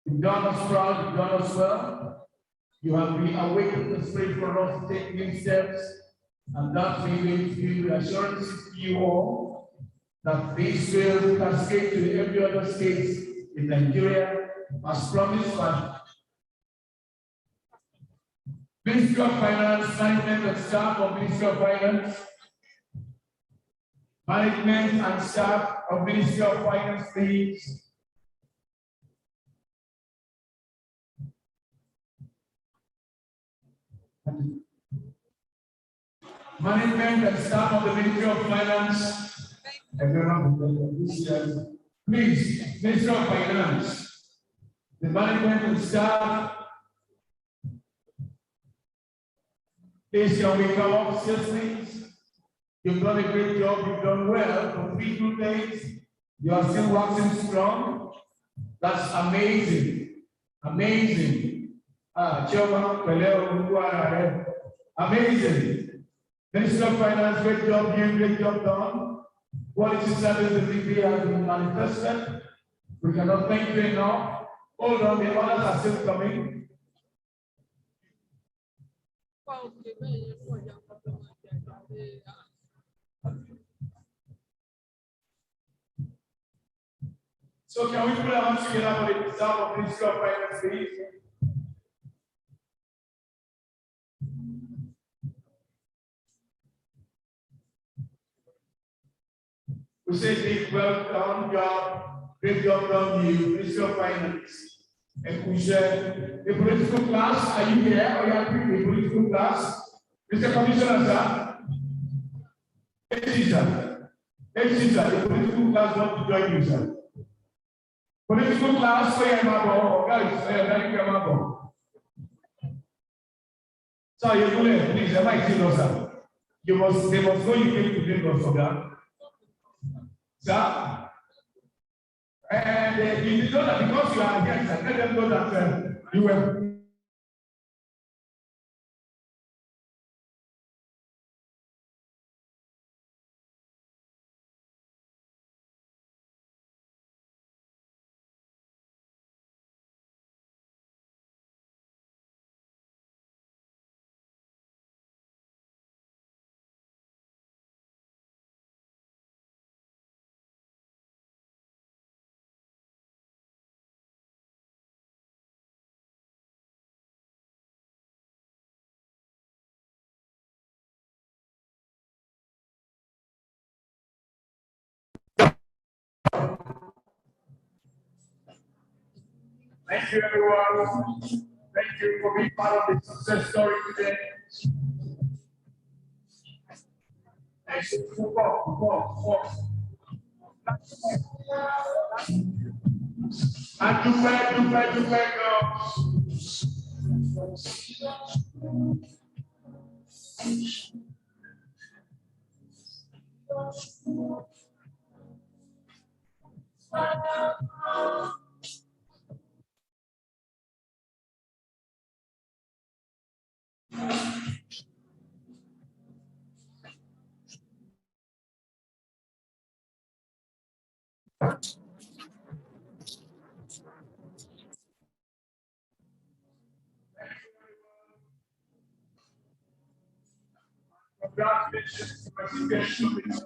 You've done us proud, you've done us well. You have reawakened the spirit for us to take new steps, and that we will give reassurances to you all that this will cascade to every other state in Nigeria, as promised by Ministry of Finance, management and staff of Ministry of Finance, management and staff of Ministry of Finance, please. Management and staff of the Ministry of Finance. Please, Ministry of Finance, the management and staff. Please, can we come up, please? You've done a great job, you've done well for 3 good days. You are still waxing strong. That's amazing. Amazing. Amazing. Minister of Finance, great job, you great job done. Quality service delivery has been manifested. We cannot thank you enough. Hold on, the others are still coming. So can we put our hands together for the staff of Ministry of Finance, please? We say big well done job, great job done you, Ministry of Finance. And we share the political class, are you here or you are the political class? Mr. Commissioner, sir. Sir, the political class want to join you, sir. Political class, where am I going? So you will please, am I still sir? They must know you came to Lagos for that. Sir, and you know that because you are here, sir, let them know that you were Thank you, everyone. Thank you for being part of the success story today. Thank you. And do back, Congratulations.